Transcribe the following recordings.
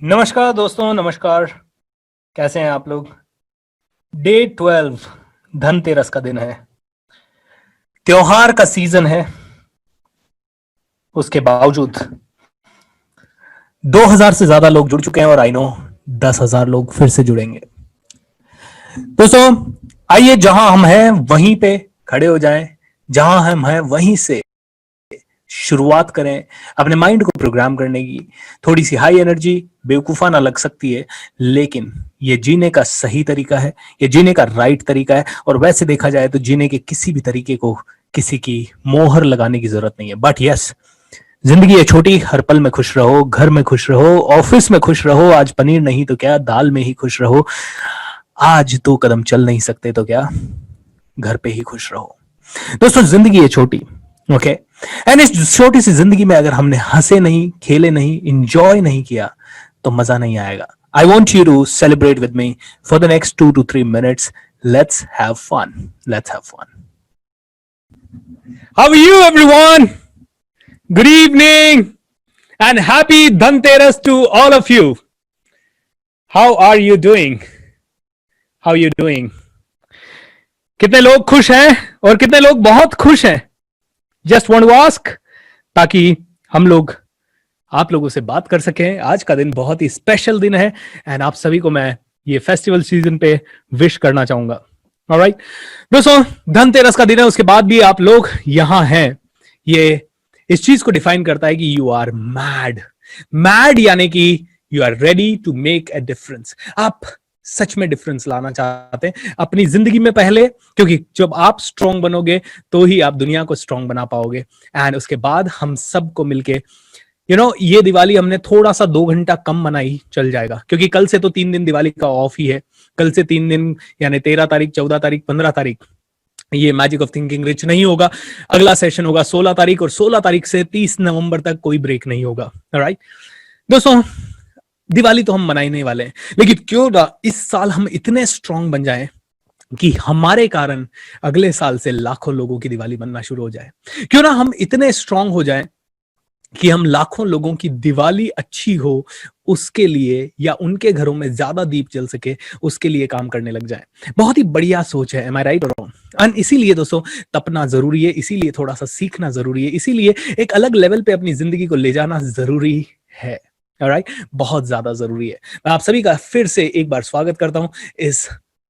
नमस्कार दोस्तों, नमस्कार। कैसे हैं आप लोग? डे 12 धनतेरस का दिन है, त्योहार का सीजन है। उसके बावजूद 2000 से ज्यादा लोग जुड़ चुके हैं और आई नो 10,000 लोग फिर से जुड़ेंगे। दोस्तों आइए जहां हम हैं वहीं पे खड़े हो जाएं, जहां हम हैं वहीं से शुरुआत करें अपने माइंड को प्रोग्राम करने की। थोड़ी सी हाई एनर्जी बेवकूफाना लग सकती है, लेकिन ये जीने का सही तरीका है, ये जीने का राइट तरीका है। और वैसे देखा जाए तो जीने के किसी भी तरीके को किसी की मोहर लगाने की जरूरत नहीं है। बट यस, जिंदगी है छोटी, हर पल में खुश रहो, घर में खुश रहो, ऑफिस में खुश रहो। आज पनीर नहीं तो क्या, दाल में ही खुश रहो। आज 2 कदम चल नहीं सकते तो क्या, घर पे ही खुश रहो। दोस्तों जिंदगी है छोटी, ओके। एंड इस छोटी सी जिंदगी में अगर हमने हंसे नहीं, खेले नहीं, इंजॉय नहीं किया तो मजा नहीं आएगा। I want you to celebrate with me for the next 2 to 3 minutes. Let's have fun. Let's have fun. How are you, everyone? Good evening and happy Dhanteras to all of you. How are you doing? How are you doing? कितने लोग खुश हैं और कितने लोग बहुत खुश हैं? जस्ट वांट टू आस्क, ताकि हम लोग आप लोगों से बात कर सकें। आज का दिन बहुत ही स्पेशल दिन है एंड आप सभी को मैं ये फेस्टिवल सीजन पे विश करना चाहूंगा। ऑलराइट दोस्तों, धनतेरस का दिन है, उसके बाद भी आप लोग यहां हैं। ये इस चीज को डिफाइन करता है कि यू आर मैड। मैड यानी कि you are ready to make a difference. आप सच में डिफरेंस लाना चाहते हैं अपनी जिंदगी में पहले, क्योंकि जब आप स्ट्रांग बनोगे तो ही आप दुनिया को स्ट्रांग बना पाओगे। एंड उसके बाद हम सबको मिलके ये दिवाली हमने थोड़ा सा 2 घंटा कम मनाई, चल जाएगा, क्योंकि कल से तो 3 दिन दिवाली का ऑफ ही है। कल से 3 दिन यानी 13 तारीख, 14 तारीख, 15 तारीख ये मैजिक ऑफ थिंकिंग रिच नहीं होगा। अगला सेशन होगा 16 तारीख और 16 तारीख से 30 नवंबर तक कोई ब्रेक नहीं होगा। राइट दोस्तों, दिवाली तो हम मनाने वाले हैं, लेकिन क्यों ना इस साल हम इतने स्ट्रांग बन जाएं कि हमारे कारण अगले साल से लाखों लोगों की दिवाली बनना शुरू हो जाए। क्यों ना हम इतने स्ट्रांग हो जाएं कि हम लाखों लोगों की दिवाली अच्छी हो उसके लिए, या उनके घरों में ज्यादा दीप जल सके उसके लिए काम करने लग जाए। बहुत ही बढ़िया सोच है, एम आई राइट और रॉन्ग? एंड इसीलिए दोस्तों तपना जरूरी है, इसीलिए थोड़ा सा सीखना जरूरी है, इसीलिए एक अलग लेवल पे अपनी जिंदगी को ले जाना जरूरी है। ऑलराइट, बहुत ज्यादा जरूरी है। मैं आप सभी का फिर से एक बार स्वागत करता हूं इस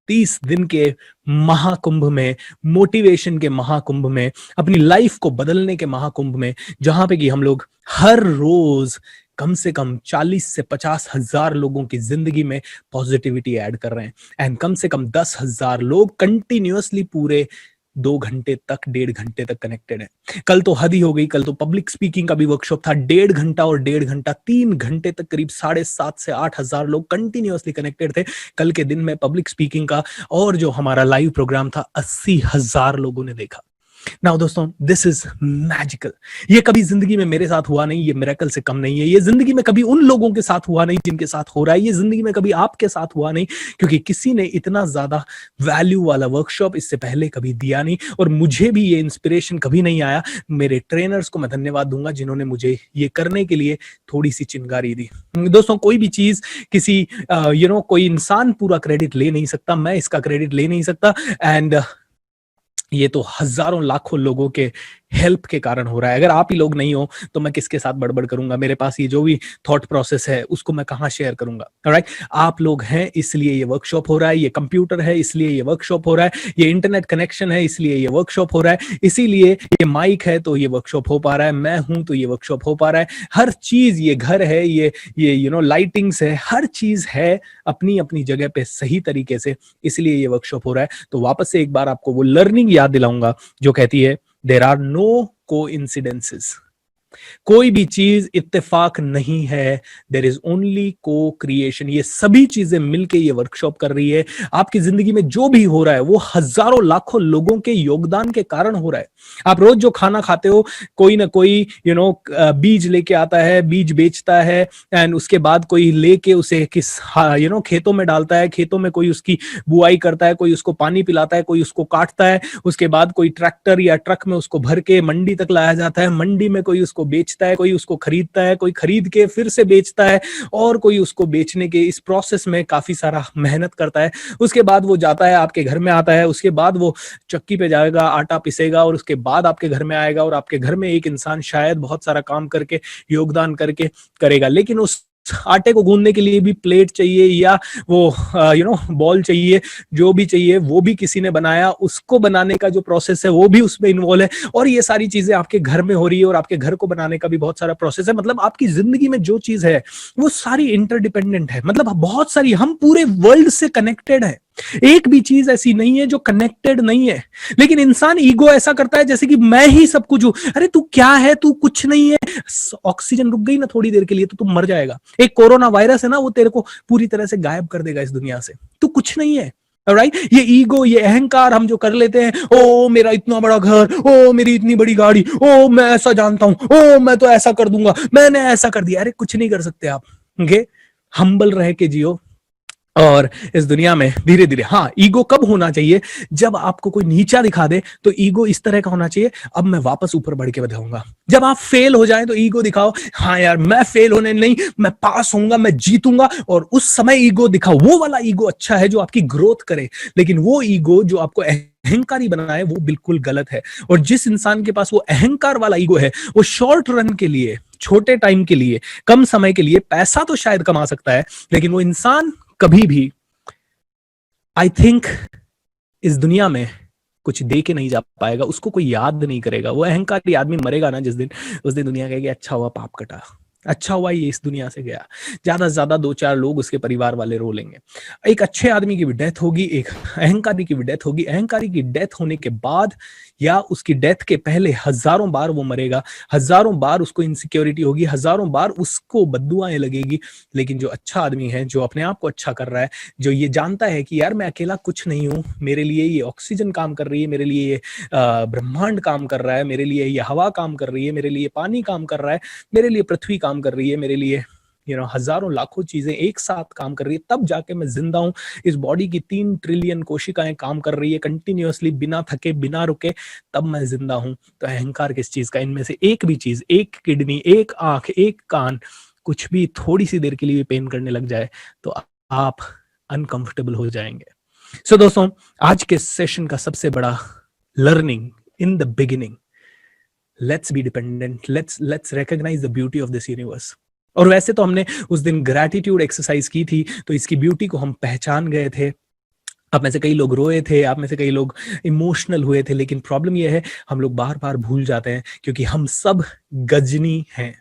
30 दिन के महाकुंभ में, मोटिवेशन के महाकुंभ में, अपनी लाइफ को बदलने के महाकुंभ में, जहां पे कि हम लोग हर रोज कम से कम 40 से 50 हजार लोगों की जिंदगी में पॉजिटिविटी ऐड कर रहे हैं। एंड कम से कम 10,000 लोग कंटिन्यूअसली पूरे 2 घंटे तक, 1.5 घंटे तक कनेक्टेड है। कल तो हद ही हो गई, कल तो पब्लिक स्पीकिंग का भी वर्कशॉप था। 1.5 घंटा और 1.5 घंटा, 3 घंटे तक करीब 7,500 से 8,000 लोग कंटिन्यूअसली कनेक्टेड थे कल के दिन में पब्लिक स्पीकिंग का। और जो हमारा लाइव प्रोग्राम था 80,000 लोगों ने देखा। नाउ दोस्तों, दिस इज मैजिकल। ये कभी जिंदगी में मेरे साथ हुआ नहीं, ये मिरेकल से कम नहीं है। ये जिंदगी में कभी उन लोगों के साथ हुआ नहीं जिनके साथ हो रहा है। ये जिंदगी में कभी आपके साथ हुआ नहीं, क्योंकि किसी ने इतना ज्यादा वैल्यू वाला वर्कशॉप इससे पहले कभी दिया नहीं। और मुझे भी ये इंस्पिरेशन कभी नहीं आया। मेरे ट्रेनर्स को मैं धन्यवाद दूंगा जिन्होंने मुझे ये करने के लिए थोड़ी सी चिंगारी दी। दोस्तों, कोई भी चीज किसी कोई इंसान पूरा क्रेडिट ले नहीं सकता, मैं इसका क्रेडिट ले नहीं सकता। एंड ये तो हजारों लाखों लोगों के हेल्प के कारण हो रहा है। अगर आप ही लोग नहीं हो तो मैं किसके साथ बड़बड़ करूंगा? मेरे पास ये जो भी थॉट प्रोसेस है उसको मैं कहां शेयर करूंगा? ऑलराइट, आप लोग हैं इसलिए ये वर्कशॉप हो रहा है, ये कंप्यूटर है इसलिए ये वर्कशॉप हो रहा है, ये इंटरनेट कनेक्शन है इसलिए ये वर्कशॉप हो रहा है, इसीलिए ये माइक है तो ये वर्कशॉप हो पा रहा है, मैं हूं तो ये वर्कशॉप हो पा रहा है। हर चीज, ये घर है, ये लाइटिंग्स है, हर चीज है अपनी अपनी जगह पे सही तरीके से, इसलिए ये वर्कशॉप हो रहा है। तो वापस से एक बार आपको वो लर्निंग याद दिलाऊंगा जो कहती है देयर आर नो कोइंसिडेंसेस। कोई भी चीज इत्तेफाक नहीं है, देयर इज ओनली को क्रिएशन। ये सभी चीजें मिलके ये वर्कशॉप कर रही है। आपकी जिंदगी में जो भी हो रहा है वो हजारों लाखों लोगों के योगदान के कारण हो रहा है। आप रोज जो खाना खाते हो, कोई ना कोई बीज लेके आता है, बीज बेचता है, एंड उसके बाद कोई लेके उसे खेतों में डालता है, खेतों में कोई उसकी बुआई करता है, कोई उसको पानी पिलाता है, कोई उसको काटता है, उसके बाद कोई ट्रैक्टर या ट्रक में उसको भर के मंडी तक लाया जाता है, मंडी में कोई उसको उसको बेचता है, कोई उसको खरीदता है, कोई खरीद के फिर से बेचता है, और कोई उसको बेचने के इस प्रोसेस में काफी सारा मेहनत करता है। उसके बाद वो जाता है, आपके घर में आता है, उसके बाद वो चक्की पे जाएगा, आटा पिसेगा, और उसके बाद आपके घर में आएगा, और आपके घर में एक इंसान शायद बहुत सारा काम करके, योगदान करके करेगा। लेकिन उस आटे को गूंदने के लिए भी प्लेट चाहिए, या वो बॉल चाहिए, जो भी चाहिए वो भी किसी ने बनाया, उसको बनाने का जो प्रोसेस है वो भी उसमें इन्वॉल्व है, और ये सारी चीजें आपके घर में हो रही है, और आपके घर को बनाने का भी बहुत सारा प्रोसेस है। मतलब आपकी जिंदगी में जो चीज है वो सारी इंटरडिपेंडेंट है, मतलब बहुत सारी, हम पूरे वर्ल्ड से कनेक्टेड है, एक भी चीज ऐसी नहीं है जो कनेक्टेड नहीं है। लेकिन इंसान ईगो ऐसा करता है जैसे कि मैं ही सब कुछ हूं। अरे तू क्या है, तू कुछ नहीं है। ऑक्सीजन रुक गई ना थोड़ी देर के लिए तो तुम मर जाएगा। एक कोरोना वायरस है ना, वो तेरे को पूरी तरह से गायब कर देगा इस दुनिया से। तू कुछ नहीं है। राइट, ये ईगो, ये अहंकार हम जो कर लेते हैं, ओ मेरा इतना बड़ा घर, ओ मेरी इतनी बड़ी गाड़ी, ओ मैं ऐसा जानता हूं, ओ मैं तो ऐसा कर दूंगा, मैंने ऐसा कर दिया। अरे कुछ नहीं कर सकते आप। ओके, हम्बल रह के जियो। और इस दुनिया में धीरे धीरे, हाँ, ईगो कब होना चाहिए? जब आपको कोई नीचा दिखा दे तो ईगो इस तरह का होना चाहिए, अब मैं वापस ऊपर बढ़ के बताऊंगा। जब आप फेल हो जाएं तो ईगो दिखाओ, हाँ यार मैं फेल होने नहीं, मैं पास होऊंगा, मैं जीतूंगा, और उस समय ईगो दिखाओ। वो वाला ईगो अच्छा है जो आपकी ग्रोथ करे। लेकिन वो ईगो जो आपको अहंकारी बनाए वो बिल्कुल गलत है। और जिस इंसान के पास वो अहंकार वाला ईगो है, वो शॉर्ट रन के लिए, छोटे टाइम के लिए, कम समय के लिए पैसा तो शायद कमा सकता है, लेकिन वो इंसान कभी भी, आई थिंक, इस दुनिया में कुछ दे के नहीं जा पाएगा। उसको कोई याद नहीं करेगा। वो अहंकारी आदमी मरेगा ना जिस दिन, उस दिन दुनिया कहेगी अच्छा हुआ पाप कटा, अच्छा हुआ ये इस दुनिया से गया। ज्यादा से ज्यादा 2-4 लोग उसके परिवार वाले रो लेंगे। एक अच्छे आदमी की भी डेथ होगी, एक अहंकारी की भी डेथ होगी। अहंकारी की डेथ होने के बाद या उसकी डेथ के पहले हजारों बार वो मरेगा, हजारों बार उसको इनसिक्योरिटी होगी, हजारों बार उसको बद्दुआएं लगेगी। लेकिन जो अच्छा आदमी है, जो अपने आप को अच्छा कर रहा है, जो ये जानता है कि यार मैं अकेला कुछ नहीं हूं, मेरे लिए ये ऑक्सीजन काम कर रही है, मेरे लिए ये ब्रह्मांड काम कर रहा है, मेरे लिए ये हवा काम कर रही है, मेरे लिए पानी काम कर रहा है, मेरे लिए पृथ्वी काम कर रही है, मेरे लिए हजारों लाखों चीजें एक साथ काम कर रही है, तब जाके मैं जिंदा हूं। इस बॉडी की 3 ट्रिलियन कोशिकाएं काम कर रही है कंटिन्यूअसली, बिना थके, बिना रुके, तब मैं जिंदा हूं। तो अहंकार किस चीज का? इनमें से एक भी चीज, एक किडनी, एक आंख, एक कान, कुछ भी थोड़ी सी देर के लिए पेन करने लग जाए तो आप अनकंफर्टेबल हो जाएंगे। सो दोस्तों, आज के सेशन का सबसे बड़ा learning in the beginning, let's be dependent, let's recognise the beauty of this universe. और वैसे तो हमने उस दिन ग्रैटिट्यूड एक्सरसाइज की थी, तो इसकी ब्यूटी को हम पहचान गए थे। आप में से कई लोग रोए थे, आप में से कई लोग इमोशनल हुए थे, लेकिन प्रॉब्लम यह है हम लोग बार बार भूल जाते हैं, क्योंकि हम सब गजनी हैं।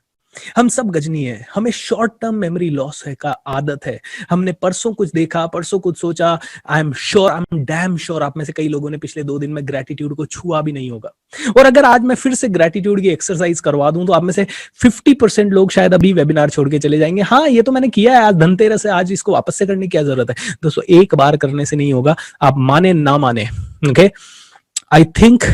हम सब गजनी है, हमें शॉर्ट टर्म मेमोरी लॉस है का आदत है। हमने परसों कुछ देखा, परसों कुछ सोचा, आई am sure, I am damn sure आप में से कई लोगों ने पिछले 2 दिन में ग्रेटिट्यूड को छुआ भी नहीं होगा। और अगर आज मैं फिर से ग्रेटिट्यूड की एक्सरसाइज करवा दूं तो आप में से 50% लोग शायद अभी वेबिनार छोड़ के चले जाएंगे। हाँ, ये तो मैंने किया है, आज धनतेरस है, आज इसको वापस से करने की क्या जरूरत है? दोस्तों, एक बार करने से नहीं होगा, आप माने ना माने। Okay, I think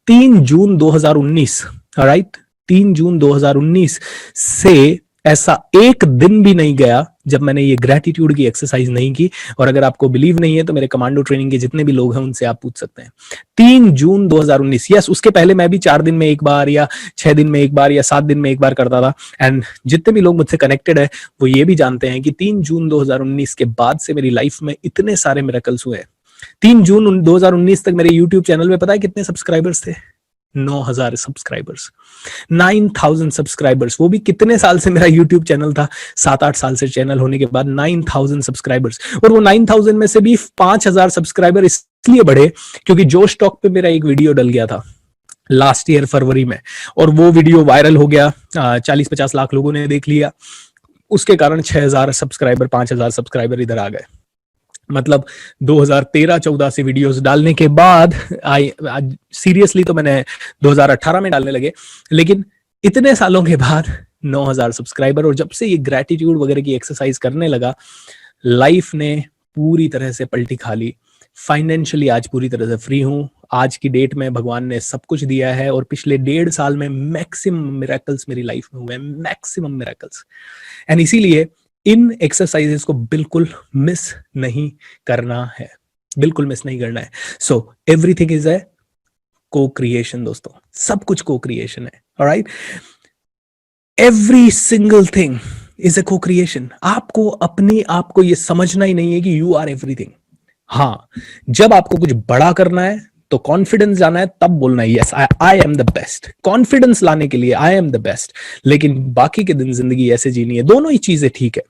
3 June 2019, right, 3 जून 2019 से ऐसा एक दिन भी नहीं गया जब मैंने ये ग्रेटिट्यूड की एक्सरसाइज नहीं की। और अगर आपको बिलीव नहीं है तो मेरे कमांडो ट्रेनिंग के जितने भी लोग हैं उनसे आप पूछ सकते हैं। 3 जून 2019, यस, उसके पहले मैं भी 4 दिन में एक बार या 6 दिन में एक बार या 7 दिन में एक बार करता था। एंड जितने भी लोग मुझसे कनेक्टेड है वो ये भी जानते हैं कि 3 जून 2019 के बाद से मेरी लाइफ में इतने सारे मिरेकल्स हुए। 3 जून 2019 तक मेरे यूट्यूब चैनल में पता है कितने सब्सक्राइबर्स थे? 9,000 सब्सक्राइबर्स, 9,000 सब्सक्राइबर्स। वो भी कितने साल से मेरा यूट्यूब चैनल था? 7-8 साल से चैनल होने के बाद 9,000 सब्सक्राइबर्स। और वो 9,000 में से भी 5,000 सब्सक्राइबर इसलिए बढ़े क्योंकि जोश टॉक पे मेरा एक वीडियो डल गया था लास्ट ईयर फरवरी में, और वो वीडियो वायरल हो गया, 40-50 लाख लोगों ने देख लिया। उसके कारण 6,000 सब्सक्राइबर, 5,000 सब्सक्राइबर इधर आ गए। मतलब 2013-14 से वीडियोस डालने के बाद सीरियसली तो मैंने 2018 में डालने लगे, लेकिन इतने सालों के बाद 9,000 सब्सक्राइबर। और जब से ये ग्रेटिट्यूड वगैरह की एक्सरसाइज करने लगा, लाइफ ने पूरी तरह से पलटी खा ली। फाइनेंशियली आज पूरी तरह से फ्री हूं। आज की डेट में भगवान ने सब कुछ दिया है, और पिछले 1.5 साल में मैक्सिमम मिरेकल्स मेरी लाइफ में हुए, मैक्सिमम मिरेकल्स। एंड इसीलिए इन एक्सरसाइजेस को बिल्कुल मिस नहीं करना है, बिल्कुल मिस नहीं करना है। सो एवरीथिंग इज अ को क्रिएशन दोस्तों, सब कुछ को क्रिएशन है। Alright, every single thing is a को क्रिएशन। आपको अपने आप को ये समझना ही नहीं है कि यू आर एवरीथिंग। हाँ, जब आपको कुछ बड़ा करना है तो कॉन्फिडेंस जाना है, तब बोलना है yes I am the best. Confidence लाने के लिए आई एम द बेस्ट, लेकिन बाकी के दिन जिंदगी ऐसे जीनी है। दोनों ही चीजें ठीक है,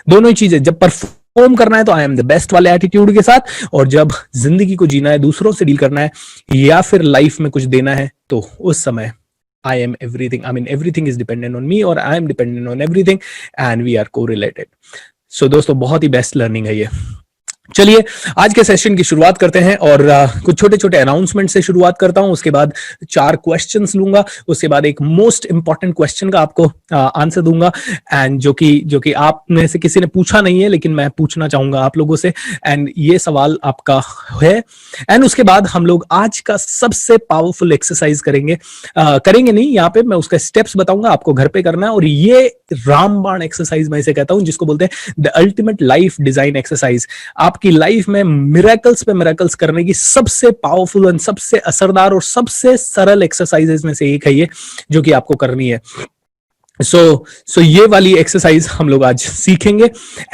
दोनों ही चीजें। जब परफॉर्म करना है तो आई एम द बेस्ट वाले एटीट्यूड के साथ, और जब जिंदगी को जीना है, दूसरों से डील करना है, या फिर लाइफ में कुछ देना है, तो उस समय I am everything. I mean, everything is dependent on me, or I am dependent on everything, and we are correlated. So दोस्तों, बहुत ही बेस्ट लर्निंग है ये। चलिए आज के सेशन की शुरुआत करते हैं, और कुछ छोटे छोटे अनाउंसमेंट से शुरुआत करता हूं। उसके बाद 4 क्वेश्चंस लूंगा, उसके बाद एक मोस्ट इंपॉर्टेंट क्वेश्चन का आपको आंसर दूंगा, एंड जो कि आप में से किसी ने पूछा नहीं है, लेकिन मैं पूछना चाहूंगा आप लोगों से, एंड ये सवाल आपका है। एंड उसके बाद हम लोग आज का सबसे पावरफुल एक्सरसाइज करेंगे। करेंगे नहीं, यहाँ पे मैं उसका स्टेप्स बताऊंगा, आपको घर पे करना है। और ये रामबाण एक्सरसाइज मैं इसे कहता हूं, जिसको बोलते हैं the ultimate life design exercise. आपकी लाइफ में मिरेकल्स पे मिरेकल्स करने की सबसे पावरफुल और सबसे असरदार और सबसे सरल एक्सरसाइजेस में से एक है ये, जो कि आपको करनी है। सो ये वाली एक्सरसाइज हम लोग आज सीखेंगे।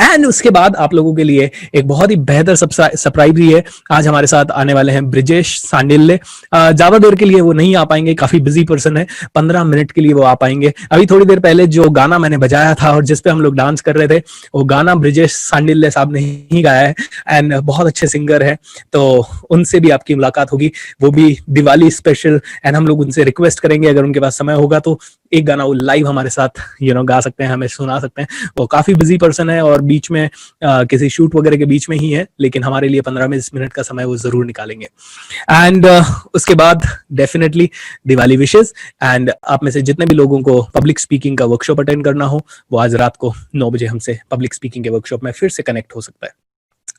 एंड उसके बाद आप लोगों के लिए एक बहुत ही बेहतर सरप्राइज भी है। आज हमारे साथ आने वाले हैं ब्रिजेश सांडिल्य। ज्यादा देर के लिए वो नहीं आ पाएंगे, काफी बिजी पर्सन है। 15 मिनट के लिए वो आ पाएंगे। अभी थोड़ी देर पहले जो गाना मैंने बजाया था और जिसपे हम लोग डांस कर रहे थे, वो गाना ब्रिजेश सांडिल्य साहब ने ही गाया है, एंड बहुत अच्छे सिंगर है। तो उनसे भी आपकी मुलाकात होगी, वो भी दिवाली स्पेशल। एंड हम लोग उनसे रिक्वेस्ट करेंगे, अगर उनके पास समय होगा तो एक गाना वो लाइव हमारे साथ गा सकते हैं, हमें सुना सकते हैं। वो काफी बिजी पर्सन है और बीच में किसी शूट वगैरह के बीच में ही है, लेकिन हमारे लिए 15-20 मिनट का समय वो जरूर निकालेंगे। एंड उसके बाद डेफिनेटली दिवाली विशेष। एंड आप में से जितने भी लोगों को पब्लिक स्पीकिंग का वर्कशॉप अटेंड करना हो, वो आज रात को 9 बजे हमसे पब्लिक स्पीकिंग के वर्कशॉप में फिर से कनेक्ट हो सकता है।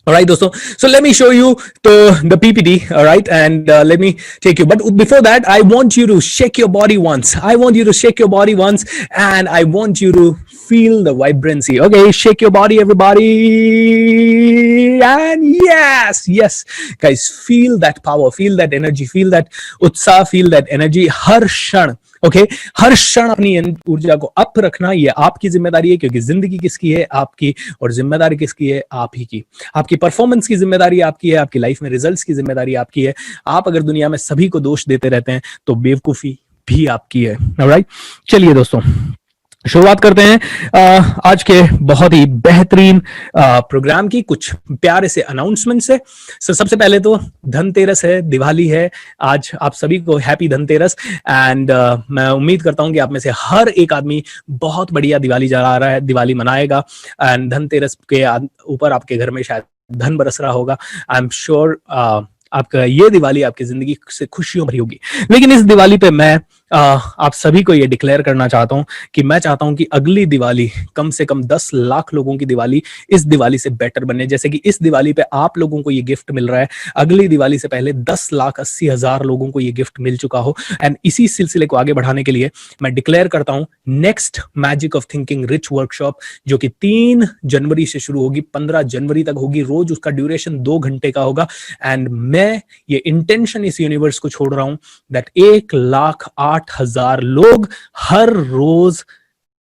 Alright, dosto. So let me show you the PPT. Alright, and let me take you. But before that, I want you to shake your body once. I want you to shake your body once, and I want you to feel the vibrancy. Okay, shake your body, everybody. And yes, guys, feel that power, feel that energy, feel that utsaah, feel that energy. हर क्षण, okay, हर क्षण अपनी ऊर्जा को up रखना, ये आपकी जिम्मेदारी है, क्योंकि जिंदगी किसकी है? आपकी। और जिम्मेदारी किसकी है? आप ही की। आपकी परफॉर्मेंस की जिम्मेदारी आपकी है, आपकी लाइफ में रिजल्ट्स की जिम्मेदारी आपकी है। आप अगर दुनिया में सभी को दोष देते रहते हैं तो बेवकूफी भी आपकी है। ऑलराइट, चलिए दोस्तों शुरुआत करते हैं आज के बहुत ही बेहतरीन प्रोग्राम की कुछ प्यारे से अनाउंसमेंट से। सबसे पहले तो धनतेरस है, दिवाली है आज। आप सभी को हैप्पी धनतेरस। एंड मैं उम्मीद करता हूं कि आप में से हर एक आदमी बहुत बढ़िया दिवाली जला रहा है, दिवाली मनाएगा। एंड धनतेरस के ऊपर आपके घर में शायद धन बरस रहा होगा। आई एम श्योर आपका ये दिवाली आपकी जिंदगी से खुशियों भरी होगी। लेकिन इस दिवाली पे मैं आप सभी को ये डिक्लेयर करना चाहता हूं कि मैं चाहता हूं कि अगली दिवाली कम से कम 10 लाख लोगों की दिवाली इस दिवाली से बेटर बने। जैसे कि इस दिवाली पे आप लोगों को ये गिफ्ट मिल रहा है, अगली दिवाली से पहले 10,80,000 लोगों को ये गिफ्ट मिल चुका हो। एंड इसी सिलसिले को आगे बढ़ाने के लिए मैं डिक्लेयर करता हूं next magic of thinking rich workshop, जो कि 3 जनवरी से शुरू होगी, 15 जनवरी तक होगी। रोज उसका ड्यूरेशन 2 घंटे का होगा। एंड मैं ये इंटेंशन इस यूनिवर्स को छोड़ रहा हूं दैट 1,08,000 लोग हर रोज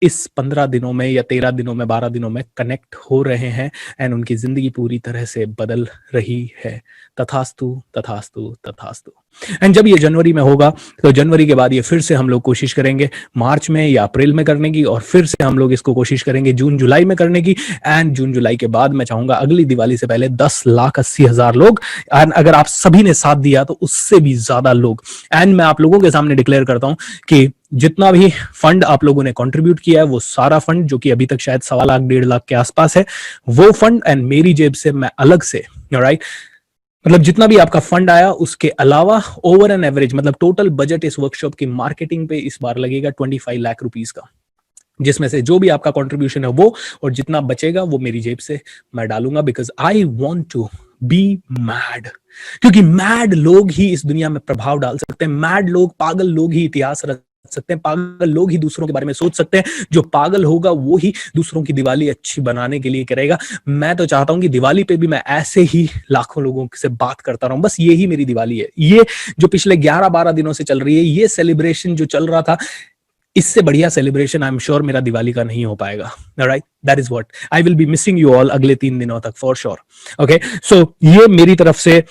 इस 15 दिनों में या 13 दिनों में 12 दिनों में कनेक्ट हो रहे हैं, एंड उनकी जिंदगी पूरी तरह से बदल रही है। तथास्तु तथास्तु तथास्तु। एंड जब ये जनवरी में होगा तो जनवरी के बाद ये फिर से हम लोग कोशिश करेंगे मार्च में या अप्रैल में करने की, और फिर से हम लोग इसको कोशिश करेंगे जून जुलाई में करने की। एंड जून जुलाई के बाद मैं चाहूंगा अगली दिवाली से पहले 10,80,000 लोग, एंड अगर आप सभी ने साथ दिया तो उससे भी ज्यादा लोग। एंड मैं आप लोगों के सामने डिक्लेयर करता हूं कि जितना भी फंड आप लोगों ने कंट्रीब्यूट किया है, वो सारा फंड, जो कि अभी तक शायद 1.25 लाख 1.5 लाख के आसपास है, वो फंड एंड मेरी जेब से मैं अलग से, राइट, मतलब जितना भी आपका फंड आया उसके अलावा ओवर एन एवरेज, मतलब टोटल बजट इस वर्कशॉप की मार्केटिंग पे इस बार लगेगा 25 लाख रुपीस का, जिसमें से जो भी आपका कंट्रीब्यूशन है वो, और जितना बचेगा वो मेरी जेब से मैं डालूंगा। Because I want to be mad, क्योंकि मैड लोग ही इस दुनिया में प्रभाव डाल सकते हैं। मैड लोग, पागल लोग ही इतिहास रच सकते हैं। पागल लोग ही दूसरों के बारे में सोच सकते हैं। जो पागल होगा वो ही दूसरों की दिवाली अच्छी बनाने के लिए करेगा। मैं तो चाहता हूं कि दिवाली पे भी मैं ऐसे ही लाखों लोगों से बात करता रहूं। बस ये ही मेरी दिवाली है। ये जो पिछले 11-12 दिनों से चल रही है, ये सेलिब्रेशन जो चल रहा था, इससे बढ़िया सेलिब्रेशन आई एम श्योर मेरा दिवाली का नहीं हो पाएगा. Right, that is what I will be missing you all अगले 3 दिनों तक फॉर श्योर. ओके, सो ये मेरी तरफ से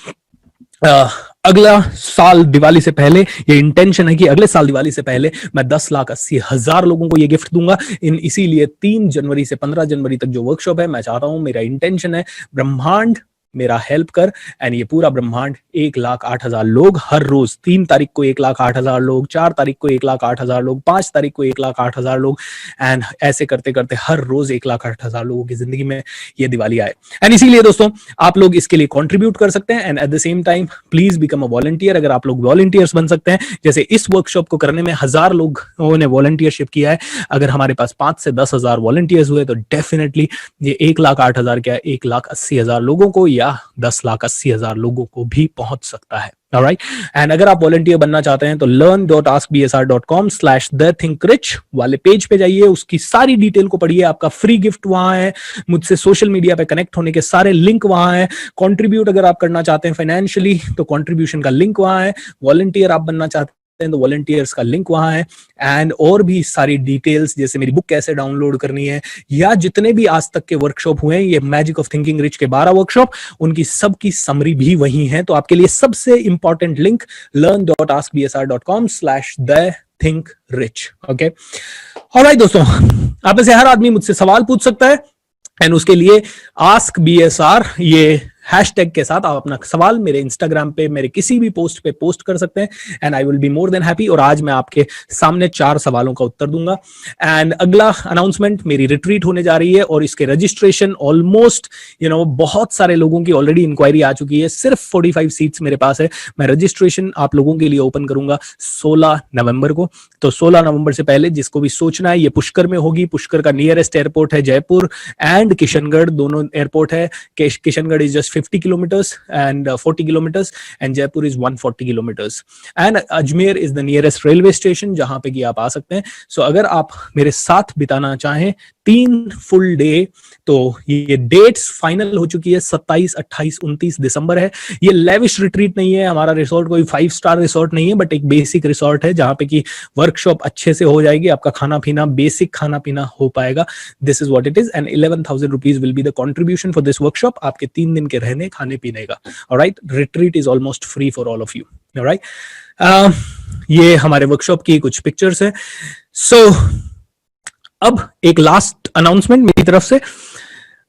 अगला साल दिवाली से पहले ये इंटेंशन है कि अगले साल दिवाली से पहले मैं 10,80,000 लोगों को ये गिफ्ट दूंगा. इसीलिए 3 जनवरी से 15 जनवरी तक जो वर्कशॉप है, मैं चाहता हूं, मेरा इंटेंशन है, ब्रह्मांड मेरा हेल्प कर, एंड ये पूरा ब्रह्मांड 1,08,000 लोग हर रोज, 3 तारीख को 1,08,000 लोग, 4 तारीख को 1,08,000 लोग, 5 तारीख को 1,08,000 लोग, एंड ऐसे करते करते हर रोज 1,08,000 लोगों की जिंदगी में ये दिवाली आए. एंड इसीलिए दोस्तों आप लोग इसके लिए कॉन्ट्रीब्यूट कर सकते हैं, and at the same time please become a volunteer. अगर आप लोग वॉलंटियर्स बन सकते हैं, जैसे इस वर्कशॉप को करने में 1000 लोगों ने वॉलंटियरशिप किया है, अगर हमारे पास 5 से 10,000 वॉलंटियर्स हुए तो डेफिनेटली ये 1,08,000 क्या 1,80,000 लोगों को या 10,80,000 लोगों को भी पहुंच सकता है. Alright? एंड अगर आप वॉलंटियर बनना चाहते हैं तो learn.askbsr.com/thethinkrich वाले पेज पे जाइए, उसकी सारी डिटेल को पढ़िए. आपका फ्री गिफ्ट वहां है, मुझसे सोशल मीडिया पे कनेक्ट होने के सारे लिंक वहां है. कंट्रीब्यूट अगर आप करना चाहते हैं फाइनेंशियली तो कंट्रीब्यूशन का लिंक वहां है. वॉलंटियर आप बनना चाहते हैं तो वॉलंटियर्स का लिंक वहां है. एंड और भी सारी डिटेल्स, जैसे मेरी बुक कैसे डाउनलोड करनी है, या जितने भी आज तक के वर्कशॉप हुए हैं, ये मैजिक ऑफ थिंकिंग रिच के 12 वर्कशॉप, उनकी सबकी समरी भी वही है. तो आपके लिए सबसे important link learn.askbsr.com/thethinkrich. Okay, alright दोस्तों, आप में से हर आदमी मुझसे सवाल पूछ सकता है, एंड उसके लिए आस्क BSR ये हैशटैग के साथ आप अपना सवाल मेरे इंस्टाग्राम पे, मेरे किसी भी पोस्ट पे पोस्ट कर सकते हैं, and I will be more than happy. और आज मैं आपके सामने 4 सवालों का उत्तर दूंगा. एंड अगला अनाउंसमेंट, मेरी रिट्रीट होने जा रही है, और इसके रजिस्ट्रेशन ऑलमोस्ट बहुत सारे लोगों की ऑलरेडी इंक्वायरी आ चुकी है. सिर्फ 45 सीट्स मेरे पास है. मैं रजिस्ट्रेशन आप लोगों के लिए ओपन करूंगा 16 नवंबर को. तो 16 नवंबर से पहले जिसको भी सोचना है, ये पुष्कर में होगी. पुष्कर का नियरेस्ट एयरपोर्ट है जयपुर, एंड किशनगढ़, दोनों एयरपोर्ट है. Kishangarh is just 50 kilometers and 40 kilometers, and Jaipur is 140 kilometers, and Ajmer is the nearest railway station जहां पे कि आप आ सकते हैं. So अगर आप मेरे साथ बिताना चाहें 3 फुल डे, तो ये डेट्स फाइनल हो चुकी है. 27, 28, 29 दिसंबर है. ये लेविश रिट्रीट नहीं है, हमारा रिसोर्ट कोई 5 स्टार रिसोर्ट नहीं है, बट एक बेसिक रिसोर्ट है जहां पे कि वर्कशॉप अच्छे से हो जाएगी, आपका खाना पीना, बेसिक खाना पीना हो पाएगा. This is what it is, and 11,000 rupees will be the contribution for this workshop, आपके 3 दिन के रहने खाने पीने का. Alright, retreat is almost free for all of you. Alright, ये हमारे वर्कशॉप की कुछ पिक्चर्स है. सो अब एक लास्ट अनाउंसमेंट मेरी तरफ से,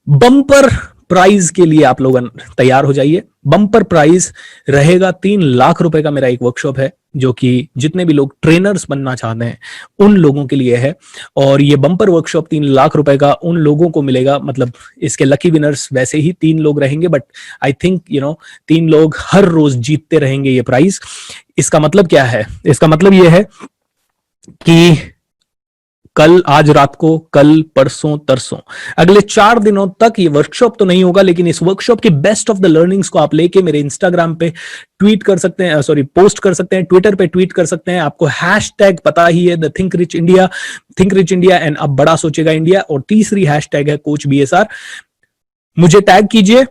बम्पर प्राइज के लिए आप लोग तैयार हो जाइए. बम्पर प्राइज रहेगा 3 लाख रुपए का. मेरा एक वर्कशॉप है जो कि जितने भी लोग ट्रेनर्स बनना चाहते हैं उन लोगों के लिए है, और ये बम्पर वर्कशॉप 3 लाख रुपए का उन लोगों को मिलेगा. मतलब इसके लकी विनर्स वैसे ही 3 लोग रहेंगे, बट आई थिंक 3 लोग हर रोज जीतते रहेंगे ये प्राइज. इसका मतलब क्या है? इसका मतलब ये है कि कल, आज रात को, कल, परसों, तरसों, अगले 4 दिनों तक ये वर्कशॉप तो नहीं होगा, लेकिन इस वर्कशॉप के बेस्ट ऑफ द लर्निंग्स को आप लेके मेरे इंस्टाग्राम पे ट्वीट कर सकते हैं, पोस्ट कर सकते हैं, ट्विटर पे ट्वीट कर सकते हैं. आपको हैशटैग पता ही है, the think rich India, and अब बड़ा सोचेगा इंडिया. और तीसरी हैशटैग है कोच BSR. मुझे टैग कीजिए,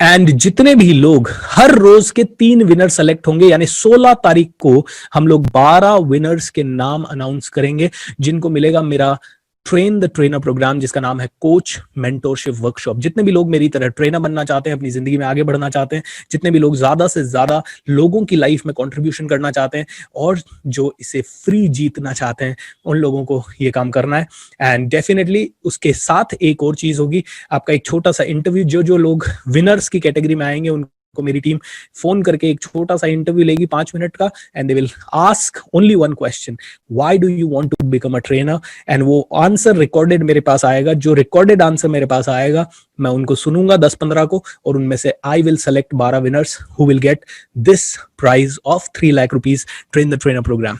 एंड जितने भी लोग, हर रोज के 3 विनर सेलेक्ट होंगे, यानी 16 तारीख को हम लोग 12 विनर्स के नाम अनाउंस करेंगे, जिनको मिलेगा मेरा ट्रेन द ट्रेनर प्रोग्राम, जिसका नाम है कोच मेंटोरशिप वर्कशॉप. जितने भी लोग मेरी तरह ट्रेनर बनना चाहते हैं, अपनी जिंदगी में आगे बढ़ना चाहते हैं, जितने भी लोग ज्यादा से ज्यादा लोगों की लाइफ में कंट्रीब्यूशन करना चाहते हैं, और जो इसे फ्री जीतना चाहते हैं, उन लोगों को ये काम करना है. एंड डेफिनेटली उसके साथ एक और चीज होगी, आपका एक छोटा सा इंटरव्यू. जो लोग विनर्स की कैटेगरी में आएंगे उनको मेरी टीम फोन करके एक छोटा सा इंटरव्यू लेगी 5 मिनट का, and they will ask only 1 question, why do you want to become a trainer. And वो आंसर रिकॉर्डेड मेरे पास आएगा. जो रिकॉर्डेड आंसर मेरे पास आएगा मैं उनको सुनूंगा 10-15 को, और उनमें से I will select 12 winners who will get this prize of 3 lakh rupees, train the trainer programme.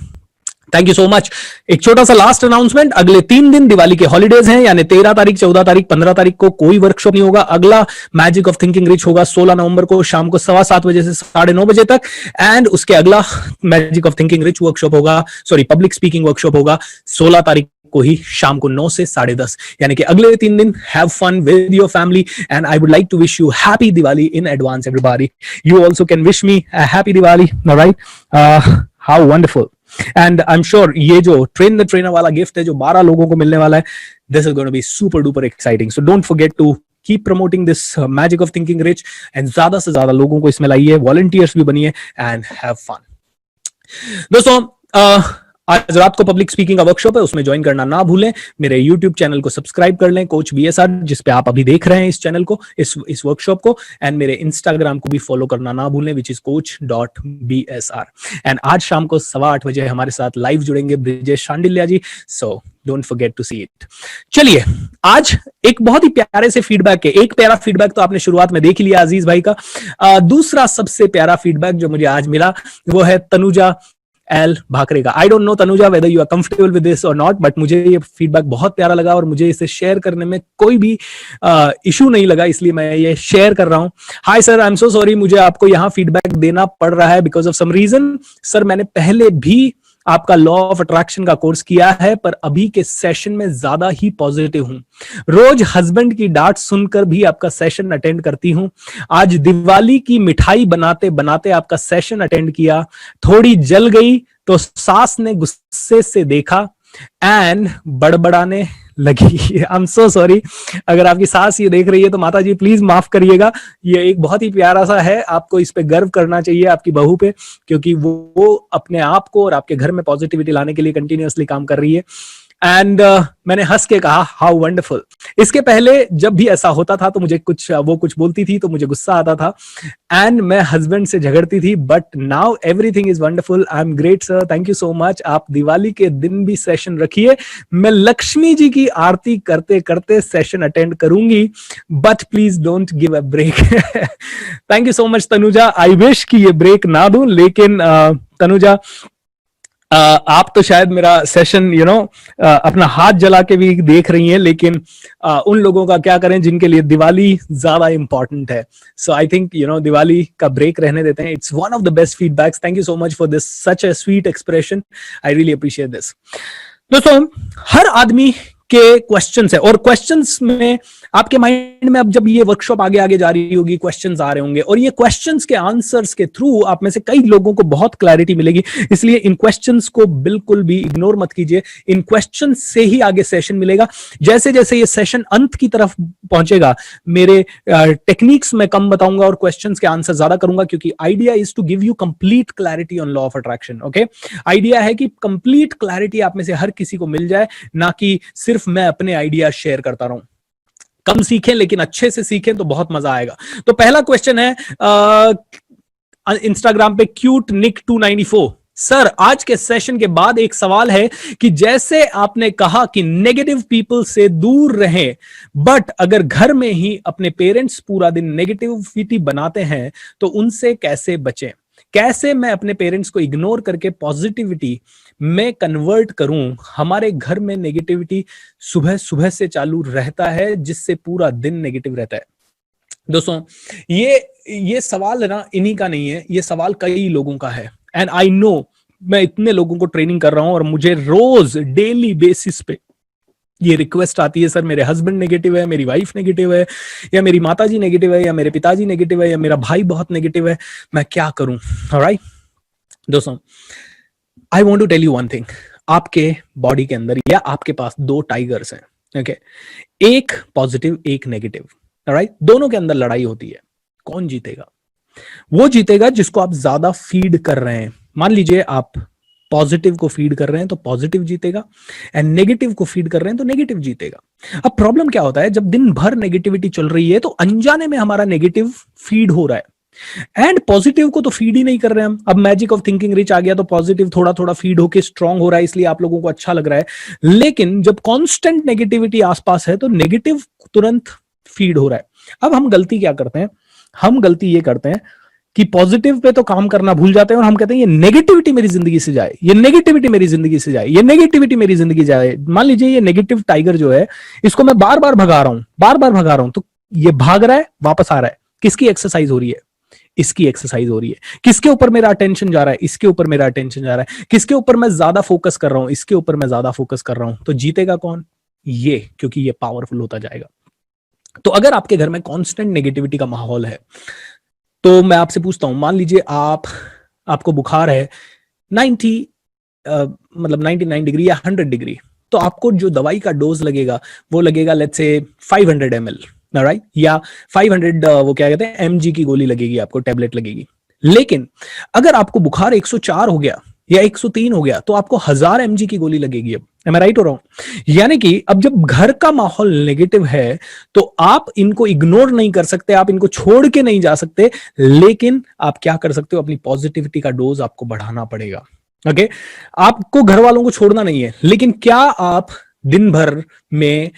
Thank you so much. एक छोटा सा लास्ट अनाउंसमेंट, अगले 3 दिन दिवाली के हॉलीडेज हैं, यानी 13 तारीख, 14 तारीख, 15 तारीख को कोई वर्कशॉप नहीं होगा. अगला मैजिक ऑफ थिंकिंग रिच होगा 16 नवंबर को शाम को 7:15 बजे से 9:30 बजे तक. एंड उसके अगला magic of thinking rich workshop होगा, पब्लिक स्पीकिंग वर्कशॉप होगा 16 तारीख को ही शाम को 9 से 10:30. यानी कि अगले 3 दिन have fun with your family, and I would like to wish you happy Diwali in advance everybody. You also can wish me a happy Diwali. Alright, how wonderful. And I am sure ये जो ट्रेन द ट्रेनर वाला gift है जो 12 लोगों को मिलने वाला है, this is going to be super duper exciting. So don't forget to keep promoting this magic of thinking rich and ज्यादा से ज्यादा लोगों को इसमें लाइए, वॉलंटियर्स भी बनिए एंड हैव फन. दोस्तों आज रात को पब्लिक स्पीकिंग का वर्कशॉप है, उसमें ज्वाइन करना ना भूलें. मेरे यूट्यूब चैनल को सब्सक्राइब कर लें, कोच BSR, जिस पे आप अभी देख रहे हैं इस चैनल को, इस वर्कशॉप को. एंड मेरे इंस्टाग्राम को भी फॉलो करना ना भूलें, विच इज coach.bsr. एंड आज शाम को 8:15 बजे हमारे साथ लाइव जुड़ेंगे Brijesh Shandilya ji. So don't forget to see it. चलिए, आज एक बहुत ही प्यारे से फीडबैक है. एक प्यारा फीडबैक तो आपने शुरुआत में देख लिया अजीज भाई का. दूसरा सबसे प्यारा फीडबैक जो मुझे आज मिला वो है तनुजा एल भाकरे का. I don't know Tanuja whether you are comfortable with this or not, but मुझे ये फीडबैक बहुत प्यारा लगा और मुझे इसे शेयर करने में कोई भी इशू नहीं लगा, इसलिए मैं ये शेयर कर रहा हूं. Hi sir, I am so sorry, मुझे आपको यहाँ फीडबैक देना पड़ रहा है because of some reason. Sir, मैंने पहले भी आपका लॉ ऑफ अट्रैक्शन का कोर्स किया है, पर अभी के सेशन में ज्यादा ही पॉजिटिव हूं. रोज हस्बैंड की डांट सुनकर भी आपका सेशन अटेंड करती हूं. आज दिवाली की मिठाई बनाते बनाते आपका सेशन अटेंड किया. थोड़ी जल गई तो सास ने गुस्से से देखा एंड बड़बड़ाने लगी. आई एम सो सॉरी, अगर आपकी सास ये देख रही है तो माता जी प्लीज माफ करिएगा. ये एक बहुत ही प्यारा सा है, आपको इस पे गर्व करना चाहिए आपकी बहू पे, क्योंकि वो अपने आप को और आपके घर में पॉजिटिविटी लाने के लिए कंटिन्यूअसली काम कर रही है. एंड मैंने हंस के कहा हाउ वंडरफुल. इसके पहले जब भी ऐसा होता था तो मुझे वो कुछ बोलती थी तो मुझे गुस्सा आता था एंड मैं हस्बैंड से झगड़ती थी, but now everything is wonderful. I am great sir, thank you so much. आप दिवाली के दिन भी सेशन रखिए. मैं लक्ष्मी जी की आरती करते करते सेशन अटेंड करूंगी, but please don't give a break. Thank you so much Tanuja. I wish कि ये ब्रेक ना दूं, लेकिन तनुजा आप तो शायद मेरा सेशन अपना हाथ जला के भी देख रही हैं, लेकिन उन लोगों का क्या करें जिनके लिए दिवाली ज्यादा इंपॉर्टेंट है. सो आई थिंक दिवाली का ब्रेक रहने देते हैं. It's one of the best feedbacks. Thank you so much for this such a sweet expression. I really appreciate this. दोस्तों, हर आदमी के क्वेश्चंस है और क्वेश्चंस में आपके माइंड में अब जब ये वर्कशॉप आगे आगे जा रही होगी, क्वेश्चंस आ रहे होंगे और ये क्वेश्चंस के आंसर्स के थ्रू आप में से कई लोगों को बहुत क्लैरिटी मिलेगी. इसलिए इन क्वेश्चंस को बिल्कुल भी इग्नोर मत कीजिए. इन क्वेश्चंस से ही आगे सेशन मिलेगा. जैसे जैसे ये सेशन अंत की तरफ पहुंचेगा, मेरे टेक्निक्स में कम बताऊंगा और क्वेश्चंस के आंसर ज्यादा करूंगा, क्योंकि idea is to give you complete clarity on law of attraction. Okay, idea है कि कंप्लीट क्लैरिटी आप में से हर किसी को मिल जाए, ना कि सिर्फ मैं अपने आइडिया शेयर करता रहूं. कम सीखें लेकिन अच्छे से सीखें तो बहुत मजा आएगा. तो पहला क्वेश्चन है इंस्टाग्राम पे क्यूट निक 294. सर, आज के सेशन के बाद एक सवाल है कि जैसे आपने कहा कि नेगेटिव पीपल से दूर रहें, बट अगर घर में ही अपने पेरेंट्स पूरा दिन नेगेटिविटी बनाते हैं तो उनसे कैसे बचें? कैसे मैं अपने पेरेंट्स को इग्नोर करके पॉजिटिविटी में कन्वर्ट करूं? हमारे घर में नेगेटिविटी सुबह सुबह से चालू रहता है, जिससे पूरा दिन नेगेटिव रहता है. दोस्तों, ये सवाल है ना, इन्हीं का नहीं है, ये सवाल कई लोगों का है. एंड आई नो, मैं इतने लोगों को ट्रेनिंग कर रहा हूं और मुझे रोज डेली बेसिस पे ये रिक्वेस्ट आती है, सर मेरे हस्बैंड नेगेटिव है, मेरी वाइफ नेगेटिव है, या मेरी माताजी नेगेटिव है, या मेरे पिताजी नेगेटिव है, या मेरा भाई बहुत नेगेटिव है, मैं क्या करूं? ऑलराइट दोस्तों, I want to tell you one thing. आपके बॉडी के अंदर या आपके पास 2 टाइगर्स हैं. ओके, एक पॉजिटिव एक नेगेटिव. ऑलराइट, दोनों के अंदर लड़ाई होती है. कौन जीतेगा? वो जीतेगा जिसको आप ज्यादा फीड कर रहे हैं. मान लीजिए आप पॉजिटिव को फीड कर रहे हैं तो पॉजिटिव जीतेगा, एंड नेगेटिव को फीड कर रहे हैं तो नेगेटिव जीतेगा. अब प्रॉब्लम क्या होता है, जब दिन भर नेगेटिविटी चल रही है तो अनजाने में हमारा नेगेटिव फीड हो रहा है एंड पॉजिटिव को तो फीड ही नहीं कर रहे हैं हम. अब मैजिक ऑफ थिंकिंग रिच आ गया तो पॉजिटिव थोड़ा थोड़ा फीड होके स्ट्रांग हो रहा है, इसलिए आप लोगों को अच्छा लग रहा है. लेकिन जब कांस्टेंट नेगेटिविटी आसपास है तो नेगेटिव तुरंत फीड हो रहा है. अब हम गलती क्या करते हैं? हम गलती ये करते हैं कि पॉजिटिव पे तो काम करना भूल जाते हैं और हम कहते हैं ये नेगेटिविटी मेरी जिंदगी से जाए, ये नेगेटिविटी मेरी जिंदगी से जाए, ये नेगेटिविटी मेरी जिंदगी जाए. मान लीजिए ये नेगेटिव टाइगर जो है, इसको मैं बार बार भगा रहा हूं, तो ये भाग रहा है, वापस आ रहा है. किसकी एक्सरसाइज हो रही है? इसकी एक्सरसाइज हो रही है. किसके ऊपर मेरा अटेंशन जा रहा है? इसके ऊपर मेरा अटेंशन जा रहा है. किसके ऊपर मैं ज्यादा फोकस कर रहा हूं? इसके ऊपर मैं ज्यादा फोकस कर रहा हूं. तो जीतेगा कौन? ये, क्योंकि ये पावरफुल होता जाएगा. तो अगर आपके घर में कांस्टेंट नेगेटिविटी का माहौल है तो मैं आपसे पूछता हूं, मान लीजिए आपको बुखार है 90 मतलब 99 डिग्री या 100 डिग्री, तो आपको जो दवाई का डोज लगेगा वो लगेगा लेट्स से 500 ml, राइट, या 500 वो क्या कहते हैं mg की गोली लगेगी, आपको टेबलेट लगेगी। लेकिन अगर आपको बुखार 104 हो गया या 103 हो गया तो आपको 1000 mg की गोली लगेगी। अब एम आई राइट हो रहा हूं? यानी कि अब जब घर का माहौल नेगेटिव है तो आप इनको इग्नोर नहीं कर सकते, आप इनको छोड़ के नहीं जा सकते, लेकिन आप क्या कर सकते हो, अपनी पॉजिटिविटी का डोज आपको बढ़ाना पड़ेगा। ओके, आपको घर वालों को छोड़ना नहीं है, लेकिन क्या आप दिन भर में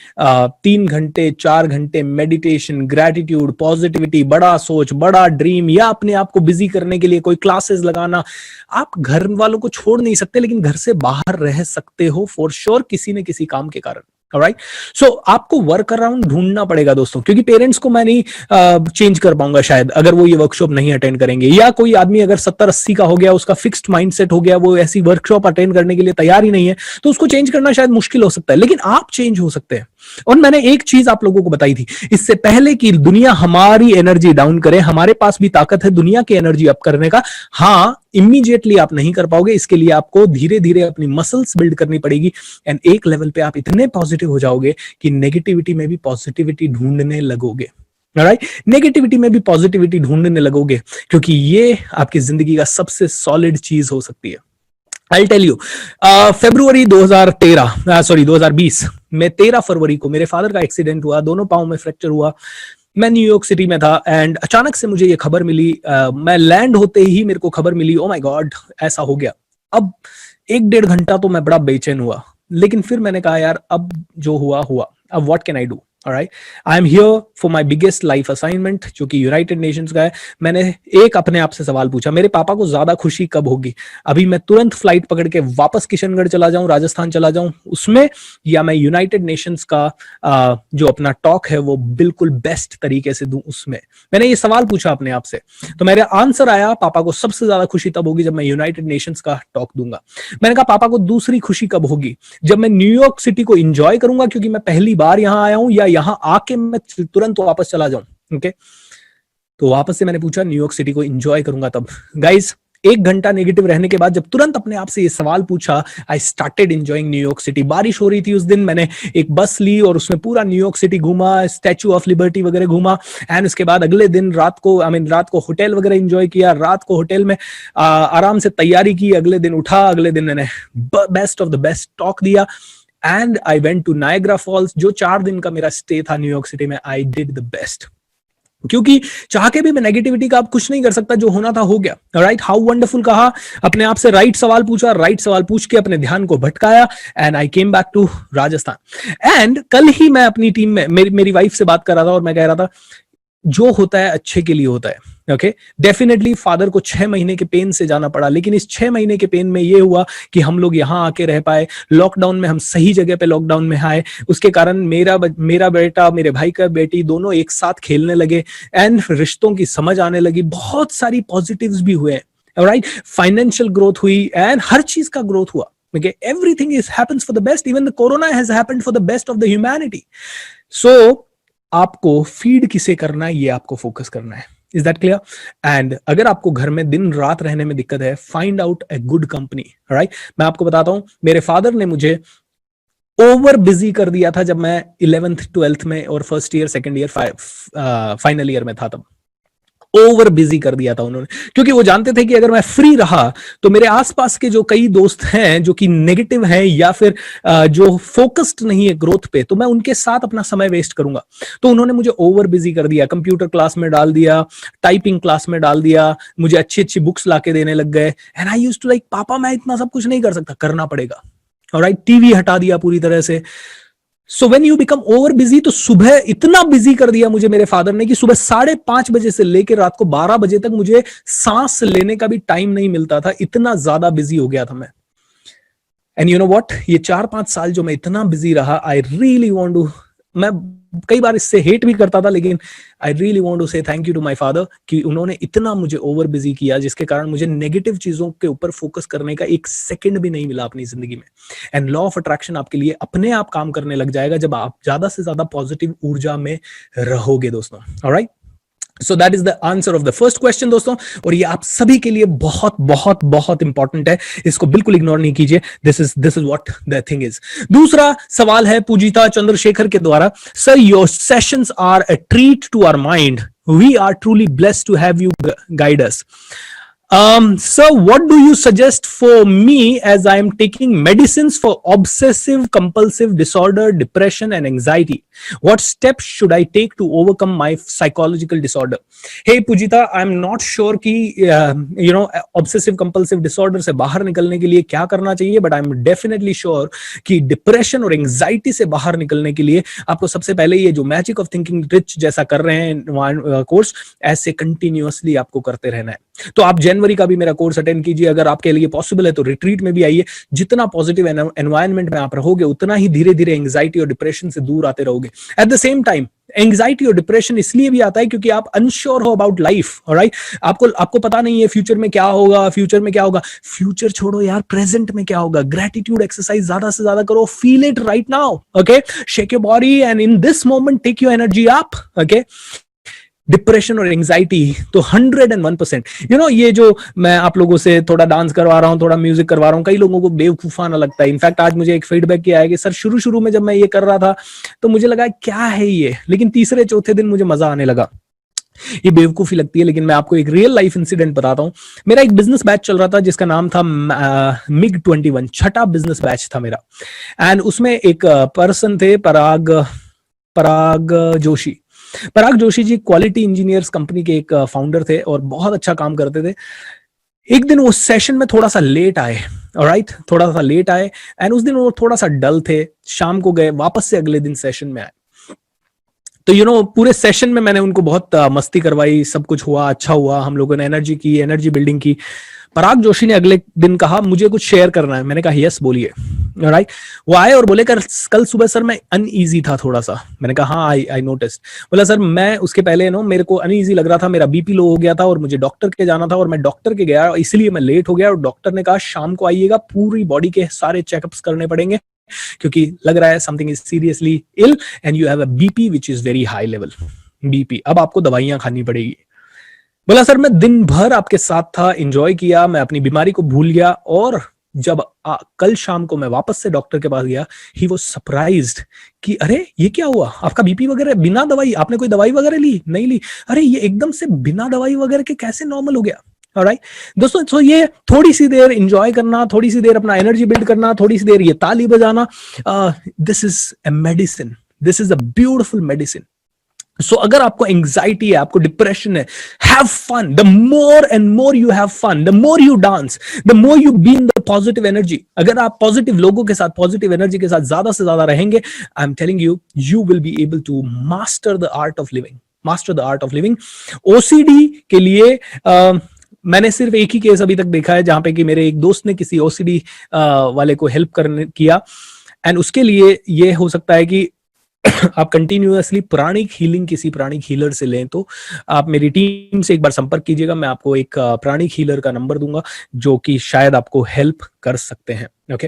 3 घंटे 4 घंटे मेडिटेशन, ग्रैटिट्यूड, पॉजिटिविटी, बड़ा सोच, बड़ा ड्रीम, या अपने आप को बिजी करने के लिए कोई क्लासेस लगाना, आप घर वालों को छोड़ नहीं सकते, लेकिन घर से बाहर रह सकते हो फॉर श्योर, किसी न किसी काम के कारण। ऑलराइट, सो आपको वर्क अराउंड ढूंढना पड़ेगा दोस्तों, क्योंकि पेरेंट्स को मैं नहीं चेंज कर पाऊंगा शायद, अगर वो ये वर्कशॉप नहीं अटेंड करेंगे, या कोई आदमी अगर 70-80 का हो गया, उसका फिक्स्ड माइंडसेट हो गया, वो ऐसी वर्कशॉप अटेंड करने के लिए तैयार ही नहीं है, तो उसको चेंज करना शायद मुश्किल हो सकता है, लेकिन आप चेंज हो सकते हैं। और मैंने एक चीज आप लोगों को बताई थी इससे पहले कि दुनिया हमारी एनर्जी डाउन करे, हमारे पास भी ताकत है दुनिया की एनर्जी अप करने का। हाँ, इमीडिएटली आप नहीं कर पाओगे, इसके लिए आपको धीरे धीरे अपनी मसल्स बिल्ड करनी पड़ेगी, एंड एक लेवल पे आप इतने पॉजिटिव हो जाओगे कि नेगेटिविटी में भी पॉजिटिविटी ढूंढने लगोगे। राइट, नेगेटिविटी में भी पॉजिटिविटी ढूंढने लगोगे, क्योंकि ये आपकी जिंदगी का सबसे सॉलिड चीज हो सकती है। I'll tell you, फरवरी 2020 में 13 फरवरी को मेरे फादर का एक्सीडेंट हुआ, दोनों पांव में फ्रैक्चर हुआ। मैं न्यूयॉर्क सिटी में था एंड अचानक से मुझे ये खबर मिली, मैं लैंड होते ही मेरे को खबर मिली, ओ माय गॉड ऐसा हो गया। अब 1-1.5 घंटा तो मैं बड़ा बेचैन हुआ, लेकिन फिर मैंने कहा यार अब जो हुआ हुआ, अब what can I do. Alright, I am here for my biggest life assignment, जो कि यूनाइटेड नेशंस का है। मैंने एक अपने आप से सवाल पूछा, मेरे पापा को ज्यादा खुशी कब होगी, अभी मैं तुरंत फ्लाइट पकड़ के वापस किशनगढ़ चला जाऊं, राजस्थान चला जाऊं उसमें, या मैं यूनाइटेड नेशंस का जो अपना टॉक है वो बिल्कुल बेस्ट तरीके से दूं उसमें। मैंने ये सवाल पूछा अपने आप से, तो मेरा आंसर आया, पापा को सबसे ज्यादा खुशी तब होगी जब मैं यूनाइटेड नेशंस का टॉक दूंगा। मैंने कहा पापा को दूसरी खुशी कब होगी, जब मैं न्यूयॉर्क सिटी को एंजॉय करूंगा क्योंकि मैं पहली बार यहां आया हूं, या यहां आके मैं तुरंत वापस चला जाऊं। ओके, तो वापस से मैंने पूछा न्यूयॉर्क सिटी को एंजॉय करूंगा तब। गाइस, 1 घंटा नेगेटिव रहने के बाद जब तुरंत अपने आप से ये सवाल पूछा, I started enjoying New York city. बारिश हो रही थी उस दिन, मैंने एक बस ली और उसमें पूरा न्यूयॉर्क सिटी घूमा, स्टैच्यू ऑफ लिबर्टी वगैरह घूमा, एंड उसके बाद अगले दिन रात को होटल वगैरह एंजॉय किया, रात को होटल में आराम से तैयारी की, अगले दिन उठा, अगले दिन मैंने best of the best talk दिया, and I went to Niagara Falls. जो 4 दिन का मेरा स्टे था न्यूयॉर्क सिटी में, आई डिड द बेस्ट, क्योंकि चाह के भी मैं नेगेटिविटी का आप कुछ नहीं कर सकता, जो होना था हो गया। राइट, हाउ वंडरफुल कहा, अपने आप से राइट सवाल पूछा, राइट सवाल पूछ के अपने ध्यान को भटकाया, and I came back to Rajasthan. एंड कल ही मैं अपनी टीम में मेरी वाइफ से बात कर रहा था और मैं कह रहा था जो होता है अच्छे के लिए होता है। ओके, डेफिनेटली फादर को 6 महीने के पेन से जाना पड़ा, लेकिन इस 6 महीने के पेन में ये हुआ कि हम लोग यहाँ आके रह पाए, लॉकडाउन में हम सही जगह पे लॉकडाउन में आए, उसके कारण मेरा बेटा, मेरे भाई का बेटी दोनों एक साथ खेलने लगे, एंड रिश्तों की समझ आने लगी, बहुत सारी पॉजिटिव्स भी हुए, राइट, फाइनेंशियल ग्रोथ हुई, एंड हर चीज का ग्रोथ हुआ। Okay, everything happens for the best. Even the corona has happened for the best of the humanity. So आपको फीड किसे करना है, ये आपको फोकस करना है। Is that clear? एंड अगर आपको घर में दिन रात रहने में दिक्कत है, find out a good company. Right, मैं आपको बताता हूं, मेरे फादर ने मुझे ओवर बिजी कर दिया था जब मैं 11th 12th में और first year second year final year में था, तब ओवर बिजी कर दिया था उन्होंने, क्योंकि वो जानते थे कि अगर मैं फ्री रहा तो मेरे आसपास के जो कई दोस्त हैं जो कि नेगेटिव हैं या फिर जो फोकस्ड नहीं है ग्रोथ पे, तो मैं उनके साथ अपना समय वेस्ट करूंगा। तो उन्होंने मुझे ओवर बिजी कर दिया, कंप्यूटर क्लास में डाल दिया, टाइपिंग क्लास में डाल दिया, मुझे अच्छी अच्छी बुक्स लाके देने लग गए, and I used to like पापा मैं इतना सब कुछ नहीं कर सकता, करना पड़ेगा। ऑलराइट, टीवी हटा दिया पूरी तरह से। So when you become over busy, तो सुबह इतना बिजी कर दिया मुझे मेरे फादर ने कि सुबह 5:30 बजे से लेकर रात को 12 बजे तक मुझे सांस लेने का भी टाइम नहीं मिलता था, इतना ज्यादा बिजी हो गया था मैं। एंड यू नो व्हाट, ये 4-5 साल जो मैं इतना बिजी रहा, आई रियली वांट टू, मैं कई बार इससे हेट भी करता था, लेकिन I really want to say thank you to my father कि उन्होंने इतना मुझे ओवर बिजी किया, जिसके कारण मुझे नेगेटिव चीजों के ऊपर फोकस करने का 1 सेकंड भी नहीं मिला अपनी जिंदगी में। एंड लॉ ऑफ अट्रैक्शन आपके लिए अपने आप काम करने लग जाएगा जब आप ज्यादा से ज्यादा पॉजिटिव ऊर्जा में रहोगे दोस्तों। Alright, so that is the answer of the first question दोस्तों, और ये आप सभी के लिए बहुत बहुत बहुत इंपॉर्टेंट है, इसको बिल्कुल इग्नोर नहीं कीजिए। This is what the thing is. दूसरा सवाल है पूजिता चंद्रशेखर के द्वारा, sir your sessions are a treat to our mind, we are truly blessed to have you guide us. Sir, what do you suggest for me as I am taking medicines for obsessive compulsive disorder, depression, and anxiety? What steps should I take to overcome my psychological disorder? Hey, Pujita, I'm not sure कि obsessive compulsive disorder से बाहर निकलने के लिए क्या करना चाहिए, but I'm definitely sure कि depression और anxiety से बाहर निकलने के लिए आपको सबसे पहले ये जो Magic of Thinking Rich जैसा कर रहे हैं कोर्स, ऐसे कंटिन्यूअसली आपको करते रहना है। तो आप जनवरी का भी मेरा कोर्स अटेंड कीजिए, अगर आपके लिए पॉसिबल है तो रिट्रीट में भी आइए। जितना पॉजिटिव एनवायरनमेंट में आप रहोगे, उतना ही धीरे धीरे एंग्जाइटी और डिप्रेशन से दूर आते रहोगे। At the same time anxiety और डिप्रेशन इसलिए भी आता है क्योंकि आप अनश्योर हो अबाउट लाइफ, ऑलराइट। आपको पता नहीं है फ्यूचर में क्या होगा, फ्यूचर छोड़ो यार, प्रेजेंट में क्या होगा। ग्रेटिट्यूड एक्सरसाइज ज्यादा से ज्यादा करो, feel it right now, okay, shake your body and in this moment take your energy up, okay. Depression और एंग्जाइटी तो 101%, ये जो मैं आप लोगों से थोड़ा डांस करवा रहा हूँ, थोड़ा म्यूजिक करवा रहा हूँ, कई लोगों को बेवकूफाना लगता है। इनफैक्ट आज मुझे एक फीडबैक किया है कि सर शुरू में जब मैं ये कर रहा था तो मुझे लगा क्या है ये, लेकिन तीसरे चौथे दिन मुझे मजा आने लगा। ये बेवकूफी लगती है, लेकिन मैं आपको एक रियल लाइफ इंसिडेंट बताता हूँ। मेरा एक बिजनेस बैच चल रहा था जिसका नाम था MiG-21, छठा बिजनेस बैच था मेरा। एंड उसमें एक पर्सन थे, पराग Joshi ji quality engineers company के एक फाउंडर थे और बहुत अच्छा काम करते थे। एक दिन वो सेशन में थोड़ा सा लेट आए, ऑलराइट, थोड़ा सा लेट आए, एंड उस दिन वो थोड़ा सा डल थे। शाम को गए, वापस से अगले दिन सेशन में आए। तो पूरे सेशन में मैंने उनको बहुत मस्ती करवाई, सब कुछ हुआ, अच्छा हुआ, हम लोगों ने एनर्जी बिल्डिंग की। पराग जोशी ने अगले दिन कहा मुझे कुछ शेयर करना है। मैंने कहा यस बोलिए, राइट। वो आए और बोले कल सुबह सर मैं अनईजी था थोड़ा सा। मैंने कहा हाँ, आई नोटिस। बोला सर मैं उसके पहले मेरे को अनईजी लग रहा था, मेरा बीपी लो हो गया था और मुझे डॉक्टर के जाना था, और मैं डॉक्टर के गया इसलिए मैं लेट हो गया। और डॉक्टर ने कहा शाम को आइएगा, पूरी बॉडी के सारे चेकअप्स करने पड़ेंगे क्योंकि लग रहा है something is seriously ill and you have a BP which is very high level BP, अब आपको दवाइयां खानी पड़ेगी। बोला सर मैं दिन भर आपके साथ था, एंजॉय किया, मैं अपनी बीमारी को भूल गया, और जब कल शाम को मैं वापस से डॉक्टर के पास गया, ही वाज सरप्राइज्ड कि अरे ये क्या हुआ, आपका बीपी वगैरह बिना दवाई, आपने कोई दवाई वगैरह ली? नहीं ली। अरे ये एकदम से बिना दवाई वगैरह के कैसे नॉर्मल हो गया? ऑलराइट दोस्तों, तो ये थोड़ी सी देर एंजॉय करना, थोड़ी सी देर अपना एनर्जी बिल्ड करना, थोड़ी सी देर ये ताली बजाना, this is a medicine, this is a beautiful medicine. So अगर आपको एंग्जाइटी है, आपको डिप्रेशन है, have fun. The more and more you have fun, the more you dance, the more you be in the positive energy. अगर आप positive लोगों के साथ, पॉजिटिव एनर्जी के साथ ज्यादा से ज्यादा रहेंगे, I am telling you, you will be able to master the art of living, master the art of living. OCD के लिए मैंने सिर्फ एक ही केस अभी तक देखा है जहां पे कि मेरे एक दोस्त ने किसी ओसीडी वाले को हेल्प करने किया, एंड उसके लिए ये हो सकता है कि आप कंटिन्यूअसली प्राणिक हीलिंग किसी प्राणिक हीलर से लें। तो आप मेरी टीम से एक बार संपर्क कीजिएगा, मैं आपको एक प्राणिक हीलर का नंबर दूंगा जो कि शायद आपको हेल्प कर सकते हैं, ओके।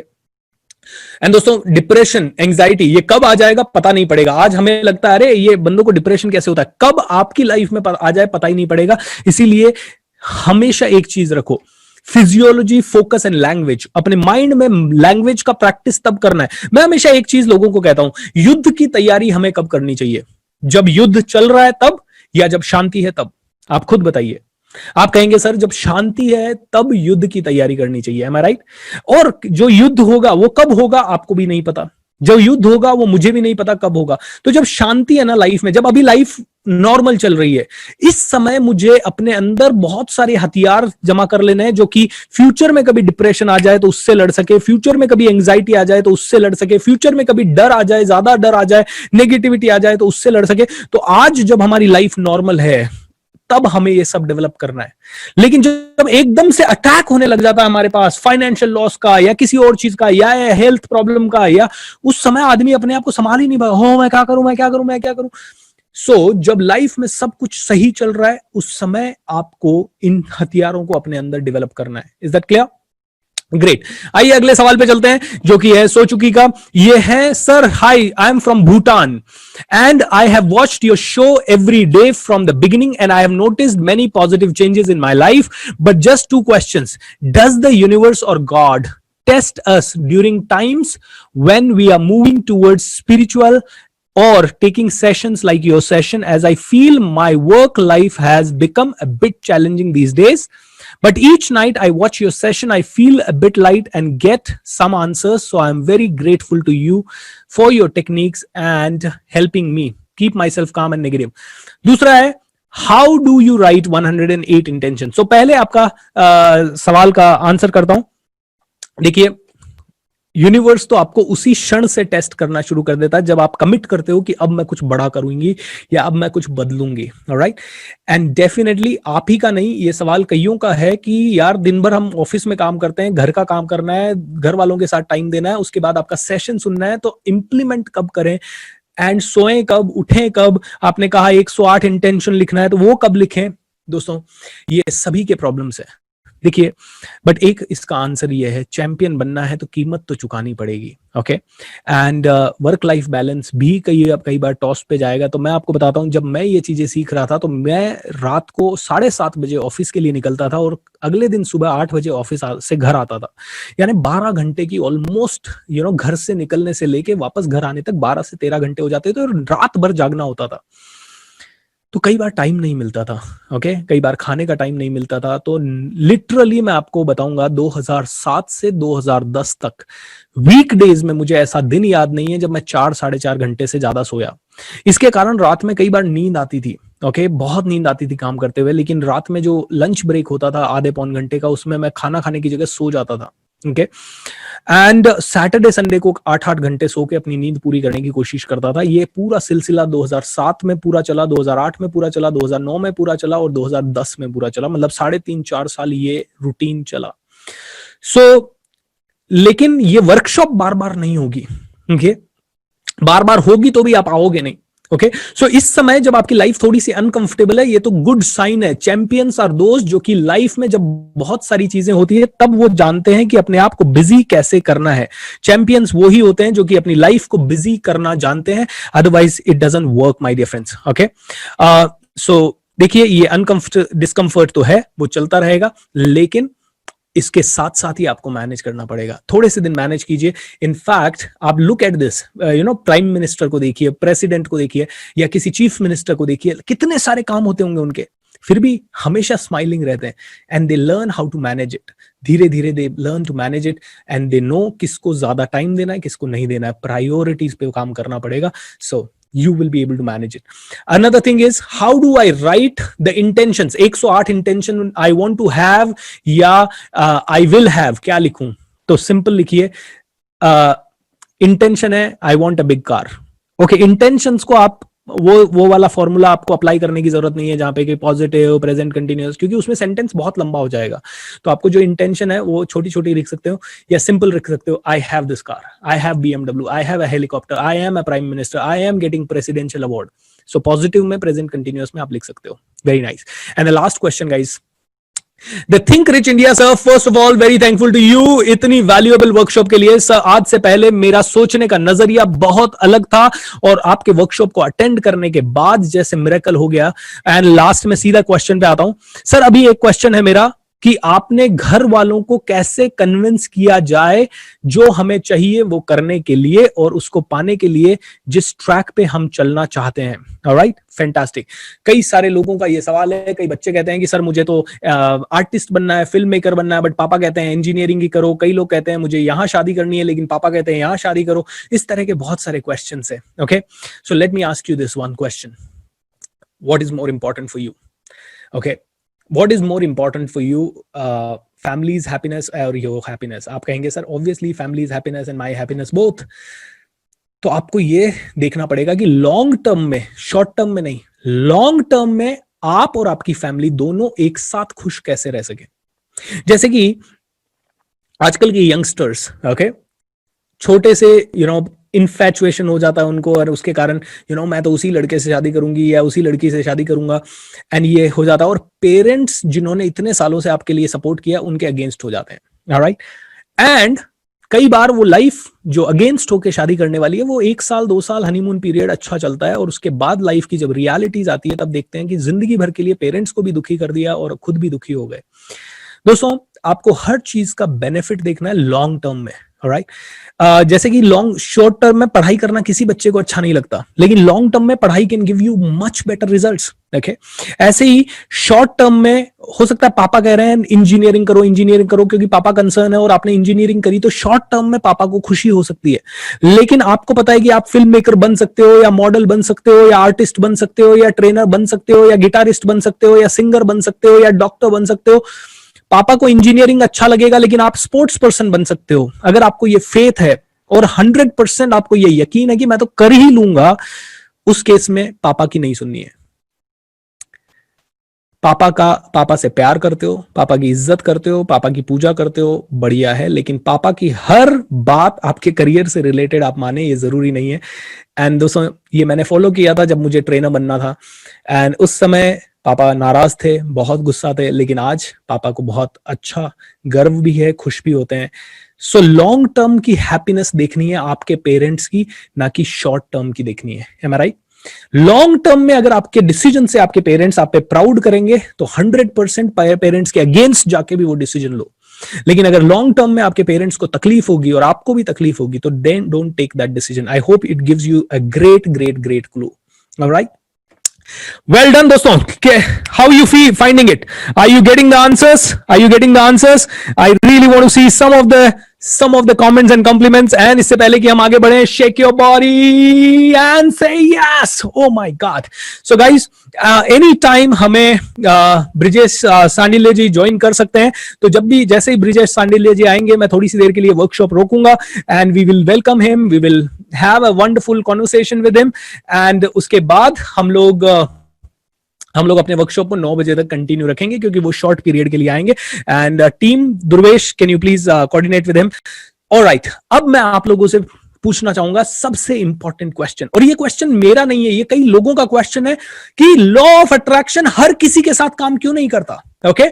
एंड दोस्तों, डिप्रेशन, एंग्जाइटी ये कब आ जाएगा पता नहीं पड़ेगा। आज हमें लगता है अरे ये बंदों को डिप्रेशन कैसे होता है, कब आपकी लाइफ में आ जाए पता ही नहीं पड़ेगा। इसीलिए हमेशा एक चीज रखो, फिजियोलॉजी, फोकस एंड लैंग्वेज। अपने माइंड में लैंग्वेज का प्रैक्टिस तब करना है। मैं हमेशा एक चीज लोगों को कहता हूं, युद्ध की तैयारी हमें कब करनी चाहिए? जब युद्ध चल रहा है तब, या जब शांति है तब? आप खुद बताइए। आप कहेंगे सर जब शांति है तब युद्ध की तैयारी करनी चाहिए, एम आई राइट? और जो युद्ध होगा वो कब होगा आपको भी नहीं पता, जब युद्ध होगा वो मुझे भी नहीं पता कब होगा। तो जब शांति है ना लाइफ में, जब अभी लाइफ नॉर्मल चल रही है, इस समय मुझे अपने अंदर बहुत सारे हथियार जमा कर लेने हैं जो कि फ्यूचर में कभी डिप्रेशन आ जाए तो उससे लड़ सके, फ्यूचर में कभी एंग्जाइटी आ जाए तो उससे लड़ सके, फ्यूचर में कभी डर आ जाए, ज्यादा डर आ जाए, नेगेटिविटी आ जाए तो उससे लड़ सके। तो आज जब हमारी लाइफ नॉर्मल है तब हमें ये सब डेवलप करना है। लेकिन जब एकदम से अटैक होने लग जाता है हमारे पास फाइनेंशियल लॉस का या किसी और चीज का या हेल्थ प्रॉब्लम का, या उस समय आदमी अपने आप को संभाल ही नहीं पाया, हो मैं क्या करूं, मैं क्या करूं, मैं क्या करूं। सो जब लाइफ में सब कुछ सही चल रहा है उस समय आपको इन हथियारों को अपने अंदर डेवलप करना है। Is that clear? ग्रेट, आइए अगले सवाल पे चलते हैं जो कि है सो चुकी का। ये है, sir high, I am from Bhutan and I have watched your show every day from the beginning and I have noticed many positive changes in my life, but just two questions, does the universe और God test us during times when we are moving towards spiritual or taking sessions like your session, as I feel my work life has become a bit challenging these days, but each night I watch your session I feel a bit light and get some answers, so I'm very grateful to you for your techniques and helping me keep myself calm and negative. दूसरा है, how do you write 108 intentions? so पहले आपका सवाल का answer करता हूं। देखिए, universe तो आपको उसी क्षण से टेस्ट करना शुरू कर देता है जब आप कमिट करते हो कि अब मैं कुछ बड़ा करूंगी या अब मैं कुछ बदलूंगी, ऑलराइट। एंड डेफिनेटली आप ही का नहीं, ये सवाल कईयों का है कि यार दिन भर हम ऑफिस में काम करते हैं, घर का काम करना है, घर वालों के साथ टाइम देना है, उसके बाद आपका सेशन सुनना है, तो इंप्लीमेंट कब करें एंड सोएं कब, उठें कब। आपने कहा 108 इंटेंशन लिखना है, तो वो कब लिखें? दोस्तों, ये सभी के प्रॉब्लम्स है। देखिए, बट एक इसका आंसर ये है, चैंपियन बनना है तो कीमत तो चुकानी पड़ेगी, okay. And work life balance भी कई बार टॉस पे जाएगा। तो मैं आपको बताता हूँ, जब मैं ये चीजें सीख रहा था तो मैं रात को 7:30 बजे ऑफिस के लिए निकलता था और अगले दिन सुबह 8 बजे ऑफिस से घर आता था, यानी 12 घंटे की ऑलमोस्ट घर से निकलने से लेके वापस घर आने तक 12 से 13 घंटे हो जाते थे और रात भर जागना होता था। तो कई बार टाइम नहीं मिलता था, ओके, कई बार खाने का टाइम नहीं मिलता था। तो लिटरली मैं आपको बताऊंगा, 2007 से 2010 तक वीकडेज में मुझे ऐसा दिन याद नहीं है जब मैं 4-4.5 घंटे से ज्यादा सोया। इसके कारण रात में कई बार नींद आती थी, ओके, बहुत नींद आती थी काम करते हुए, लेकिन रात में जो लंच ब्रेक होता था आधे पौन घंटे का, उसमें मैं खाना खाने की जगह सो जाता था, ओके। एंड सैटरडे संडे को 8-8 घंटे सो के अपनी नींद पूरी करने की कोशिश करता था। ये पूरा सिलसिला 2007 में पूरा चला, 2008 में पूरा चला, 2009 में पूरा चला और 2010 में पूरा चला, मतलब 3.5-4 साल ये रूटीन चला। सो लेकिन ये वर्कशॉप बार बार नहीं होगी, ओके, बार बार होगी तो भी आप आओगे नहीं, ओके। सो इस समय जब आपकी लाइफ थोड़ी सी अनकंफर्टेबल है, ये तो गुड साइन है। चैंपियंस आर दोस्त जो कि लाइफ में जब बहुत सारी चीजें होती है तब वो जानते हैं कि अपने आप को बिजी कैसे करना है। चैंपियंस वो ही होते हैं जो कि अपनी लाइफ को बिजी करना जानते हैं, otherwise it doesn't work my dear friends, okay. So देखिए, ये डिस्कंफर्ट तो है, वो चलता रहेगा, लेकिन इसके साथ साथ ही आपको मैनेज करना पड़ेगा। थोड़े से दिन मैनेज कीजिए। इनफैक्ट आप look at this, prime minister को देखिए, प्रेसिडेंट को देखिए, या किसी चीफ मिनिस्टर को देखिए, कितने सारे काम होते होंगे उनके, फिर भी हमेशा स्माइलिंग रहते हैं। And they learn how to manage it, धीरे धीरे they learn to manage it and they know किसको ज्यादा टाइम देना है, किसको नहीं देना है। प्रायोरिटीज पे काम करना पड़ेगा। सो you will be able to manage it. Another thing is, how do I write the intentions? 108 intention I want to have या I will have, क्या लिखूं? तो सिंपल लिखिए, इंटेंशन है I want a big car. Okay, intentions को आप वो वाला फॉर्मूला आपको अप्लाई करने की जरूरत नहीं है जहां पे कि पॉजिटिव, प्रेजेंट, कंटिन्यूअस, क्योंकि उसमें सेंटेंस बहुत लंबा हो जाएगा। तो आपको जो इंटेंशन है वो छोटी छोटी लिख सकते हो या सिंपल लिख सकते हो। I have this car, I have BMW, I have a helicopter, I am a prime minister, I am getting presidential award. So positive में, प्रेजेंट, कंटिन्यूअस में आप लिख सकते हो। Very nice. And the last question guys, The Think Rich India sir, first of all very thankful to you इतनी valuable workshop के लिए। Sir, आज से पहले मेरा सोचने का नजरिया बहुत अलग था और आपके वर्कशॉप को अटेंड करने के बाद जैसे मिरेकल हो गया। एंड लास्ट में सीधा क्वेश्चन पे आता हूं सर। अभी एक क्वेश्चन है मेरा कि आपने घर वालों को कैसे कन्विंस किया जाए जो हमें चाहिए वो करने के लिए और उसको पाने के लिए जिस ट्रैक पे हम चलना चाहते हैं। Alright, fantastic. कई सारे लोगों का ये सवाल है, कई बच्चे कहते हैं कि सर मुझे तो आर्टिस्ट बनना है, फिल्म मेकर बनना है, बट पापा कहते हैं इंजीनियरिंग ही करो। कई लोग कहते हैं मुझे यहां शादी करनी है, लेकिन पापा कहते हैं यहां शादी करो। इस तरह के बहुत सारे क्वेश्चन है, okay. So let me ask you this one question, what is more important for you? Okay, what is more important for you, family's happiness or your happiness? आप कहेंगे sir obviously family's happiness and my happiness both। तो आपको ये देखना पड़ेगा कि long term में, short term में नहीं, लॉन्ग टर्म में आप और आपकी फैमिली दोनों एक साथ खुश कैसे रह सके। जैसे कि आजकल के यंगस्टर्स, ओके, छोटे से इन्फैचुएशन हो जाता है उनको और उसके कारण मैं तो उसी लड़के से शादी करूंगी या उसी लड़की से शादी करूंगा, एंड ये हो जाता है। और पेरेंट्स जिन्होंने इतने सालों से आपके लिए सपोर्ट किया उनके अगेंस्ट हो जाते हैं, ऑलराइट। एंड कई बार वो लाइफ जो अगेंस्ट होके शादी करने वाली है, वो 1 साल 2 साल हनीमून पीरियड अच्छा चलता है, और उसके बाद लाइफ की जब रियलिटीज आती है तब देखते हैं कि जिंदगी भर के लिए पेरेंट्स को भी दुखी कर दिया और खुद भी दुखी हो गए। दोस्तों, आपको हर चीज का बेनिफिट देखना है लॉन्ग टर्म में, राइट? जैसे कि शॉर्ट टर्म में पढ़ाई करना किसी बच्चे को अच्छा नहीं लगता, लेकिन लॉन्ग टर्म में पढ़ाई can give you much better results. Okay, ऐसे ही शॉर्ट टर्म में हो सकता है पापा कह रहे हैं इंजीनियरिंग करो क्योंकि पापा कंसर्न है और आपने इंजीनियरिंग करी, तो शॉर्ट टर्म में पापा को खुशी हो सकती है। लेकिन आपको पता है कि आप फिल्म मेकर बन सकते हो, या मॉडल बन सकते हो, या आर्टिस्ट बन सकते हो, या ट्रेनर बन सकते हो, या गिटारिस्ट बन सकते हो, या सिंगर बन सकते हो, या डॉक्टर बन सकते हो। पापा को इंजीनियरिंग अच्छा लगेगा, लेकिन आप स्पोर्ट्स पर्सन बन सकते हो अगर आपको ये फेथ है और 100% आपको ये यकीन है कि मैं तो कर ही लूंगा। उस केस में पापा की नहीं सुननी है। पापा से प्यार करते हो, पापा की इज्जत करते हो, पापा की पूजा करते हो, बढ़िया है, लेकिन पापा की हर बात आपके करियर से रिलेटेड आप माने, ये जरूरी नहीं है। एंड दोस्तों, ये मैंने फॉलो किया था जब मुझे ट्रेनर बनना था, एंड उस समय पापा नाराज थे, बहुत गुस्सा थे, लेकिन आज पापा को बहुत अच्छा गर्व भी है, खुश भी होते हैं। सो लॉन्ग टर्म की हैप्पीनेस देखनी है आपके पेरेंट्स की, ना कि शॉर्ट टर्म की देखनी है। एम आई राइट? लॉन्ग टर्म में अगर आपके डिसीजन से आपके पेरेंट्स आप पे प्राउड करेंगे तो 100% पेरेंट्स के अगेंस्ट जाके भी वो डिसीजन लो। लेकिन अगर लॉन्ग टर्म में आपके पेरेंट्स को तकलीफ होगी और आपको भी तकलीफ होगी, तो then don't take that decision. I hope it gives you a great clue. Alright, well done दोस्तों। How you feel finding it? Are you getting the answers? I really want to see some of the comments and compliments. And इससे पहले कि हम आगे बढ़े, shake your body and say yes. Oh my God. So guys, any time हमें ब्रिजेश सांडिल्य जी join कर सकते हैं। तो जब भी जैसे ही ब्रिजेश सांडिल्य जी आएंगे, मैं थोड़ी सी देर के लिए वर्कशॉप रोकूंगा, and we will welcome him, we will have a wonderful conversation with him, and उसके बाद हम लोग अपने वर्कशॉप को 9 बजे तक कंटिन्यू रखेंगे, क्योंकि वो शॉर्ट पीरियड के लिए आएंगे। And team Durvesh, can you please coordinate with him? Alright, अब मैं आप लोगों से पूछना चाहूंगा सबसे इंपॉर्टेंट क्वेश्चन, और ये क्वेश्चन मेरा नहीं है, ये कई लोगों का क्वेश्चन है कि लॉ ऑफ अट्रैक्शन हर किसी के साथ काम क्यों नहीं करता? ओके,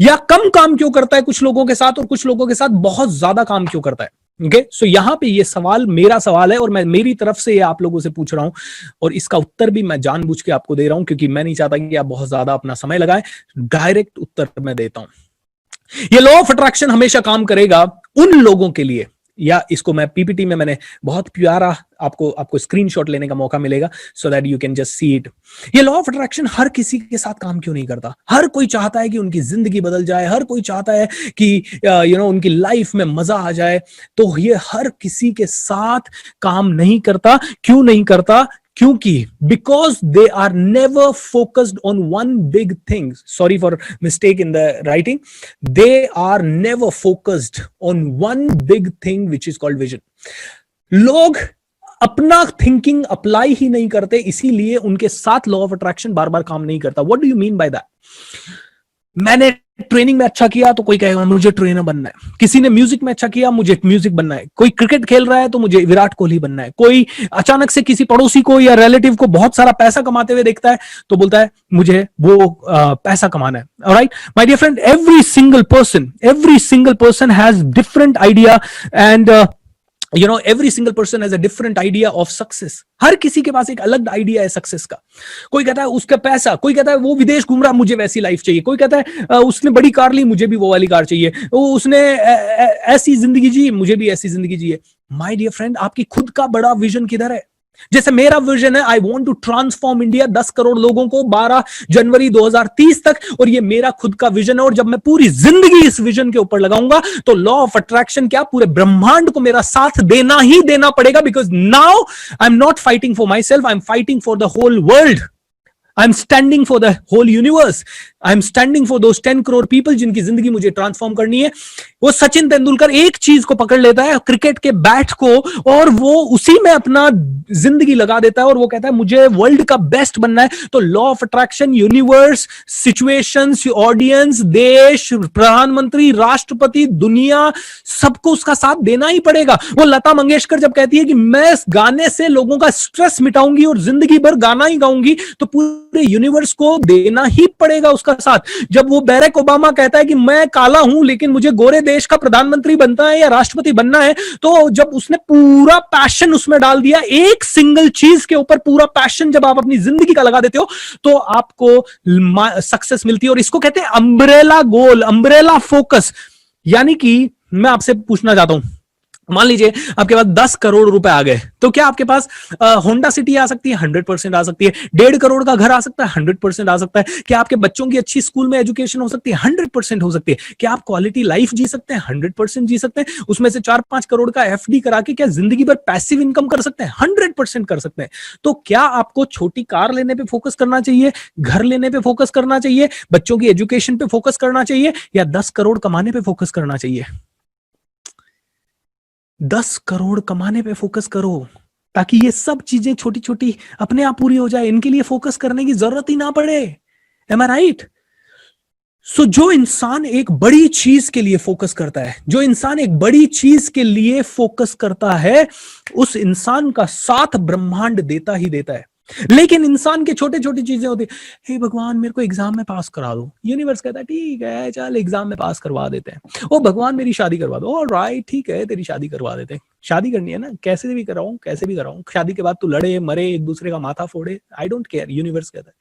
या कम काम क्यों करता है कुछ लोगों के साथ, और कुछ लोगों के साथ बहुत ज्यादा काम क्यों करता है? ओके, सो यहां पे ये सवाल मेरा सवाल है, और मैं मेरी तरफ से ये आप लोगों से पूछ रहा हूं, और इसका उत्तर भी मैं जानबूझ के आपको दे रहा हूं, क्योंकि मैं नहीं चाहता कि आप बहुत ज्यादा अपना समय लगाएं। डायरेक्ट उत्तर मैं देता हूं। ये लॉ ऑफ अट्रैक्शन हमेशा काम करेगा उन लोगों के लिए, या इसको मैं पीपीटी में मैंने बहुत प्यारा आपको स्क्रीनशॉट लेने का मौका मिलेगा, so that you can just see it. ये लॉ ऑफ अट्रैक्शन हर किसी के साथ काम क्यों नहीं करता? हर कोई चाहता है कि उनकी जिंदगी बदल जाए, हर कोई चाहता है कि उनकी लाइफ में मजा आ जाए, तो ये हर किसी के साथ काम नहीं करता। क्यों नहीं करता? क्योंकि because they are never focused on one big thing. Sorry for mistake in the writing. They are never focused on one big thing which is called vision. लोग अपना थिंकिंग अप्लाई ही नहीं करते, इसीलिए उनके साथ लॉ ऑफ अट्रैक्शन बार बार काम नहीं करता। What do you mean by that? मैंने ट्रेनिंग में अच्छा किया तो कोई कहेगा मुझे ट्रेनर बनना है, किसी ने म्यूजिक में अच्छा किया मुझे म्यूजिक बनना है, कोई क्रिकेट खेल रहा है तो मुझे विराट कोहली बनना है, कोई अचानक से किसी पड़ोसी को या रिलेटिव को बहुत सारा पैसा कमाते हुए देखता है तो बोलता है मुझे वो पैसा कमाना है। Alright my dear friend, every single person has different idea, and every single person has a different idea of success. हर किसी के पास एक अलग आइडिया है सक्सेस का। कोई कहता है उसका पैसा, कोई कहता है वो विदेश घूम रहा मुझे वैसी लाइफ चाहिए, कोई कहता है उसने बड़ी कार ली मुझे भी वो वाली कार चाहिए, उसने ऐसी जिंदगी जी मुझे भी ऐसी जिंदगी चाहिए। माय डियर फ्रेंड, आपकी खुद का बड़ा विजन किधर है? जैसे मेरा विजन है, I want to transform India 10 crore लोगों को 12 जनवरी 2030 तक, और ये मेरा खुद का विजन है। और जब मैं पूरी जिंदगी इस विजन के ऊपर लगाऊंगा तो लॉ ऑफ अट्रैक्शन क्या, पूरे ब्रह्मांड को मेरा साथ देना ही देना पड़ेगा। Because now I am not fighting for myself, I am fighting for the whole world. I am standing for the whole universe. I am standing for those 10 crore people जिनकी जिंदगी मुझे ट्रांसफॉर्म करनी है। वो सचिन तेंदुलकर एक चीज को पकड़ लेता है, क्रिकेट के बैट को, और वो उसी में अपना जिंदगी लगा देता है, और वो कहता है मुझे वर्ल्ड का बेस्ट बनना है। तो law of attraction, universe, situations, audience, देश, प्रधानमंत्री, राष्ट्रपति, दुनिया, सबको उसका साथ देना ही पड़ेगा। वो लता मंगेशकर जब कहती है कि मैं इस गाने से लोगों का स्ट्रेस मिटाऊंगी और जिंदगी भर गाना ही गाऊंगी, तो पूरी पूरे यूनिवर्स को देना ही पड़ेगा उसका साथ। जब वो बैरक ओबामा कहता है कि मैं काला हूं लेकिन मुझे गोरे देश का प्रधानमंत्री बनना है या राष्ट्रपति बनना है, तो जब उसने पूरा पैशन उसमें डाल दिया, एक सिंगल चीज के ऊपर पूरा पैशन जब आप अपनी जिंदगी का लगा देते हो तो आपको सक्सेस मिलती है। और इसको कहते हैं अम्ब्रेला गोल, अम्ब्रेला फोकस। यानी कि मैं आपसे पूछना चाहता हूं, मान लीजिए आपके पास 10 करोड़ रुपए आ गए, तो क्या आपके पास होंडा सिटी आ सकती है? 100% आ सकती है। 1.5 करोड़ का घर आ सकता है? 100% आ सकता है। क्या आपके बच्चों की अच्छी स्कूल में एजुकेशन हो सकती है? 100% हो सकती है। क्या आप क्वालिटी लाइफ जी सकते हैं? 100% जी सकते हैं। उसमें से 4-5 करोड़ का एफडी करा के क्या जिंदगी भर पैसिव इनकम कर सकते हैं? 100% कर सकते हैं। तो क्या आपको छोटी कार लेने पे फोकस करना चाहिए, घर लेने पे फोकस करना चाहिए, बच्चों की एजुकेशन पे फोकस करना चाहिए, या 10 करोड़ कमाने पे फोकस करना चाहिए? 10 करोड़ कमाने पे फोकस करो, ताकि ये सब चीजें छोटी छोटी अपने आप पूरी हो जाए, इनके लिए फोकस करने की जरूरत ही ना पड़े। एम आई राइट? सो जो इंसान एक बड़ी चीज के लिए फोकस करता है, जो इंसान एक बड़ी चीज के लिए फोकस करता है, उस इंसान का साथ ब्रह्मांड देता ही देता है। लेकिन इंसान के छोटे छोटी चीजें होती है, हे भगवान मेरे को एग्जाम में पास करा दो। यूनिवर्स कहता है ठीक है चल एग्जाम में पास करवा देते हैं। ओ भगवान मेरी शादी करवा दो। ऑलराइट ठीक है तेरी शादी करवा देते हैं। शादी करनी है ना, कैसे भी कराऊं, कैसे भी कराऊं। शादी के बाद तू लड़े मरे एक दूसरे का माथा फोड़े, आई डोंट केयर। यूनिवर्स कहता है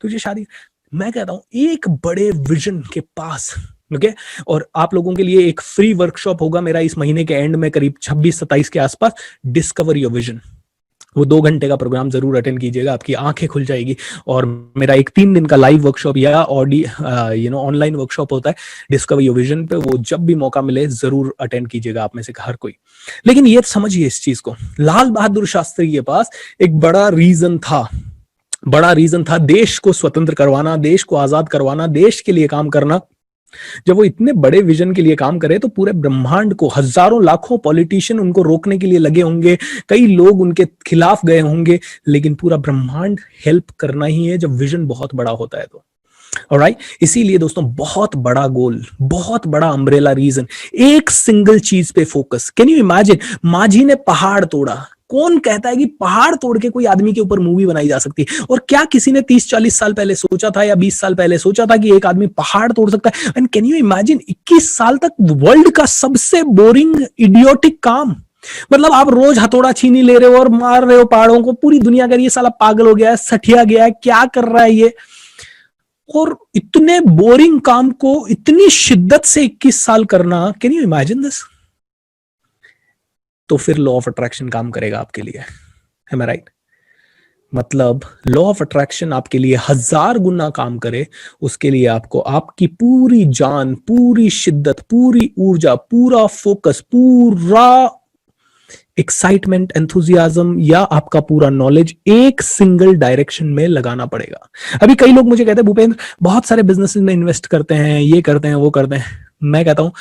तुझे शादी। मैं कहता हूं एक बड़े विजन के पास, ओके और आप लोगों के लिए एक फ्री वर्कशॉप होगा मेरा इस महीने के एंड में, करीब 26-27 के आसपास, डिस्कवर योर विजन। वो 2 घंटे का प्रोग्राम जरूर अटेंड कीजिएगा, आपकी आंखें खुल जाएगी। और मेरा एक 3 दिन का लाइव वर्कशॉप या ऑनलाइन वर्कशॉप होता है डिस्कवर योर विजन पे, वो जब भी मौका मिले जरूर अटेंड कीजिएगा आप में से हर कोई। लेकिन ये समझिए इस चीज को, लाल बहादुर शास्त्री के पास एक बड़ा रीजन था देश को स्वतंत्र करवाना, देश को आजाद करवाना, देश के लिए काम करना। जब वो इतने बड़े विजन के लिए काम करे तो पूरे ब्रह्मांड को, हजारों लाखों पॉलिटिशियन उनको रोकने के लिए लगे होंगे, कई लोग उनके खिलाफ गए होंगे, लेकिन पूरा ब्रह्मांड हेल्प करना ही है जब विजन बहुत बड़ा होता है तो। ऑलराइट, इसीलिए दोस्तों बहुत बड़ा गोल, बहुत बड़ा अम्ब्रेला रीजन, एक सिंगल चीज पे फोकस। कैन यू इमेजिन, माझी ने पहाड़ तोड़ा। कौन कहता है कि पहाड़ तोड़ के कोई आदमी के ऊपर मूवी बनाई जा सकती है? और क्या किसी ने 30-40 साल पहले सोचा था या 20 साल पहले सोचा था कि एक आदमी पहाड़ तोड़ सकता है? एंड कैन यू इमेजिन 21 साल तक वर्ल्ड का सबसे बोरिंग इडियोटिक काम, मतलब आप रोज हथौड़ा छीनी ले रहे हो और मार रहे हो पहाड़ों को, पूरी दुनिया कह रही है साला पागल हो गया है, सठिया गया है, क्या कर रहा है ये। और इतने बोरिंग काम को इतनी शिद्दत से 21 साल करना, कैन यू इमेजिन दिस? तो फिर लॉ ऑफ अट्रैक्शन काम करेगा आपके लिए, है मैं राइट? मतलब लॉ ऑफ अट्रैक्शन आपके लिए 1000 गुना काम करे, उसके लिए आपको आपकी पूरी जान, पूरी शिद्दत, पूरी ऊर्जा, पूरा फोकस, पूरा एक्साइटमेंट, एंथुजियाज्म या आपका पूरा नॉलेज एक सिंगल डायरेक्शन में लगाना पड़ेगा। अभी कई लोग मुझे कहते हैं भूपेंद्र बहुत सारे बिजनेसेस में इन्वेस्ट करते हैं, ये करते हैं, वो करते हैं। मैं कहता हूं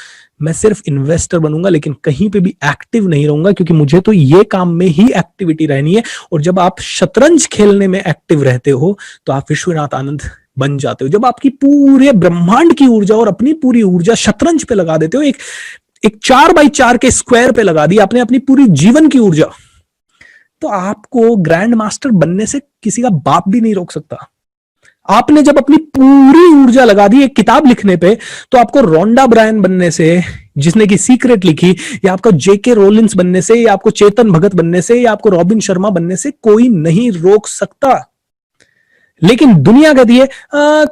मैं सिर्फ इन्वेस्टर बनूंगा लेकिन कहीं पे भी एक्टिव नहीं रहूंगा, क्योंकि मुझे तो ये काम में ही एक्टिविटी रहनी है। और जब आप शतरंज खेलने में एक्टिव रहते हो तो आप विश्वनाथ आनंद बन जाते हो। जब आपकी पूरे ब्रह्मांड की ऊर्जा और अपनी पूरी ऊर्जा शतरंज पे लगा देते हो, एक 4x4 के स्क्वायर पे लगा दी आपने अपनी पूरी जीवन की ऊर्जा, तो आपको ग्रैंड मास्टर बनने से किसी का बाप भी नहीं रोक सकता। आपने जब अपनी पूरी ऊर्जा लगा दी एक किताब लिखने पे, तो आपको रोंडा ब्रायन बनने से, जिसने की सीक्रेट लिखी, या आपको जेके रोलिंस बनने से, या आपको चेतन भगत बनने से, या आपको रॉबिन शर्मा बनने से कोई नहीं रोक सकता। लेकिन दुनिया कहती है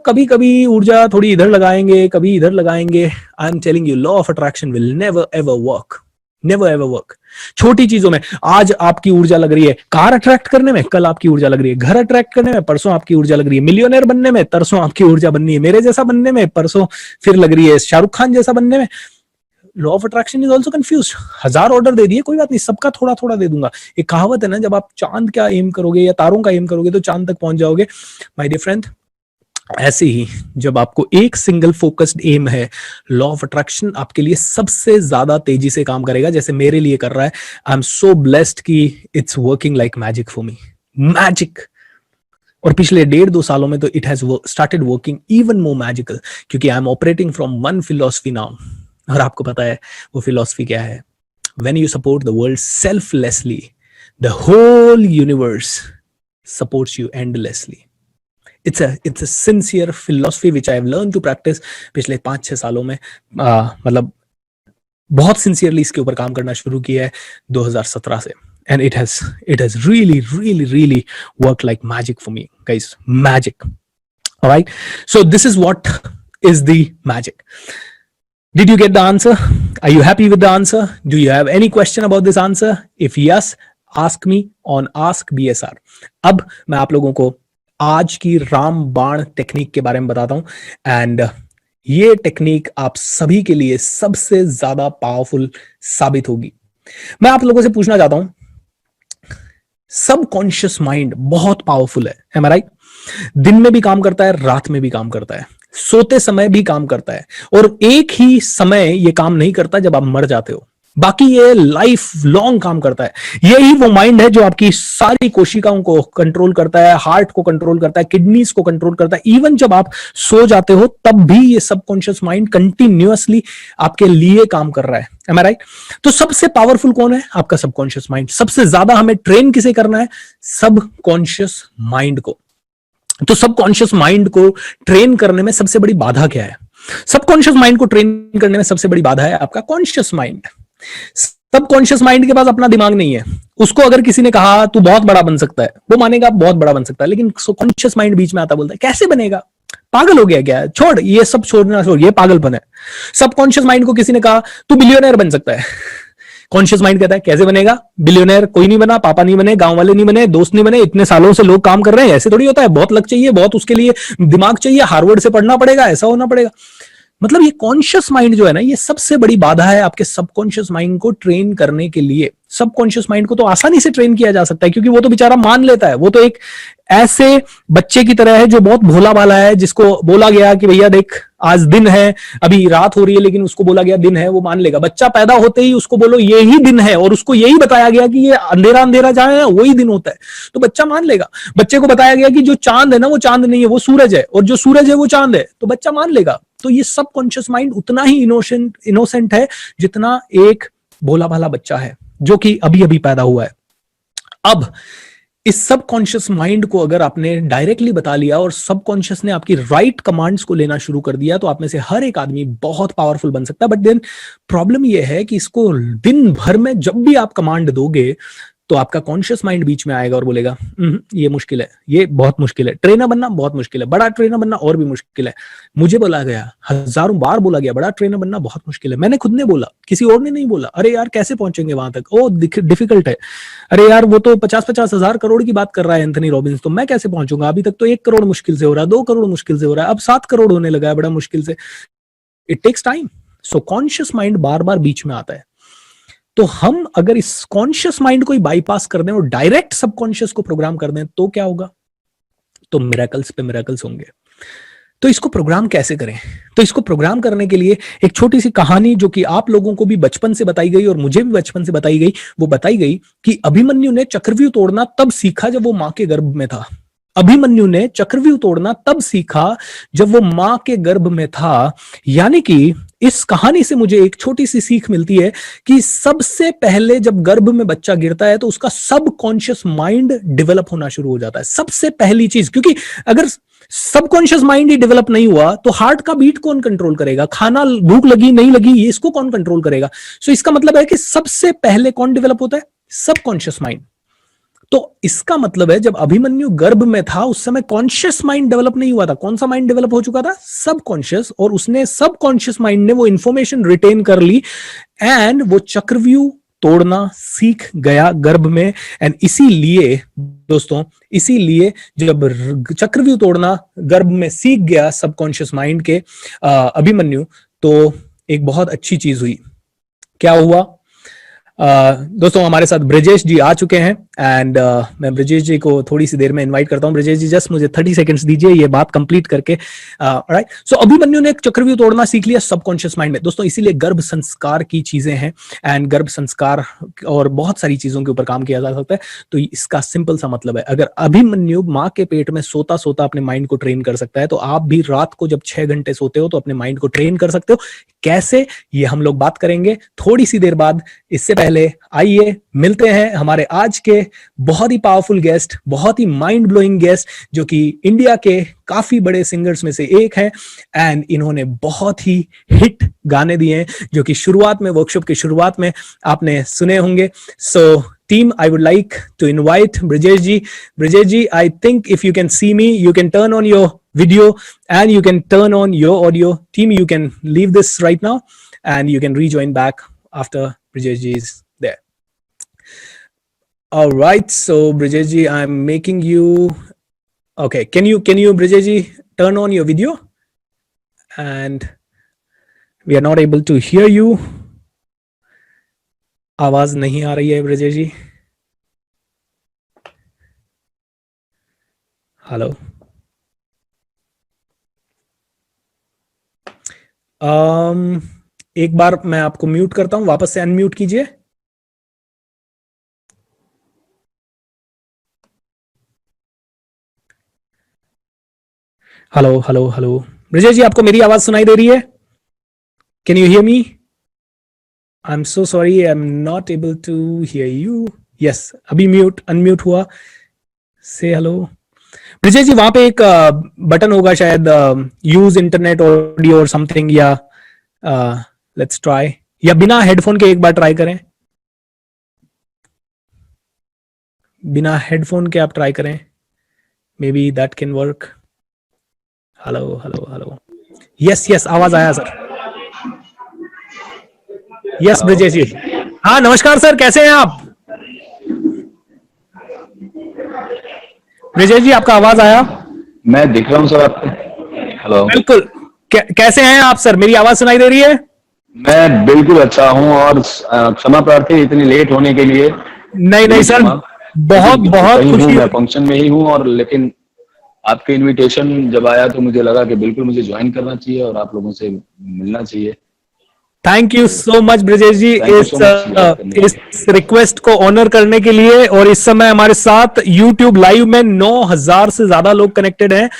कभी कभी ऊर्जा थोड़ी इधर लगाएंगे, कभी इधर लगाएंगे। आई am telling you, law of attraction will never ever work, never ever work. छोटी चीजों में आज आपकी ऊर्जा लग रही है कार अट्रैक्ट करने में, कल आपकी ऊर्जा लग रही है घर अट्रैक्ट करने में, परसों आपकी ऊर्जा लग रही है मिलियनेयर बनने में, तरसों आपकी ऊर्जा बननी है मेरे जैसा बनने में, परसों फिर लग रही है शाहरुख खान जैसा बनने में। Law of attraction is also confuse. 1000 order दे दिए, कोई बात नहीं, सबका थोड़ा थोड़ा दे दूंगा। एक कहावत है ना, जब आप चांद का एम करोगे या तारों का एम करोगे तो चांद तक पहुंच जाओगे। माय डियर फ्रेंड, ऐसे ही जब आपको एक सिंगल फोकस्ड एम है, लॉ ऑफ अट्रैक्शन आपके लिए सबसे ज्यादा तेजी से काम करेगा, जैसे मेरे लिए कर रहा है। आई एम सो ब्लेस्ड कि it's working like magic for me, magic. और पिछले 1.5-2 सालों में तो it has started working even more magical, क्योंकि I am operating from one philosophy now. और आपको पता है वो फिलॉसफी क्या है? When you support the world selflessly, the whole universe supports you endlessly. It's a sincere philosophy which I have learn to practice पिछले 5-6 सालों में। मतलब बहुत सिंसियरली इसके ऊपर काम करना शुरू किया है 2017 से, and it has really worked like magic for me, guys. Magic. All right, so this is what is the magic. Did you get the answer? Are you happy with the answer? Do you have any question about this answer? If yes, ask me on Ask BSR. अब मैं आप लोगों को आज की रामबाण technique के बारे में बताता हूं, एंड ये टेक्निक आप सभी के लिए सबसे ज्यादा पावरफुल साबित होगी। मैं आप लोगों से पूछना चाहता हूं, सबकॉन्शियस माइंड बहुत पावरफुल है, am I right? दिन में भी काम करता है, रात में भी काम करता है, सोते समय भी काम करता है, और एक ही समय ये काम नहीं करता जब आप मर जाते हो, बाकी ये लाइफ लॉन्ग काम करता है। यही वो माइंड है जो आपकी सारी कोशिकाओं को कंट्रोल करता है, हार्ट को कंट्रोल करता है, किडनीज को कंट्रोल करता है। इवन जब आप सो जाते हो तब भी ये सबकॉन्शियस माइंड कंटिन्यूअसली आपके लिए काम कर रहा है। Am I right? तो सबसे पावरफुल कौन है? आपका सबकॉन्शियस माइंड। सबसे ज्यादा हमें ट्रेन किसे करना है? सबकॉन्शियस माइंड को। तो सबकॉन्शियस माइंड को ट्रेन करने में सबसे बड़ी बाधा क्या है? सबकॉन्शियस माइंड को ट्रेन करने में सबसे बड़ी बाधा है आपका कॉन्शियस माइंड। सबकॉन्शियस माइंड के पास अपना दिमाग नहीं है। उसको अगर किसी ने कहा तू बहुत बड़ा बन सकता है, वो मानेगा बहुत बड़ा बन सकता है, लेकिन कॉन्शियस माइंड बीच में आता, बोलता है कैसे बनेगा, पागल हो गया क्या, छोड़ ये सब, छोड़ना छोड़, ये पागलपन है। सबकॉन्शियस माइंड को किसी ने कहा तू बिलियनर बन सकता है, कॉन्शियस माइंड कहता है कैसे बनेगा, बिलियनर कोई नहीं बना, पापा नहीं बने, गांव वाले नहीं बने, दोस्त नहीं बने, इतने सालों से लोग काम कर रहे हैं, ऐसे थोड़ी होता है, बहुत लक चाहिए, बहुत उसके लिए दिमाग चाहिए, हार्वर्ड से पढ़ना पड़ेगा, ऐसा होना पड़ेगा। मतलब ये कॉन्शियस माइंड जो है ना, ये सबसे बड़ी बाधा है आपके सबकॉन्शियस माइंड को ट्रेन करने के लिए। सबकॉन्शियस माइंड को तो आसानी से ट्रेन किया जा सकता है, क्योंकि वो तो बेचारा मान लेता है। वो तो एक ऐसे बच्चे की तरह है जो बहुत भोला भाला है, जिसको बोला गया कि भैया देख आज दिन है, अभी रात हो रही है, लेकिन उसको बोला गया दिन है, वो मान लेगा। बच्चा पैदा होते ही उसको बोलो ये ही दिन है, और उसको यही बताया गया कि ये अंधेरा अंधेरा जहां है वही दिन होता है, तो बच्चा मान लेगा। बच्चे को बताया गया कि जो चांद है ना वो चांद नहीं है, वो सूरज है, और जो सूरज है वो चांद है, तो बच्चा मान लेगा। तो ये सबकॉन्शियस माइंड उतना ही इनोसेंट है जितना एक भोला भाला बच्चा है जो कि अभी अभी पैदा हुआ है। अब इस सबकॉन्शियस माइंड को अगर आपने डायरेक्टली बता लिया और सबकॉन्शियस ने आपकी राइट कमांड्स को लेना शुरू कर दिया, तो आप में से हर एक आदमी बहुत पावरफुल बन सकता है। बट देन प्रॉब्लम यह है कि इसको दिन भर में जब भी आप कमांड दोगे तो आपका कॉन्शियस माइंड बीच में आएगा और बोलेगा ये मुश्किल है, ये बहुत मुश्किल है, ट्रेनर बनना बहुत मुश्किल है, बड़ा ट्रेनर बनना और भी मुश्किल है। मुझे बोला गया, हजारों बार बोला गया, बड़ा ट्रेनर बनना बहुत मुश्किल है। मैंने खुद ने बोला, किसी और ने नहीं बोला। अरे यार कैसे पहुंचेंगे वहां तक, ओ डिफिकल्ट है। अरे यार वो तो 50-50 हजार करोड़ की बात कर रहा है एंथनी रॉबिन्स, तो मैं कैसे पहुंचूंगा? अभी तक तो 1 करोड़ मुश्किल से हो रहा है, 2 करोड़ मुश्किल से हो रहा है, अब 7 करोड़ होने लगा है बड़ा मुश्किल से। It takes time. So conscious mind बार बार बीच में आता है। तो हम अगर इस कॉन्शियस माइंड को ही बाईपास कर दें और डायरेक्ट सबकॉन्शियस को प्रोग्राम कर दें तो क्या होगा? तो मिरेकल्स पे मिरेकल्स होंगे। तो इसको प्रोग्राम कैसे करें? तो इसको प्रोग्राम करने के लिए एक छोटी सी कहानी जो कि आप लोगों को भी बचपन से बताई गई और मुझे भी बचपन से बताई गई, वो बताई गई कि अभिमन्यु ने चक्रव्यूह तोड़ना तब सीखा जब वो मां के गर्भ में था। अभिमन्यु ने चक्रव्यूह तोड़ना तब सीखा जब वो मां के गर्भ में था। यानी कि इस कहानी से मुझे एक छोटी सी सीख मिलती है कि सबसे पहले जब गर्भ में बच्चा गिरता है तो उसका सबकॉन्शियस माइंड डेवलप होना शुरू हो जाता है। सबसे पहली चीज, क्योंकि अगर सबकॉन्शियस माइंड ही डेवलप नहीं हुआ तो हार्ट का बीट कौन कंट्रोल करेगा? खाना भूख लगी नहीं लगी ये इसको कौन कंट्रोल करेगा? सो इसका मतलब है कि सबसे पहले कौन डेवलप होता है? Subconscious mind. तो इसका मतलब है जब अभिमन्यु गर्भ में था उस समय कॉन्शियस माइंड डेवलप नहीं हुआ था। कौन सा माइंड डेवलप हो चुका था? सबकॉन्शियस। और उसने सबकॉन्शियस माइंड ने वो इंफॉर्मेशन रिटेन कर ली एंड वो चक्रव्यूह तोड़ना सीख गया गर्भ में। एंड इसीलिए दोस्तों, इसीलिए जब चक्रव्यूह तोड़ना गर्भ में सीख गया सबकॉन्शियस माइंड के अभिमन्यु, तो एक बहुत अच्छी चीज हुई। क्या हुआ? दोस्तों हमारे साथ ब्रजेश जी आ चुके हैं एंड मैं ब्रजेश जी को थोड़ी सी देर में इनवाइट करता हूं। ब्रजेश जी जस्ट मुझे 30 सेकंड्स दीजिए ये बात कंप्लीट करके। राइट, सो अभिमन्यु ने चक्रव्यूह तोड़ना सीख लिया सबकॉन्शियस माइंड में। दोस्तों इसीलिए गर्भ संस्कार की चीजें हैं एंड गर्भ संस्कार और बहुत सारी चीजों के ऊपर काम किया जा सकता है। तो इसका सिंपल सा मतलब है, अगर अभिमन्यु मां के पेट में सोता सोता अपने माइंड को ट्रेन कर सकता है, तो आप भी रात को जब 6 घंटे सोते हो तो अपने माइंड को ट्रेन कर सकते हो। कैसे, ये हम लोग बात करेंगे थोड़ी सी देर बाद। इससे पहले पहले आइए मिलते हैं हमारे आज के बहुत ही पावरफुल गेस्ट, बहुत ही माइंड ब्लोइंग गेस्ट, जो कि इंडिया के काफी बड़े सिंगर्स में से एक हैं एंड इन्होंने बहुत ही हिट गाने दिए हैं जो कि शुरुआत में, वर्कशॉप की शुरुआत में आपने सुने होंगे. सो team, I would like to invite Brijesh ji. Brijesh ji, I think if you can see me, you can turn on your video and you can turn on your audio. Team, you can leave this right now and you can rejoin back after Brijesh ji is there. All right, so Brijesh ji, I'm making you okay. Can you Brijesh ji turn on your video? And we are not able to hear you. आवाज नहीं आ रही है ब्रजेश जी. Hello. एक बार मैं आपको mute करता हूं, वापस से अनम्यूट कीजिए. Hello hello hello. Brajesh ji, आपको मेरी आवाज सुनाई दे रही है? Can you hear me? I'm so sorry, I'm not able to hear you. Yes, अभी अनम्यूट हुआ. Say hello. ब्रिजेश जी, वहां पे एक बटन होगा शायद, यूज इंटरनेट ऑडियो और समथिंग, या लेट्स ट्राई, या बिना हेडफोन के एक बार ट्राई करें. बिना हेडफोन के आप ट्राई करें, may be that can work. Hello hello hello. Yes, आवाज आया सर. यस ब्रिजेश जी. हाँ नमस्कार सर, कैसे हैं आप? ब्रिजेश जी, आपका आवाज आया? मैं दिख रहा हूँ सर आपको. हेलो. बिल्कुल. कैसे हैं आप सर? मेरी आवाज सुनाई दे रही है? मैं बिल्कुल अच्छा हूँ और क्षमा प्रार्थी इतनी लेट होने के लिए. नहीं सर, बहुत खुशी. मैं फंक्शन में ही हूँ, और लेकिन आपके इनविटेशन जब आया तो मुझे लगा कि बिल्कुल मुझे ज्वाइन करना चाहिए और आप लोगों से मिलना चाहिए. Thank you so much Brijesh ji इस रिक्वेस्ट को ऑनर करने के लिए. और इस समय हमारे साथ YouTube लाइव में 9,000 से ज्यादा लोग कनेक्टेड हैं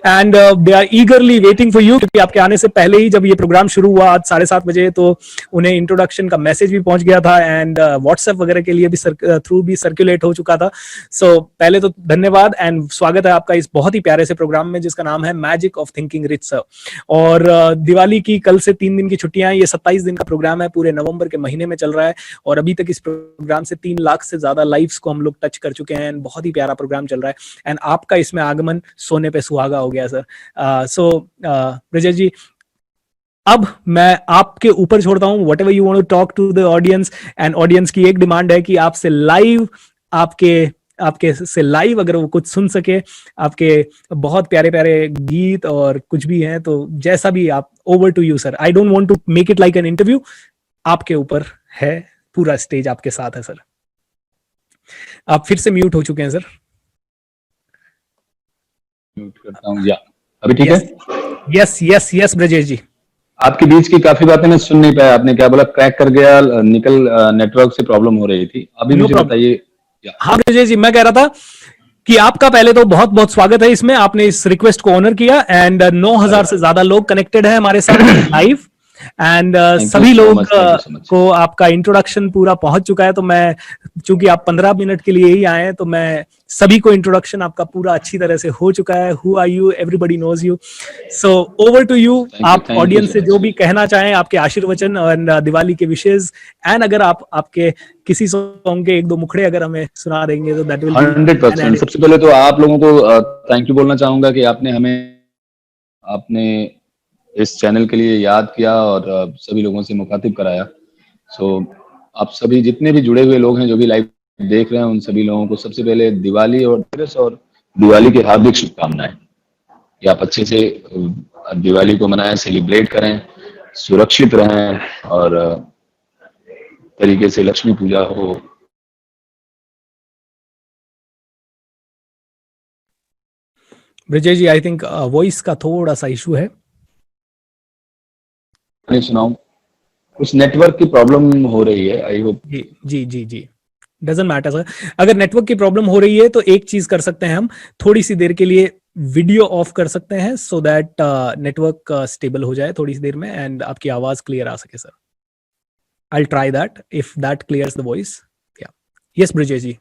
and they are eagerly waiting for you, क्योंकि आपके आने से पहले ही जब ये प्रोग्राम शुरू हुआ आज 7:30 बजे, तो उन्हें इंट्रोडक्शन का मैसेज भी पहुंच गया था एंड व्हाट्सएप वगैरह के लिए भी थ्रू भी सर्कुलेट हो चुका था. सो पहले तो धन्यवाद एंड स्वागत है आपका इस बहुत ही प्यारे से प्रोग्राम में जिसका नाम है magic of thinking rich sir. और दिवाली की कल से 3 दिन की छुट्टियां, ये 27 दिन का प्रोग्राम है, पूरे नवंबर के महीने में चल रहा है और अभी तक इस प्रोग्राम से 3 लाख से ज्यादा लाइव्स को हम लोग टच कर चुके हैं. बहुत ही प्यारा प्रोग्राम चल रहा है एंड आपका इसमें आगमन सोने पे सुहागा हो गया सर. सो ब्रिजेश जी, अब मैं आपके ऊपर छोड़ता हूं, whatever you want to talk to the audience. And audience की एक डिमांड है कि आपसे लाइव, आपके से लाइव अगर वो कुछ सुन सके, आपके बहुत प्यारे प्यारे गीत और कुछ भी हैं, तो जैसा भी आप, over to you sir. I don't want to make it like an interview. आपके ऊपर है, पूरा स्टेज आपके साथ है सर. आप फिर से म्यूट हो चुके हैं सर. म्यूट करता हूँ, या अभी ठीक है? यस ब्रजेश जी. आपके बीच की काफी बातें मैं सुन नहीं पाया. आपने क्या बोला? क्रैक कर गया, नेटवर्क से प्रॉब्लम हो रही थी. अभी मुझे बताइए. हाँ ब्रजेश जी, मैं कह रहा था कि आपका पहले तो बहुत बहुत स्वागत है इसमें. आपने इस रिक्वेस्ट को ऑनर किया एंड 9,000 से ज्यादा लोग कनेक्टेड हैं हमारे साथ लाइव एंड सभी लोग को आपका इंट्रोडक्शन पूरा पहुंच चुका है. तो मैं, चूंकि आप 15 मिनट के लिए ही आए हैं, तो मैं सभी को इंट्रोडक्शन आपका पूरा अच्छी तरह से हो चुका है. Who are you, everybody knows you. So over to you. आप ऑडियंस से जो भी कहना चाहें, आपके आशीर्वचन और दिवाली के विशेष, एंड अगर आप आपके किसी सॉन्ग के 1-2 मुखड़े अगर हमें सुना देंगे तो दैट विल 100%. सबसे पहले तो आप लोगों को थैंक यू बोलना चाहूंगा कि आपने इस चैनल के लिए याद किया और सभी लोगों से मुखातिब कराया. सो आप सभी जितने भी जुड़े हुए लोग हैं, जो भी लाइव देख रहे हैं, उन सभी लोगों को सबसे पहले दिवाली और दिवाली की हार्दिक शुभकामनाएं. कि आप अच्छे से दिवाली को मनाएं, सेलिब्रेट करें, सुरक्षित रहें और तरीके से लक्ष्मी पूजा हो. Brijesh ji, I think voice का थोड़ा सा इशू है. नहीं सुनाऊं? कुछ नेटवर्क की प्रॉब्लम हो रही है. I hope. जी डजंट मैटर सर. अगर नेटवर्क की प्रॉब्लम हो रही है तो एक चीज कर सकते हैं, हम थोड़ी सी देर के लिए वीडियो ऑफ कर सकते हैं सो दैट नेटवर्क स्टेबल हो जाए थोड़ी सी देर में एंड आपकी आवाज क्लियर आ सके sir. I'll try that if that clears the voice. Yeah. Yes, Brijesh ji.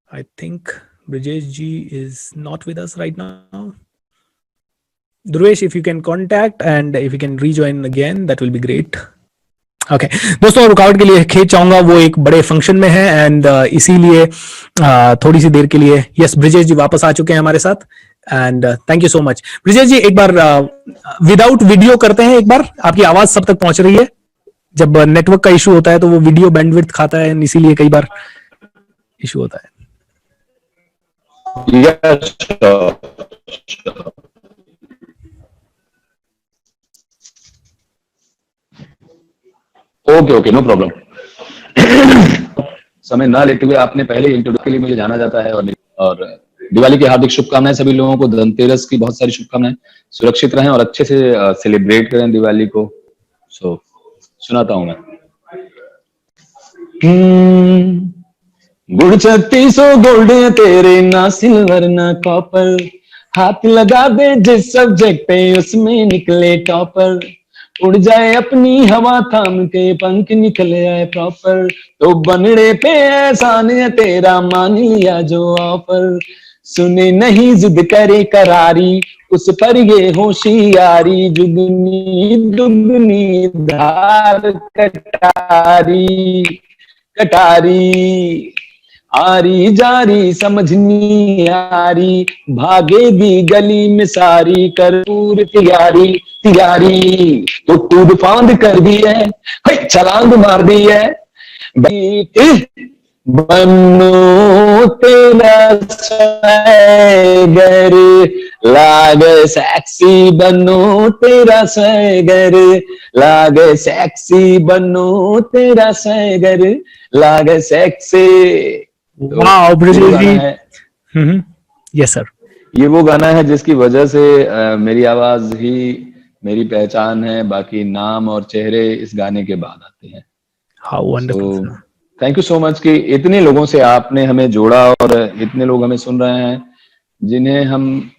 I think Brijesh ji is not with us right now. Dhruvesh, if you can contact and if you can rejoin again, that will be great. Okay दोस्तों, रुकावट के लिए खेत चाहूंगा, वो एक बड़े function में है एंड इसीलिए थोड़ी सी देर के लिए यस ब्रिजेश जी वापस आ चुके हैं हमारे साथ and thank you so much. Brijesh ji एक बार विदाउट वीडियो करते हैं, एक बार आपकी आवाज सब तक पहुंच रही है? जब नेटवर्क का इशू होता है तो वो वीडियो बैंडविड्थ खाता है, इसीलिए कई बार इशू होता है। Okay no problem. समय ना लेते हुए आपने पहले इंट्रोडक्शन के लिए मुझे जाना जाता है और दिवाली की हार्दिक शुभकामनाएं सभी लोगों को, धनतेरस की बहुत सारी शुभकामनाएं, सुरक्षित रहें और अच्छे से सेलिब्रेट करें दिवाली को। सो सुनाता हूं मैं। गुड़ 3600 गोल्ड तेरे, ना सिल्वर ना कॉपर, हाथ लगा दे जिस सब्जेक्ट पे उसमें निकले टॉपर, उड़ जाए अपनी हवा थाम के पंख निकले आए प्रॉपर, तो बनड़े पे एहसान है तेरा मान लिया जो ऑफर, सुने नहीं जिद करे करारी उस पर ये होशियारी, जुगनी दुगनी धार कटारी कटारी, आरी जारी समझ नहीं आरी, भागेगी गली में सारी, कर्पूर तैयारी तैयारी, तो कूद फांद कर दी है, छलांग मार दी है, बनो तेरा सैगर, लागे सेक्सी बनो तेरा सैगर, लागे सेक्सी बनो तेरा सैगर, लागे सेक्सी। वाह ब्रिजेश जी, यस सर। ये वो गाना है जिसकी वजह से मेरी आवाज ही मेरी पहचान है, बाकी नाम और चेहरे इस गाने के बाद आते हैं। How wonderful. Thank you so much कि इतने लोगों से आपने हमें जोड़ा और इतने लोग हमें सुन रहे हैं जिन्हें हम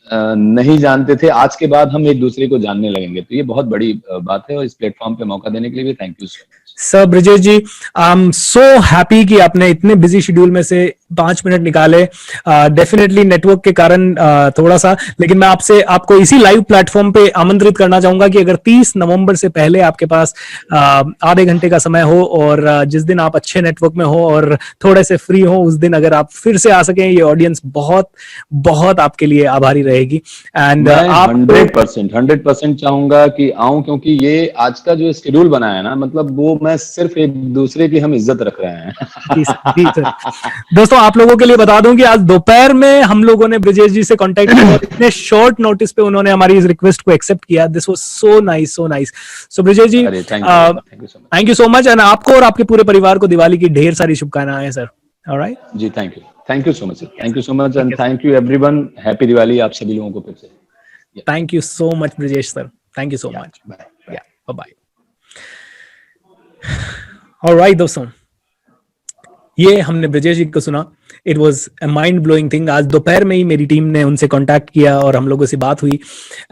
नहीं जानते थे, आज के बाद हम एक दूसरे को जानने लगेंगे, तो ये बहुत बड़ी बात है और इस प्लेटफॉर्म पे मौका देने के लिए भी thank you so much. Sir Brijesh ji, I am so happy कि आपने इतने बिजी शेड्यूल में से 5 मिनट निकाले, डेफिनेटली नेटवर्क के कारण थोड़ा सा, लेकिन मैं आपको इसी लाइव प्लेटफॉर्म पे आमंत्रित करना चाहूंगा कि अगर 30 नवंबर से पहले आपके पास आधे घंटे का समय हो और जिस दिन आप अच्छे नेटवर्क में हो और थोड़े से फ्री हो, उस दिन अगर आप फिर से आ सकें, ये ऑडियंस बहुत बहुत आपके लिए आभारी रहेगी। एंड आप 100% चाहूंगा कि आऊं, क्योंकि ये आज का जो शेड्यूल बना है ना, मतलब वो मैं सिर्फ एक दूसरे की हम इज्जत रख रहे हैं। जी सर। दोस्तों आप लोगों के लिए बता दूं कि आज दोपहर में हम लोगों ने ब्रिजेश जी से कांटेक्ट किया और इतने शॉर्ट नोटिस पे उन्होंने हमारी इस रिक्वेस्ट को एक्सेप्ट किया। This was so nice, so nice. So Brijesh ji, thank you so much and आपको और आपके पूरे परिवार को दिवाली की ढेर सारी शुभकामनाएं सर। ऑलराइट जी, thank you so much, thank you so much and thank you everyone. Happy Diwali आप सभी लोगों को फिर से। Thank you so much Brijesh sir, thank you so much. Bye bye. Alright दोस्तों, ये हमने ब्रिजेश जी को सुना। It was a mind blowing thing. आज दोपहर में ही मेरी टीम ने उनसे कांटेक्ट किया और हम लोगों से बात हुई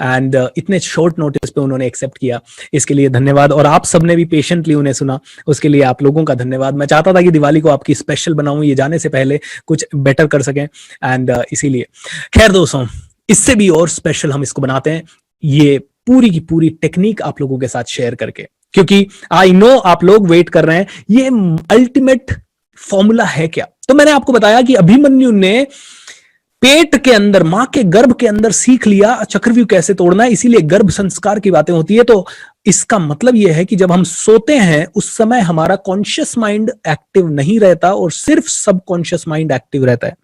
एंड इतने शॉर्ट नोटिस पे उन्होंने एक्सेप्ट किया, इसके लिए धन्यवाद। और आप सबने भी पेशेंटली उन्हें सुना, उसके लिए आप लोगों का धन्यवाद। मैं चाहता था कि दिवाली को आपकी स्पेशल बनाऊं, ये जाने से पहले कुछ बेटर कर सकें एंड इसीलिए। खैर दोस्तों, इससे भी और स्पेशल हम इसको बनाते हैं, ये पूरी की पूरी टेक्निक आप लोगों के साथ शेयर करके, क्योंकि आई नो आप लोग वेट कर रहे हैं ये अल्टीमेट फॉर्मूला है क्या। तो मैंने आपको बताया कि अभिमन्यु ने पेट के अंदर, मां के गर्भ के अंदर सीख लिया चक्रव्यूह कैसे तोड़ना है, इसीलिए गर्भ संस्कार की बातें होती है। तो इसका मतलब यह है कि जब हम सोते हैं उस समय हमारा कॉन्शियस माइंड एक्टिव नहीं रहता और सिर्फ सबकॉन्शियस माइंड एक्टिव रहता है।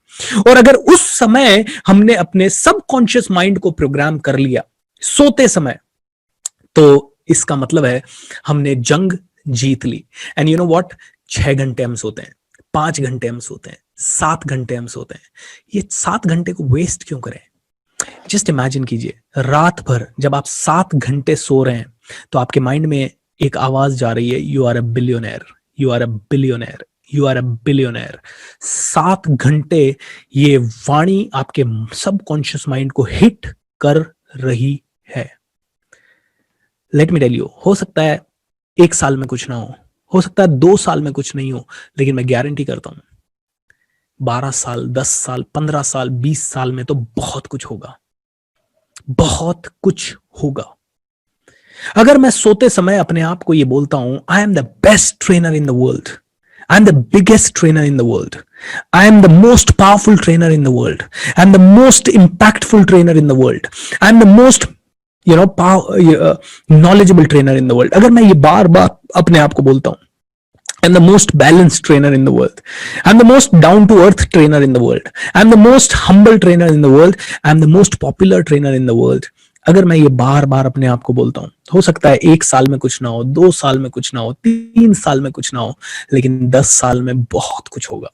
और अगर उस समय हमने अपने सबकॉन्शियस माइंड को प्रोग्राम कर लिया सोते समय, तो इसका मतलब है हमने जंग जीत ली। एंड यू नो व्हाट, 6 घंटे हम सोते हैं, 5 घंटे हम सोते हैं, 7 घंटे हम सोते हैं। ये 7 घंटे को वेस्ट क्यों करें? जस्ट इमेजिन कीजिए, रात भर जब आप 7 घंटे सो रहे हैं तो आपके माइंड में एक आवाज जा रही है, you are a billionaire, you are a billionaire, you are a billionaire. 7 घंटे ये वाणी आपके सबकॉन्शियस माइंड को हिट कर रही है। लेट मी टेल यू, हो सकता है 1 साल में कुछ ना हो सकता है 2 साल में कुछ नहीं हो, लेकिन मैं गारंटी करता हूं 12 साल, 10 साल, 15 साल, 20 साल में तो बहुत कुछ होगा, बहुत कुछ होगा। अगर मैं सोते समय अपने आप को ये बोलता हूं, I am the best trainer in the world, I am the biggest trainer in the world. I am the most powerful trainer in the world. I am the most impactful trainer in the world. I am the most, knowledgeable trainer in the world. अगर मैं ये बार बार अपने आप को बोलता हूं, I am the most balanced trainer in the world. I am the most down to earth trainer in the world. I am the most humble trainer in the world. I am the most popular trainer in the world. अगर मैं ये बार बार अपने आप को बोलता हूं, हो सकता है 1 साल में कुछ ना हो, 2 साल में कुछ ना हो, 3 साल में कुछ ना हो, लेकिन 10 साल में बहुत कुछ होगा।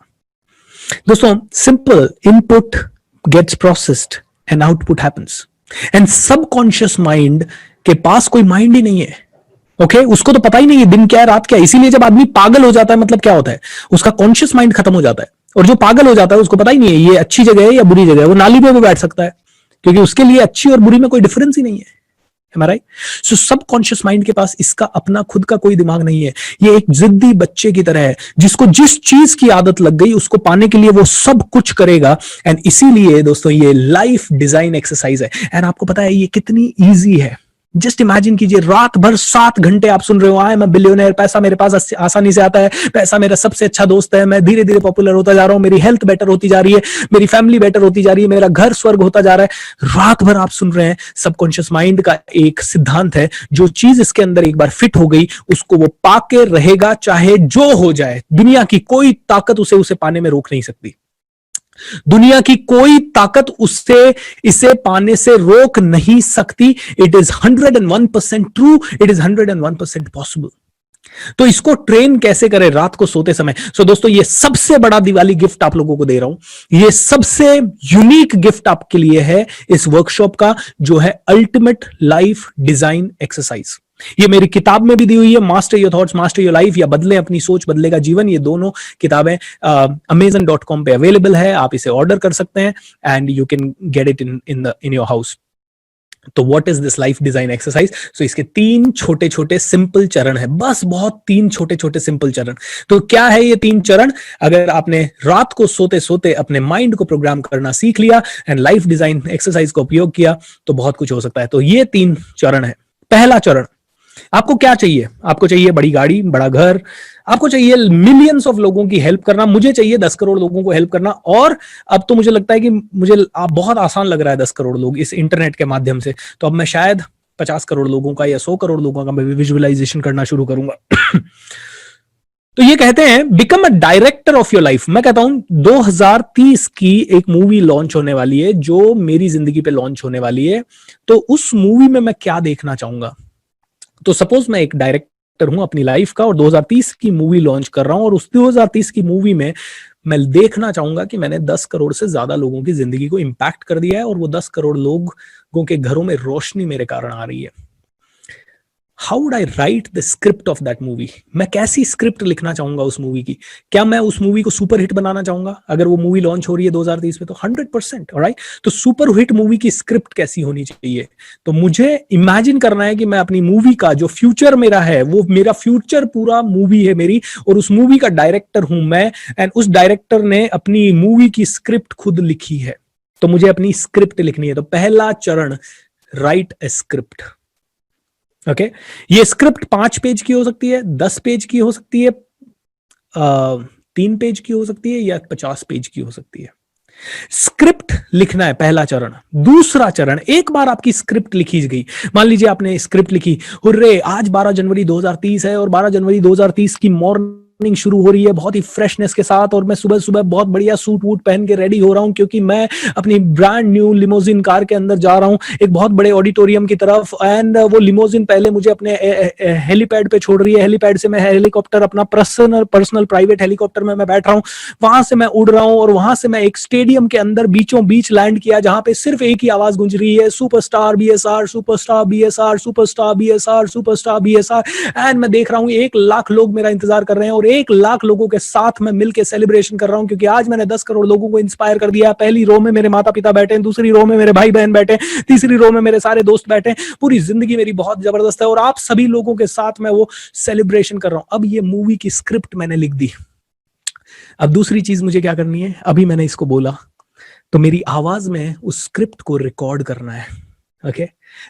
दोस्तों, simple input gets processed and output happens. And subconscious mind के पास कोई माइंड ही नहीं है। ओके, उसको तो पता ही नहीं है दिन क्या है रात क्या है। इसीलिए जब आदमी पागल हो जाता है, मतलब क्या होता है, उसका कॉन्शियस माइंड खत्म हो जाता है। और जो पागल हो जाता है उसको पता ही नहीं है ये अच्छी जगह है या बुरी जगह है, वो नाली पे भी बैठ सकता है, क्योंकि उसके लिए अच्छी और बुरी में कोई डिफरेंस ही नहीं है। Am I right? So subconscious mind के पास इसका अपना खुद का कोई दिमाग नहीं है। ये एक जिद्दी बच्चे की तरह है, जिसको जिस चीज की आदत लग गई उसको पाने के लिए वो सब कुछ करेगा। एंड इसीलिए दोस्तों ये लाइफ डिजाइन एक्सरसाइज है। एंड आपको पता है ये कितनी इजी है। जस्ट इमेजिन कीजिए, रात भर 7 घंटे आप सुन रहे हो, आई एम अ बिलियनर, पैसा मेरे पास आसानी से आता है, पैसा मेरा सबसे अच्छा दोस्त है, मैं धीरे धीरे पॉपुलर होता जा रहा हूं, मेरी हेल्थ बेटर होती जा रही है, मेरी फैमिली बेटर होती जा रही है, मेरा घर स्वर्ग होता जा रहा है। रात भर आप सुन रहे हैं। सबकॉन्शियस माइंड का एक सिद्धांत है, जो चीज इसके अंदर एक बार फिट हो गई उसको वो पाके रहेगा, चाहे जो हो जाए। दुनिया की कोई ताकत उसे पाने में रोक नहीं सकती। दुनिया की कोई ताकत उससे इसे पाने से रोक नहीं सकती। It is 101% true, it is 101% possible. तो इसको ट्रेन कैसे करें रात को सोते समय? सो दोस्तों, ये सबसे बड़ा दिवाली गिफ्ट आप लोगों को दे रहा हूं। ये सबसे यूनिक गिफ्ट आपके लिए है इस वर्कशॉप का, जो है अल्टीमेट लाइफ डिजाइन एक्सरसाइज। ये मेरी किताब में भी दी हुई है, master your thoughts master your life, या बदले अपनी सोच बदलेगा जीवन। ये दोनों किताबें amazon.com पे अवेलेबल है, आप इसे ऑर्डर कर सकते हैं and you can get it in your house. तो what is this life design exercise? So इसके 3 छोटे छोटे सिंपल चरण है, बस बहुत 3 छोटे छोटे सिंपल चरण। तो क्या है ये 3 चरण? अगर आपने रात को सोते सोते अपने माइंड को प्रोग्राम करना सीख लिया एंड लाइफ डिजाइन एक्सरसाइज का उपयोग किया तो बहुत कुछ हो सकता है। तो ये 3 चरण है। पहला चरण, आपको क्या चाहिए? आपको चाहिए बड़ी गाड़ी, बड़ा घर, आपको चाहिए मिलियंस ऑफ लोगों की हेल्प करना, मुझे चाहिए 10 करोड़ लोगों को हेल्प करना। और अब तो मुझे लगता है कि मुझे बहुत आसान लग रहा है 10 करोड़ लोग इस इंटरनेट के माध्यम से। तो अब मैं शायद 50 करोड़ लोगों का या 100 करोड़ लोगों का मैं विजुअलाइजेशन करना शुरू करूंगा। तो ये कहते हैं become a director of your life. मैं कहता हूं 2030 की एक मूवी लॉन्च होने वाली है, जो मेरी जिंदगी पे लॉन्च होने वाली है। तो उस मूवी में मैं क्या देखना चाहूंगा? तो सपोज मैं एक डायरेक्टर हूं अपनी लाइफ का और 2030 की मूवी लॉन्च कर रहा हूं, और उस 2030 की मूवी में मैं देखना चाहूंगा कि मैंने 10 करोड़ से ज्यादा लोगों की जिंदगी को इंपैक्ट कर दिया है, और वो 10 करोड़ लोगों के घरों में रोशनी मेरे कारण आ रही है। How would I right the script of that movie? मैं कैसी स्क्रिप्ट लिखना चाहूंगा उस मूवी की? क्या मैं उस मूवी को सुपर हिट बनाना चाहूंगा अगर वो मूवी लॉन्च हो रही है 2030 में? तो 100%। ऑलराइट, तो सुपर हिट मूवी की स्क्रिप्ट कैसी होनी चाहिए? तो मुझे इमेजिन करना है कि मैं अपनी मूवी का जो फ्यूचर मेरा है, वो मेरा फ्यूचर पूरा मूवी है मेरी, और उस मूवी का डायरेक्टर हूं मैं, एंड उस डायरेक्टर ने अपनी मूवी की स्क्रिप्ट खुद लिखी है। तो मुझे अपनी स्क्रिप्ट लिखनी है। तो पहला चरण, राइट ए स्क्रिप्ट। ओके, ये स्क्रिप्ट 5 पेज की हो सकती है, 10 पेज की हो सकती है, 3 पेज की हो सकती है, या 50 पेज की हो सकती है। स्क्रिप्ट लिखना है पहला चरण। दूसरा चरण, एक बार आपकी स्क्रिप्ट लिखी गई, मान लीजिए आपने स्क्रिप्ट लिखी, हुर्रे आज 12 जनवरी 2030 है और 12 जनवरी 2030 की मॉर्निंग शुरू हो रही है बहुत ही फ्रेशनेस के साथ, और मैं सुबह सुबह बहुत बढ़िया सूट वूट पहन के रेडी हो रहा हूं, क्योंकि मैं अपनी ब्रांड न्यू लिमोजिन कार के अंदर जा रहा हूं एक बहुत बड़े ऑडिटोरियम की तरफ। एंड वो लिमोजिन पहले मुझे अपने हेलीपैड पे छोड़ रही है, हेलीपैड से मैं हेलीकॉप्टर, अपना पर्सनल प्राइवेट हेलीकॉप्टर में मैं बैठ रहा हूं, वहां से मैं उड़ रहा हूं, और वहां से मैं एक स्टेडियम के अंदर बीचों बीच लैंड किया, जहां पे सिर्फ एक ही आवाज गूंज रही है, superstar BSR, superstar BSR, superstar BSR, superstar BSR. And मैं देख रहा हूं 1 लाख लोग मेरा इंतजार कर रहे हैं, और 1 लाख लोगों के साथ मैं मिलकर सेलिब्रेशन कर रहा हूं, क्योंकि आज मैंने 10 करोड़ लोगों को इंस्पायर कर दिया। पहली रो में मेरे माता पिता बैठे हैं, दूसरी रो में मेरे भाई बहन बैठे हैं, तीसरी रो में मेरे सारे दोस्त बैठे हैं। पूरी जिंदगी मेरी बहुत जबरदस्त है और आप सभी लोगों के साथ मैं वो सेलिब्रेशन कर रहा हूं। अब ये मूवी की स्क्रिप्ट मैंने लिख दी। अब दूसरी चीज मुझे क्या करनी है, अभी मैंने इसको बोला तो मेरी आवाज में उस स्क्रिप्ट को रिकॉर्ड करना है। ओके,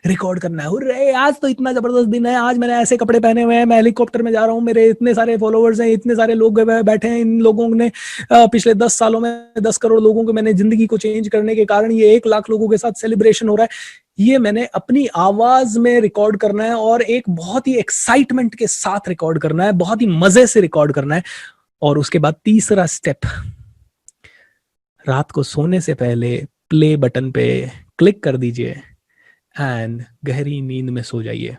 रिकॉर्ड करना है। अरे आज तो इतना जबरदस्त दिन है, आज मैंने ऐसे कपड़े पहने हुए हैं, मैं हेलीकॉप्टर में जा रहा हूँ, मेरे इतने सारे फॉलोअर्स हैं, इतने सारे लोग बैठे हैं, इन लोगों ने पिछले 10 सालों में 10 करोड़ लोगों को मैंने जिंदगी को चेंज करने के कारण ये 1 लाख लोगों के साथ सेलिब्रेशन हो रहा है। ये मैंने अपनी आवाज में रिकॉर्ड करना है और एक बहुत ही एक्साइटमेंट के साथ रिकॉर्ड करना है, बहुत ही मजे से रिकॉर्ड करना है। और उसके बाद तीसरा स्टेप, रात को सोने से पहले प्ले बटन पे क्लिक कर दीजिए एंड गहरी नींद में सो जाइए।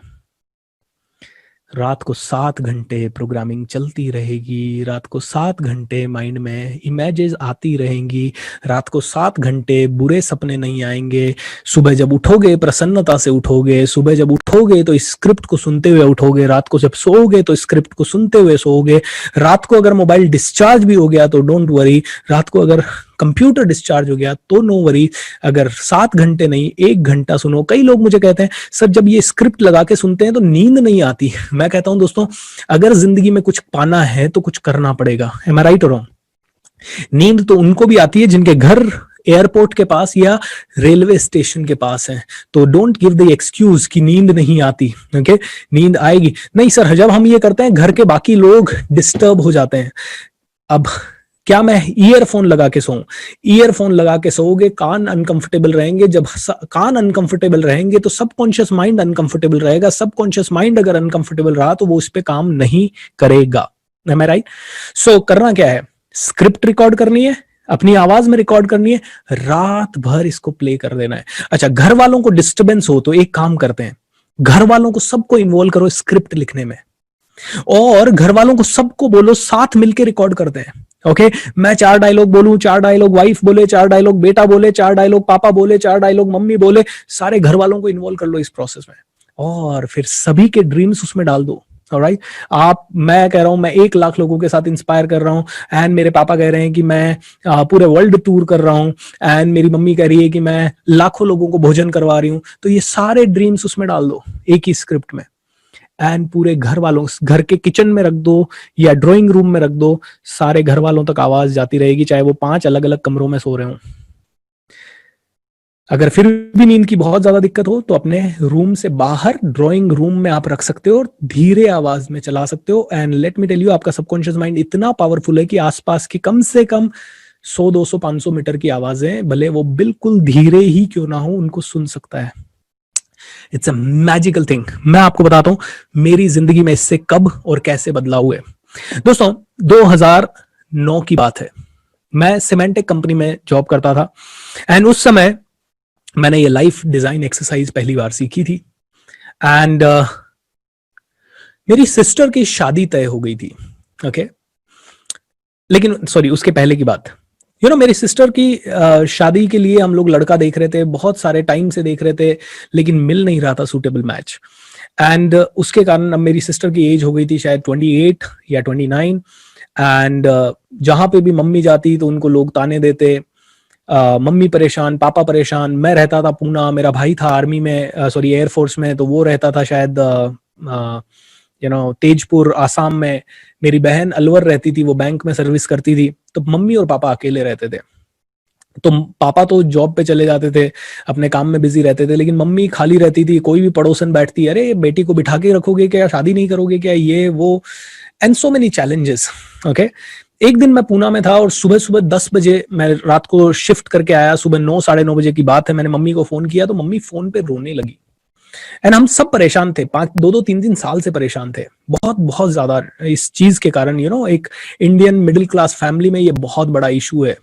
रात को 7 घंटे प्रोग्रामिंग चलती रहेगी, रात को 7 घंटे माइंड में इमेजेस आती रहेंगी, रात को 7 घंटे बुरे सपने नहीं आएंगे। सुबह जब उठोगे प्रसन्नता से उठोगे, सुबह जब उठोगे तो इस स्क्रिप्ट को सुनते हुए उठोगे, रात को जब सोओगे तो स्क्रिप्ट को सुनते हुए सोओगे। रात को अगर मोबाइल डिस्चार्ज भी हो गया तो डोंट वरी, रात को अगर कंप्यूटर डिस्चार्ज हो गया तो नो वरी, अगर 7 घंटे नहीं 1 घंटा सुनो। कई लोग मुझे कहते हैं सर जब ये स्क्रिप्ट लगा के सुनते हैं तो नींद नहीं आती। मैं कहता हूं दोस्तों, अगर जिंदगी में कुछ पाना है तो कुछ करना पड़ेगा। एम आई राइट और रॉन्ग? नींद तो उनको भी आती है जिनके घर एयरपोर्ट के पास या रेलवे स्टेशन के पास है। तो डोंट गिव द एक्सक्यूज कि नींद नहीं आती। ओके, नींद आएगी। नहीं सर, जब हम ये करते हैं घर के बाकी लोग डिस्टर्ब हो जाते हैं। अब क्या मैं ईयरफोन लगा के सोऊं? ईयरफोन लगा के सोओगे, कान अनकंफर्टेबल रहेंगे। जब कान अनकंफर्टेबल रहेंगे तो सबकॉन्शियस माइंड अनकंफर्टेबल रहेगा। सबकॉन्शियस माइंड अगर अनकंफर्टेबल रहा तो वो उस पे काम नहीं करेगा। एम आई राइट? सो करना क्या है, स्क्रिप्ट रिकॉर्ड करनी है, अपनी आवाज में रिकॉर्ड करनी है, रात भर इसको प्ले कर देना है। अच्छा, घर वालों को डिस्टर्बेंस हो तो एक काम करते हैं, घर वालों को सबको इन्वॉल्व करो स्क्रिप्ट लिखने में, और घर वालों को सबको बोलो साथ मिलकर रिकॉर्ड करते हैं। ओके, मैं 4 डायलॉग बोलूं, 4 डायलॉग वाइफ बोले, 4 डायलॉग बेटा बोले, 4 डायलॉग पापा बोले, 4 डायलॉग मम्मी बोले, सारे घर वालों को इन्वॉल्व कर लो इस प्रोसेस में और फिर सभी के ड्रीम्स उसमें डाल दो। ऑलराइट, मैं कह रहा हूं मैं 1 लाख लोगों के साथ इंस्पायर कर रहा हूं, एंड मेरे पापा कह रहे हैं कि मैं पूरे वर्ल्ड टूर कर रहा हूं, एंड मेरी मम्मी कह रही है कि मैं लाखों लोगों को भोजन करवा रही हूं। तो ये सारे ड्रीम्स उसमें डाल दो एक ही स्क्रिप्ट में, एंड पूरे घर वालों, घर के किचन में रख दो या ड्राइंग रूम में रख दो, सारे घर वालों तक आवाज जाती रहेगी, चाहे वो 5 अलग अलग कमरों में सो रहे हो। अगर फिर भी नींद की बहुत ज्यादा दिक्कत हो तो अपने रूम से बाहर ड्राइंग रूम में आप रख सकते हो और धीरे आवाज में चला सकते हो। And let me tell you, आपका सबकॉन्शियस माइंड इतना पावरफुल है कि आसपास की कम से कम 100, 200, 500 मीटर की आवाजें, भले वो बिल्कुल धीरे ही क्यों ना हो, उनको सुन सकता है। It's a magical thing. मैं आपको बताता हूं मेरी जिंदगी में इससे कब और कैसे बदलाव हुए। दोस्तों 2009 की बात है, मैं सिमेंटेक कंपनी में जॉब करता था, एंड उस समय मैंने ये लाइफ डिजाइन एक्सरसाइज पहली बार सीखी थी। एंड मेरी सिस्टर की शादी तय हो गई थी। ओके, लेकिन सॉरी, उसके पहले की बात, मेरी सिस्टर की शादी के लिए हम लोग लड़का देख रहे थे, बहुत सारे टाइम से देख रहे थे, लेकिन मिल नहीं रहा था सूटेबल मैच। एंड उसके कारण अब मेरी सिस्टर की एज हो गई थी शायद 28 या 29। एंड जहां पे भी मम्मी जाती तो उनको लोग ताने देते, मम्मी परेशान, पापा परेशान। मैं रहता था पूना, मेरा भाई था आर्मी में, सॉरी एयरफोर्स में, तो वो रहता था शायद तेजपुर आसाम में। मेरी बहन अलवर रहती थी, वो बैंक में सर्विस करती थी। तो मम्मी और पापा अकेले रहते थे। तो पापा तो जॉब पे चले जाते थे, अपने काम में बिजी रहते थे, लेकिन मम्मी खाली रहती थी। कोई भी पड़ोसन बैठती, अरे बेटी को बिठा के रखोगे क्या, शादी नहीं करोगे क्या, ये वो, and so many challenges. Okay, एक दिन मैं पूना में था और सुबह सुबह 10 बजे मैं रात को शिफ्ट करके आया, सुबह 9, साढ़े 9 बजे की बात है। मैंने मम्मी को फोन किया तो मम्मी फोन पे रोने लगी। एंड हम सब परेशान थे, 2-3 साल से परेशान थे, बहुत बहुत ज्यादा इस चीज के कारण। एक इंडियन मिडिल क्लास फैमिली में ये बहुत बड़ा इशू है,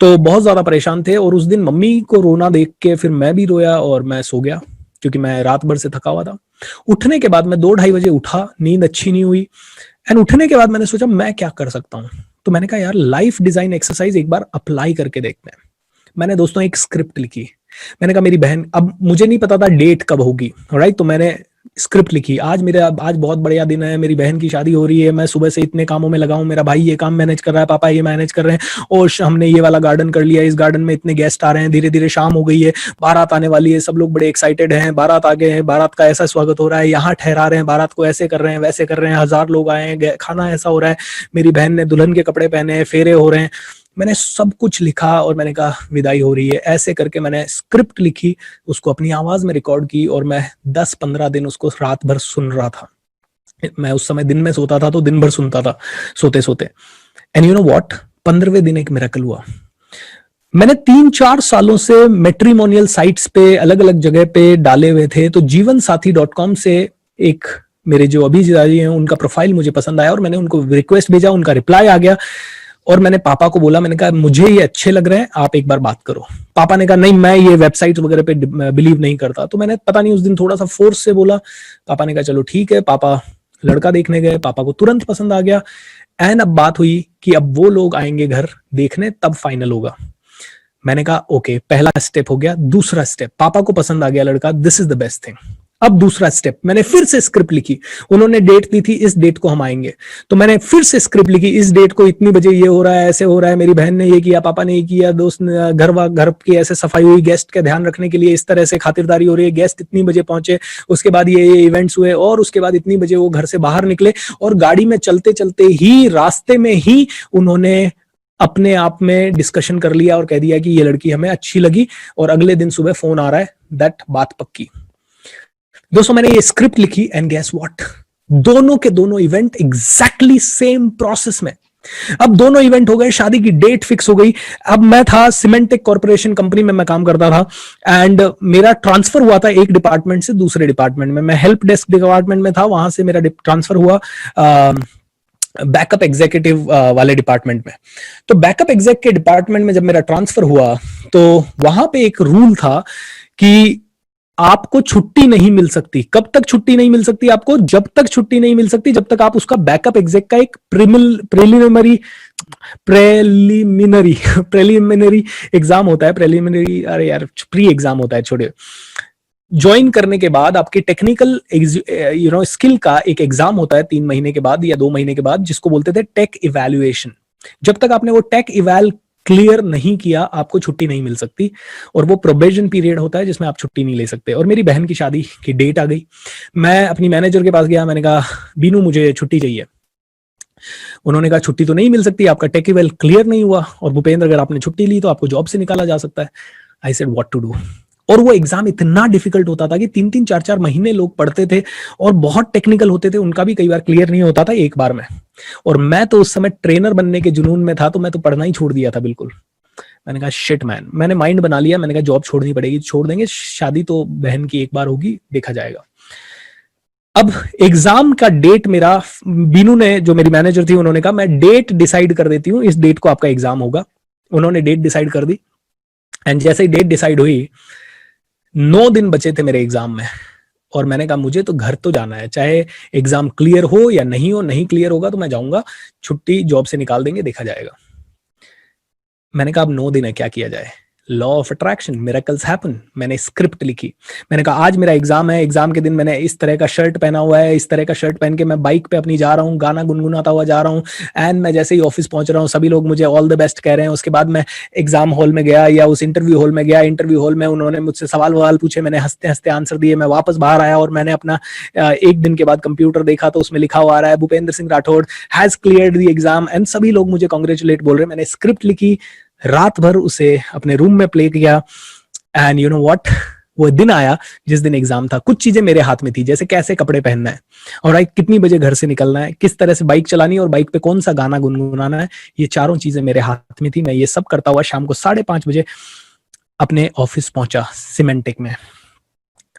तो बहुत ज्यादा परेशान थे। और उस दिन मम्मी को रोना देख के फिर मैं भी रोया और मैं सो गया, क्योंकि मैं रात भर से थका हुआ था। उठने के बाद मैं 2-2:30 बजे उठा, नींद अच्छी नहीं हुई। एंड उठने के बाद मैंने सोचा मैं क्या कर सकता हूं, तो मैंने कहा यार लाइफ डिजाइन एक्सरसाइज एक बार अप्लाई करके देखते हैं। मैंने दोस्तों एक स्क्रिप्ट लिखी। मैंने कहा मेरी बहन, अब मुझे नहीं पता था डेट कब होगी, राइट, तो मैंने स्क्रिप्ट लिखी, आज बहुत बढ़िया दिन है, मेरी बहन की शादी हो रही है, मैं सुबह से इतने कामों में लगा हूं, मेरा भाई ये काम मैनेज कर रहा है, पापा ये मैनेज कर रहे हैं, और हमने ये वाला गार्डन कर लिया, इस गार्डन में इतने गेस्ट आ रहे हैं, धीरे धीरे शाम हो गई है, बारात आने वाली है, सब लोग बड़े एक्साइटेड हैं, बारात आ गए हैं, बारात का ऐसा स्वागत हो रहा है, यहाँ ठहरा रहे हैं, बारात को ऐसे कर रहे हैं, वैसे कर रहे हैं, 1000 लोग आए हैं, खाना ऐसा हो रहा है, मेरी बहन ने दुल्हन के कपड़े पहने हैं, फेरे हो रहे हैं। मैंने सब कुछ लिखा और मैंने कहा विदाई हो रही है। ऐसे करके मैंने स्क्रिप्ट लिखी, उसको अपनी आवाज में रिकॉर्ड की, और मैं 10-15 दिन उसको रात भर सुन रहा था। मैं उस समय दिन में सोता था तो दिन भर सुनता था सोते सोते। एंड यू नो व्हाट, 15वें दिन एक मिरेकल हुआ। मैंने 3-4 सालों से मैट्रिमोनियल साइट्स पे अलग अलग जगह पे डाले हुए थे, तो जीवनसाथी.com से एक मेरे जो अभी जी हैं उनका प्रोफाइल मुझे पसंद आया और मैंने उनको रिक्वेस्ट भेजा, उनका रिप्लाई आ गया, और मैंने पापा को बोला, मैंने कहा मुझे ये अच्छे लग रहे हैं, आप एक बार बात करो। पापा ने कहा नहीं, मैं ये वेबसाइट वगैरह पे बिलीव नहीं करता। तो मैंने पता नहीं उस दिन थोड़ा सा फोर्स से बोला। पापा ने कहा चलो ठीक है। पापा लड़का देखने गए, पापा को तुरंत पसंद आ गया। एंड अब बात हुई कि अब वो लोग आएंगे घर देखने, तब फाइनल होगा। मैंने कहा ओके, पहला स्टेप हो गया। दूसरा स्टेप, पापा को पसंद आ गया लड़का, this is the best thing. अब दूसरा स्टेप, मैंने फिर से स्क्रिप्ट लिखी। उन्होंने डेट दी थी, इस डेट को हम आएंगे, तो मैंने फिर से स्क्रिप्ट लिखी, इस डेट को इतनी बजे ये हो रहा है, ऐसे हो रहा है, मेरी बहन ने ये किया, पापा ने ये किया, दोस्त ने घर की ऐसे सफाई हुई, गेस्ट का ध्यान रखने के लिए इस तरह से खातिरदारी हो रही है, गेस्ट इतनी बजे पहुंचे, उसके बाद ये इवेंट्स हुए, और उसके बाद इतनी बजे वो घर से बाहर निकले, और गाड़ी में चलते चलते ही, रास्ते में ही उन्होंने अपने आप में डिस्कशन कर लिया और कह दिया कि ये लड़की हमें अच्छी लगी, और अगले दिन सुबह फोन आ रहा है, दैट बात पक्की। दोस्तों मैंने ये स्क्रिप्ट लिखी, एंड गेस व्हाट, दोनों के दोनों इवेंट एग्जैक्टली सेम प्रोसेस में। अब दोनों इवेंट हो गए, शादी की डेट फिक्स हो गई। अब मैं था सीमेंटेक कॉर्पोरेशन कंपनी में मैं काम करता था, एंड मेरा ट्रांसफर हुआ था एक डिपार्टमेंट से दूसरे डिपार्टमेंट में। मैं हेल्प डेस्क डिपार्टमेंट में था, वहां से मेरा ट्रांसफर हुआ बैकअप एग्जीक्यूटिव वाले डिपार्टमेंट में। तो बैकअप एग्जेक के डिपार्टमेंट में जब मेरा ट्रांसफर हुआ, तो वहां पे एक रूल था कि आपको छुट्टी नहीं मिल सकती। कब तक छुट्टी नहीं मिल सकती आपको? जब तक छुट्टी नहीं मिल सकती जब तक आप उसका बैकअप एग्जेक का एक प्रीलिमिनरी एग्जाम होता है, प्री एग्जाम होता है, छोड़े, ज्वाइन करने के बाद आपके टेक्निकल स्किल का एक एग्जाम होता है 3 महीने के बाद या 2 महीने के बाद, जिसको बोलते थे टेक इवैल्यूएशन। जब तक आपने वो टेक इवैल क्लियर नहीं किया, आपको छुट्टी नहीं मिल सकती, और वो प्रोबेशन पीरियड होता है जिसमें आप छुट्टी नहीं ले सकते। और मेरी बहन की शादी की डेट आ गई। मैं अपनी मैनेजर के पास गया, मैंने कहा बीनू मुझे छुट्टी चाहिए। उन्होंने कहा छुट्टी तो नहीं मिल सकती, आपका टेक इवैल क्लियर नहीं हुआ, और भूपेंद्र अगर आपने छुट्टी ली तो आपको जॉब से निकाला जा सकता है। I said what to do. और वो एग्जाम इतना डिफिकल्ट होता था कि 3-3, 4-4 महीने लोग पढ़ते थे, और बहुत टेक्निकल होते थे, उनका भी कई बार क्लियर नहीं होता था एक बार में। और मैं तो उस समय ट्रेनर बनने के जुनून में था, तो मैं तो पढ़ना ही छोड़ दिया था बिल्कुल। मैंने कहा शिट मैन, मैंने माइंड बना लिया, मैंने कहा जॉब छोड़नी पड़ेगी, छोड़ देंगे, शादी तो बहन की एक बार होगी, देखा जाएगा। अब एग्जाम का डेट मेरा, बीनू ने, जो मेरी मैनेजर थी, उन्होंने कहा मैं डेट डिसाइड कर देती हूँ, इस डेट को आपका एग्जाम होगा। उन्होंने डेट डिसाइड कर दी, एंड जैसे ही डेट डिसाइड हुई, 9 दिन बचे थे मेरे एग्जाम में, और मैंने कहा मुझे तो घर तो जाना है, चाहे एग्जाम क्लियर हो या नहीं हो, नहीं क्लियर होगा तो मैं जाऊंगा, छुट्टी जॉब से निकाल देंगे, देखा जाएगा। मैंने कहा अब 9 दिन है, क्या किया जाए? Law of attraction, miracles happen. मैंने स्क्रिप्ट लिखी, मैंने कहा आज मेरा एग्जाम है, एग्जाम के दिन मैंने इस तरह का शर्ट पहना हुआ है, इस तरह का शर्ट पहन के मैं बाइक पे अपनी जा रहा हूँ, गाना गुनगुनाता हुआ जा रहा हूँ, एंड मैं जैसे ही ऑफिस पहुंच रहा हूँ, सभी लोग मुझे ऑल द बेस्ट कह रहे हैं। उसके बाद मैं एग्जाम हॉल में गया, या उस इंटरव्यू हॉल में गया, इंटरव्यू हॉल में उन्होंने मुझसे सवाल पूछे, मैंने हंसते हंसते आंसर दिए, मैं वापस बाहर आया, और मैंने अपना 1 दिन के बाद कंप्यूटर देखा, तो उसमें लिखा हुआ आ रहा है Bhupendra Singh Rathore has cleared the exam, and सभी लोग मुझे कॉन्ग्रेचुलेट बोल रहे हैं। मैंने स्क्रिप्ट लिखी, रात भर उसे अपने रूम में प्ले किया, एंड यू नो व्हाट, वो दिन आया जिस दिन एग्जाम था। कुछ चीजें मेरे हाथ में थी, जैसे कैसे कपड़े पहनना है, और कितनी बजे घर से निकलना है, किस तरह से बाइक चलानी है, और बाइक पे कौन सा गाना गुनगुनाना है, ये चारों चीजें मेरे हाथ में थी। मैं ये सब करता हुआ शाम को 5:30 बजे अपने ऑफिस पहुंचा सीमेंटेक में।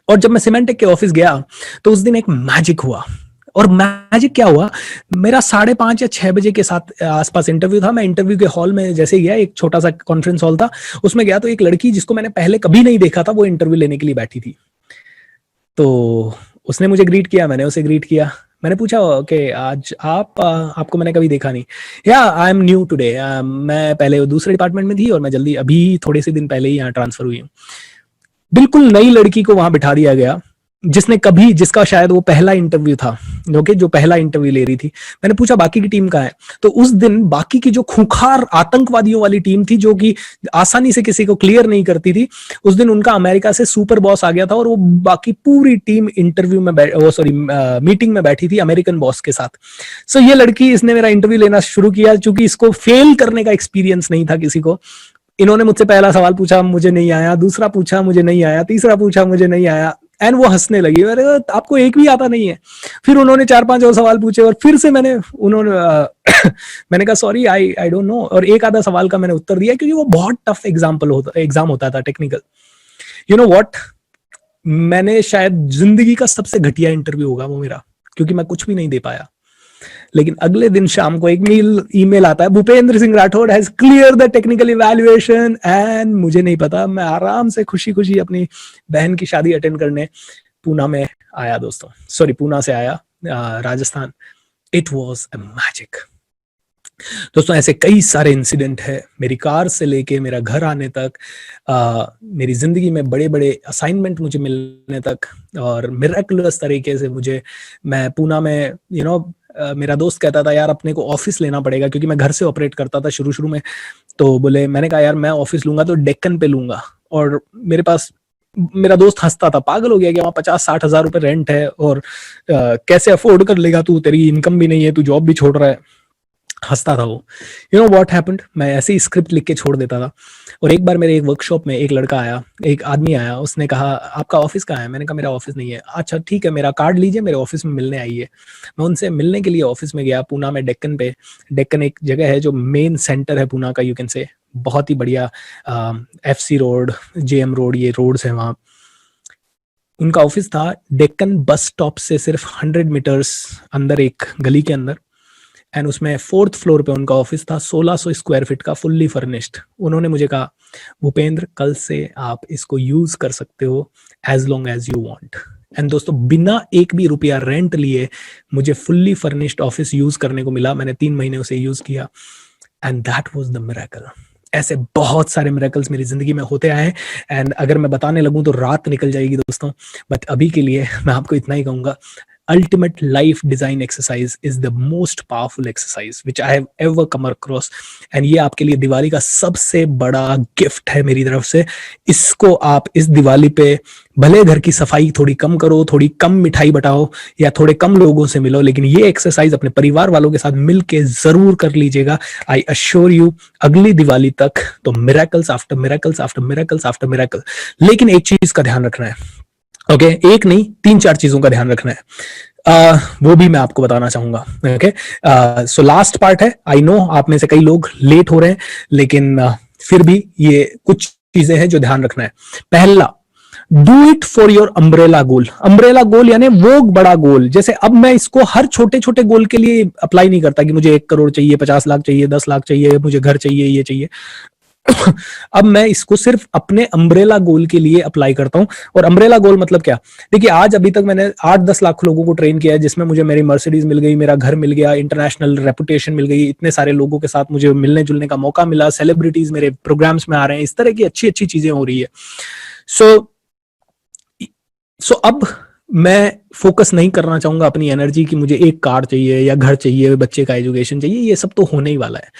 और जब मैं सीमेंटेक के ऑफिस गया, तो उस दिन एक मैजिक हुआ। और मैजिक क्या हुआ, मेरा 5:30 या 6 बजे के साथ आसपास इंटरव्यू था। मैं इंटरव्यू के हॉल में जैसे गया, एक छोटा सा कॉन्फ्रेंस हॉल था, उसमें गया, तो एक लड़की जिसको मैंने पहले कभी नहीं देखा था, वो इंटरव्यू लेने के लिए बैठी थी। तो उसने मुझे ग्रीट किया, मैंने उसे ग्रीट किया। मैंने पूछा कि आज आपको मैंने कभी देखा नहीं। या आई एम न्यू टुडे, मैं पहले दूसरे डिपार्टमेंट में थी, और मैं जल्दी अभी थोड़े से दिन पहले ही यहाँ ट्रांसफर हुई हूँ। बिल्कुल नई लड़की को वहां बिठा दिया गया, जिसने कभी, जिसका शायद वो पहला इंटरव्यू था, ओके, जो पहला इंटरव्यू ले रही थी। मैंने पूछा बाकी की टीम कहाँ है, तो उस दिन बाकी की जो खूंखार आतंकवादियों वाली टीम थी, जो कि आसानी से किसी को क्लियर नहीं करती थी, उस दिन उनका अमेरिका से सुपर बॉस आ गया था और वो बाकी पूरी टीम इंटरव्यू में मीटिंग में बैठी थी अमेरिकन बॉस के साथ। सो ये लड़की, इसने मेरा इंटरव्यू लेना शुरू किया, चूंकि इसको फेल करने का एक्सपीरियंस नहीं था किसी को। इन्होंने मुझसे पहला सवाल पूछा, मुझे नहीं आया, दूसरा पूछा, मुझे नहीं आया, तीसरा पूछा, मुझे नहीं आया, एंड वो हंसने लगी, अरे आपको एक भी आता नहीं है। फिर उन्होंने 4-5 और सवाल पूछे और फिर से मैंने कहा सॉरी, आई डोंट नो, और एक आधा सवाल का मैंने उत्तर दिया, क्योंकि वो बहुत टफ एग्जाम होता था टेक्निकल। यू नो व्हाट, मैंने शायद जिंदगी का सबसे घटिया इंटरव्यू होगा वो मेरा, क्योंकि मैं कुछ भी नहीं दे पाया। लेकिन अगले दिन शाम को एक ईमेल आता है, Bhupendra Singh Rathore has clear the technical evaluation, and मुझे नहीं पता, मैं आराम से खुशी खुशी अपनी बहन की शादी अटेंड करने पूना में आया दोस्तों, सॉरी पूना से आया Rajasthan. It was a magic दोस्तों। ऐसे कई सारे इंसिडेंट है, मेरी कार से लेके मेरा घर आने तक, मेरी जिंदगी में बड़े बड़े असाइनमेंट मुझे मिलने तक, और मिरेकुलस तरीके से मैं पूना में मेरा दोस्त कहता था यार अपने को ऑफिस लेना पड़ेगा, क्योंकि मैं घर से ऑपरेट करता था शुरू में। तो बोले, मैंने कहा यार मैं ऑफिस लूंगा तो डेक्कन पे लूंगा, और मेरा दोस्त हंसता था, पागल हो गया कि वहाँ 50-60 हजार रुपए रेंट है, और कैसे अफोर्ड कर लेगा तू, तेरी इनकम भी नहीं है, तू जॉब भी छोड़ रहा है। हंसता था वो। यू नो व्हाट हैपेंड, मैं ऐसे ही स्क्रिप्ट लिख के छोड़ देता था। और एक बार मेरे एक वर्कशॉप में एक आदमी आया, उसने कहा आपका ऑफिस कहाँ है? मैंने कहा मेरा ऑफिस नहीं है। अच्छा ठीक है, मेरा कार्ड लीजिए, मेरे ऑफिस में मिलने आइए। मैं उनसे मिलने के लिए ऑफिस में गया, पूना में डेक्कन पे। डेक्कन एक जगह है जो मेन सेंटर है पूना का, यू कैन से, बहुत ही बढ़िया। FC रोड, JM रोड, ये रोड्स है वहाँ। उनका ऑफिस था डेक्कन बस स्टॉप से सिर्फ 100 मीटर्स अंदर, एक गली के अंदर, एंड उसमें 4th फ्लोर पे उनका ऑफिस था, 1600 स्क्वायर फीट का, फुल्ली फर्निश्ड। उन्होंने मुझे कहा भूपेंद्र कल से आप इसको यूज कर सकते हो as long as you want. And दोस्तों बिना एक भी रुपया रेंट लिए मुझे फुल्ली फर्निश्ड ऑफिस यूज करने को मिला। मैंने 3 महीने उसे यूज किया, and that was the miracle. ऐसे बहुत सारे मिरेकल्स मेरी जिंदगी में होते आए, एंड अगर मैं बताने लगूं तो रात निकल जाएगी दोस्तों, बट अभी के लिए मैं आपको इतना ही कहूंगा, ultimate life design exercise is the most powerful exercise which I have ever come across, and ये आपके लिए दिवाली का सबसे बड़ा गिफ्ट है मेरी तरफ से। इसको आप इस दिवाली पे भले घर की सफाई थोड़ी कम करो, थोड़ी कम मिठाई बटाओ, या थोड़े कम लोगों से मिलो, लेकिन ये एक्सरसाइज अपने परिवार वालों के साथ मिलके जरूर कर लीजिएगा। आई अश्योर यू, अगली दिवाली तक तो miracles after miracles after miracles after miracle. लेकिन एक चीज का ध्यान रखना है, ओके एक नहीं 3-4 चीजों का ध्यान रखना है, वो भी मैं आपको बताना चाहूंगा। ओके सो लास्ट पार्ट है, आई नो आप में से कई लोग लेट हो रहे हैं, लेकिन फिर भी ये कुछ चीजें हैं जो ध्यान रखना है। पहला, do it for your umbrella goal. Umbrella goal यानी वो बड़ा गोल। जैसे अब मैं इसको हर छोटे छोटे गोल के लिए अप्लाई नहीं करता कि मुझे 1 करोड़ चाहिए, 50 लाख चाहिए, 10 लाख चाहिए, मुझे घर चाहिए, ये चाहिए। अब मैं इसको सिर्फ अपने अम्ब्रेला गोल के लिए अप्लाई करता हूं। और अम्ब्रेला गोल मतलब क्या? देखिए आज अभी तक मैंने 8-10 लाख लोगों को ट्रेन किया है, जिसमें मुझे मेरी मर्सिडीज मिल गई, मेरा घर मिल गया, इंटरनेशनल रेपुटेशन मिल गई, इतने सारे लोगों के साथ मुझे मिलने जुलने का मौका मिला, सेलिब्रिटीज मेरे प्रोग्राम्स में आ रहे हैं, इस तरह की अच्छी अच्छी चीजें हो रही है। सो अब मैं फोकस नहीं करना चाहूंगा अपनी एनर्जी की मुझे एक कार चाहिए या घर चाहिए, बच्चे का एजुकेशन चाहिए, ये सब तो होने ही वाला है।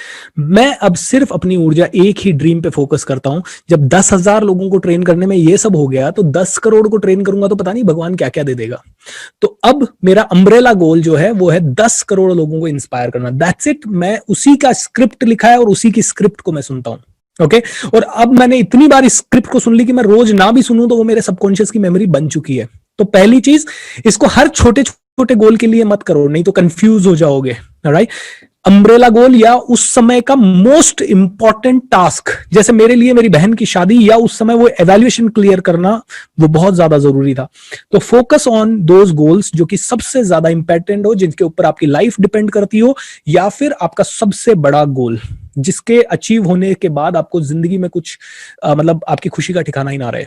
मैं अब सिर्फ अपनी ऊर्जा एक ही ड्रीम पे फोकस करता हूं। जब 10,000 लोगों को ट्रेन करने में ये सब हो गया, तो 10 करोड़ को ट्रेन करूंगा तो पता नहीं भगवान क्या क्या दे देगा। तो अब मेरा अम्ब्रेला गोल जो है वो है 10 करोड़ लोगों को इंस्पायर करना। That's it. मैं उसी का स्क्रिप्ट लिखा है और उसी की स्क्रिप्ट को मैं सुनता हूं। ओके और अब मैंने इतनी बार इस स्क्रिप्ट को सुन ली कि मैं रोज ना भी सुनूं तो वो मेरे सबकॉन्शियस की मेमोरी बन चुकी है। तो पहली चीज, इसको हर छोटे छोटे गोल के लिए मत करो, नहीं तो कंफ्यूज हो जाओगे। राइट, अम्ब्रेला गोल या उस समय का मोस्ट इंपॉर्टेंट टास्क, जैसे मेरे लिए मेरी बहन की शादी या उस समय वो एवेल्युएशन क्लियर करना, वो बहुत ज्यादा जरूरी था। तो फोकस ऑन दोज गोल्स जो कि सबसे ज्यादा इंपॉर्टेंट हो, जिनके ऊपर आपकी लाइफ डिपेंड करती हो, या फिर आपका सबसे बड़ा गोल जिसके अचीव होने के बाद आपको जिंदगी में कुछ मतलब आपकी खुशी का ठिकाना ही ना रहे,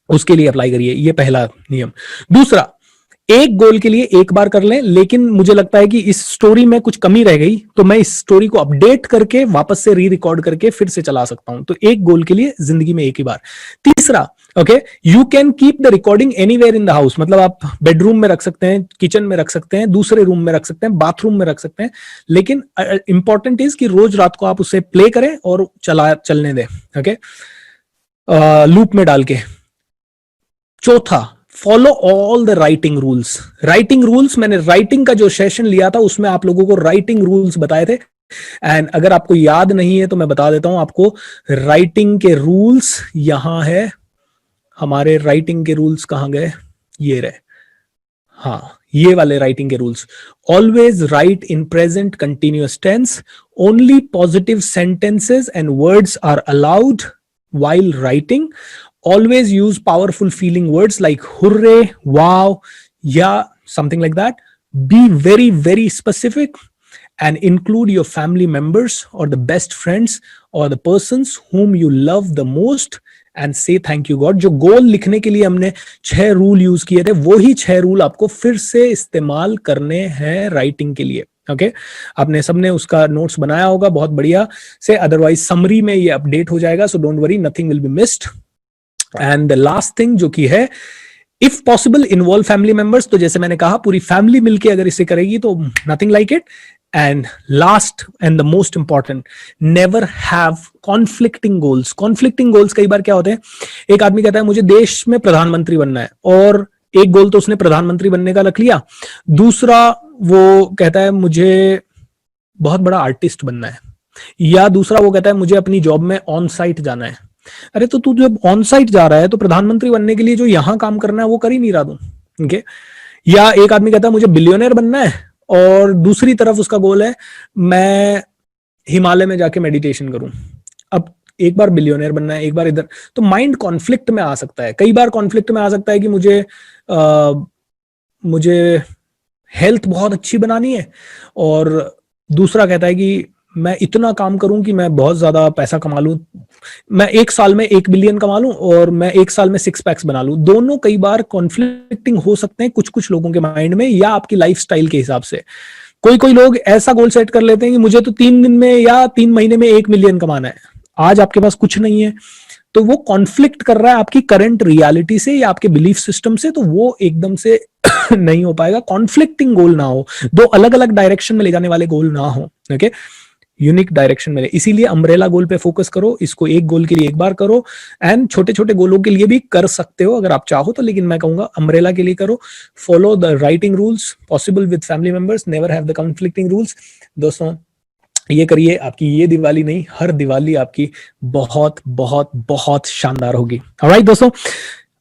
उसके लिए अप्लाई करिए। ये पहला नियम। दूसरा, एक गोल के लिए एक बार कर लें, लेकिन मुझे लगता है कि इस स्टोरी में कुछ कमी रह गई, तो मैं इस स्टोरी को अपडेट करके वापस से री रिकॉर्ड करके फिर से चला सकता हूं। तो एक गोल के लिए जिंदगी में एक ही बार। तीसरा, okay, you can keep the recording anywhere in the house, मतलब आप बेडरूम में रख सकते हैं, किचन में रख सकते हैं, दूसरे रूम में रख सकते हैं, बाथरूम में रख सकते हैं, लेकिन इंपॉर्टेंट इज कि रोज रात को आप उसे प्ले करें और चलने दें, ओके, लूप में डाल के। चौथा, follow all the writing rules. Writing rules, मैंने राइटिंग का जो सेशन लिया था उसमें आप लोगों को राइटिंग रूल्स बताए थे, एंड अगर आपको याद नहीं है तो मैं बता देता हूं आपको। राइटिंग के रूल्स यहां है, हमारे राइटिंग के रूल्स कहां गए, ये रहे, हाँ ये वाले राइटिंग के rules. Always write in present continuous tense, only positive sentences and words are allowed while writing. Always use powerful feeling words like hooray, wow, yeah, something like that. Be very, very specific and include your family members or the best friends or the persons whom you love the most and say thank you God. जो गोल लिखने के लिए हमने 6 rule use किए थे, वही 6 rule आपको फिर से इस्तेमाल करने हैं राइटिंग के लिए। ओके, आपने सबने उसका नोट्स बनाया होगा बहुत बढ़िया से, अदरवाइज समरी में ये अपडेट हो जाएगा, so don't worry, nothing will be missed. And the last thing जो कि है, if possible involve family members, तो जैसे मैंने कहा पूरी फैमिली मिलके अगर इसे करेगी तो nothing like it. And last and the most important, never have conflicting goals. Conflicting goals कई बार क्या होते हैं, एक आदमी कहता है मुझे देश में प्रधानमंत्री बनना है, और एक गोल तो उसने प्रधानमंत्री बनने का रख लिया, दूसरा वो कहता है मुझे बहुत बड़ा आर्टिस्ट बनना है, या दूसरा वो कहता है मुझे अपनी जॉब में ऑन साइट जाना है। अरे तो तू जब ऑन साइट जा रहा है तो प्रधानमंत्री बनने के लिए जो यहां काम करना है वो कर ही नहीं रहा तू, ओके। या एक आदमी कहता है मुझे बिलियनर बनना है, और दूसरी तरफ उसका गोल है मैं हिमालय में जाके मेडिटेशन करूं। अब एक बार बिलियनर बनना है, एक बार इधर, तो माइंड कॉन्फ्लिक्ट में आ सकता है। कई बार कॉन्फ्लिक्ट में आ सकता है कि मुझे हेल्थ बहुत अच्छी बनानी है, और दूसरा कहता है कि मैं इतना काम करूं कि मैं बहुत ज्यादा पैसा कमा लूं, मैं 1 साल में 1 बिलियन कमा लूं, और मैं 1 साल में 6 पैक्स बना लूं। दोनों कई बार कॉन्फ्लिक्टिंग हो सकते हैं कुछ कुछ लोगों के माइंड में, या आपकी लाइफस्टाइल के हिसाब से। कोई लोग ऐसा गोल सेट कर लेते हैं कि मुझे तो 3 दिन में या 3 महीने में 1 मिलियन कमाना है। आज आपके पास कुछ नहीं है, तो वो कॉन्फ्लिक्ट कर रहा है आपकी करंट रियलिटी से या आपके बिलीफ सिस्टम से, तो वो एकदम से नहीं हो पाएगा। कॉन्फ्लिक्टिंग गोल ना हो, 2 अलग अलग डायरेक्शन में ले जाने वाले गोल ना हो, ओके, यूनिक डायरेक्शन में। इसीलिए अम्ब्रेला गोल पे फोकस करो, इसको एक गोल के लिए एक बार करो, एंड छोटे छोटे गोलों के लिए भी कर सकते हो अगर आप चाहो तो, लेकिन मैं कहूंगा अम्ब्रेला के लिए करो। Follow the writing rules, possible with family members, never have the conflicting rules. दोस्तों ये करिए, आपकी ये दिवाली नहीं, हर दिवाली आपकी बहुत बहुत बहुत शानदार होगी। ऑलराइट दोस्तों,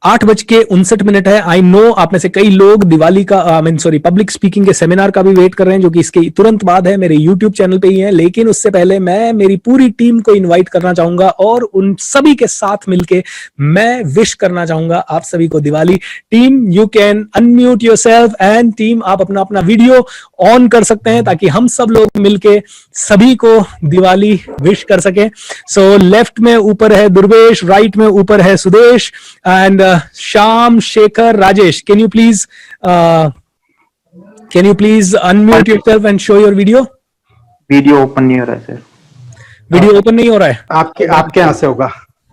8:59 है। आई नो आप में से कई लोग दिवाली का पब्लिक स्पीकिंग के सेमिनार का भी वेट कर रहे हैं, जो कि इसके तुरंत बाद है, मेरे यूट्यूब चैनल पे ही है। लेकिन उससे पहले मैं मेरी पूरी टीम को इनवाइट करना चाहूंगा, और उन सभी के साथ मिलके मैं विश करना चाहूंगा आप सभी को Diwali. Team, you can unmute yourself, and team आप अपना अपना वीडियो ऑन कर सकते हैं ताकि हम सब लोग मिलके सभी को दिवाली विश कर सके। सो लेफ्ट में ऊपर है दुर्वेश, राइट में ऊपर है Sudesh, and Shyam, Shekhar, Rajesh, can you please unmute yourself and show your video? Video open नहीं हो रहा है सर। वीडियो ओपन नहीं हो रहा है, आपके यहाँ से होगा।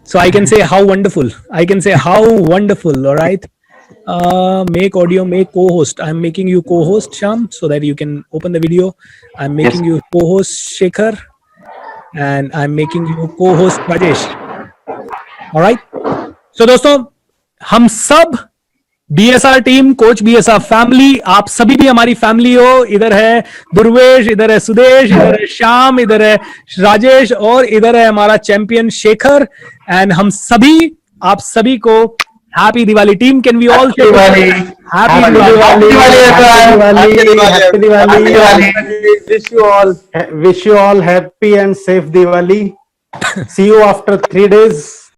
So I can say how wonderful. I can say how wonderful. All right. Make audio, make co-host. I'm making you co-host, Shyam, so that you can open the video. I'm making you co-host, Shekhar, and I'm making you co-host, Rajesh. All right. So दोस्तों, हम सब BSR team, coach BSR family, आप सभी भी हमारी family हो। इधर है दुर्वेश, इधर है सुदेश, इधर है श्याम, इधर है राजेश, और इधर है हमारा चैंपियन शेखर। एंड हम सभी, आप सभी को happy Diwali. Team, can we all say Diwali, happy wish you all happy and safe Diwali. See you after 3 days.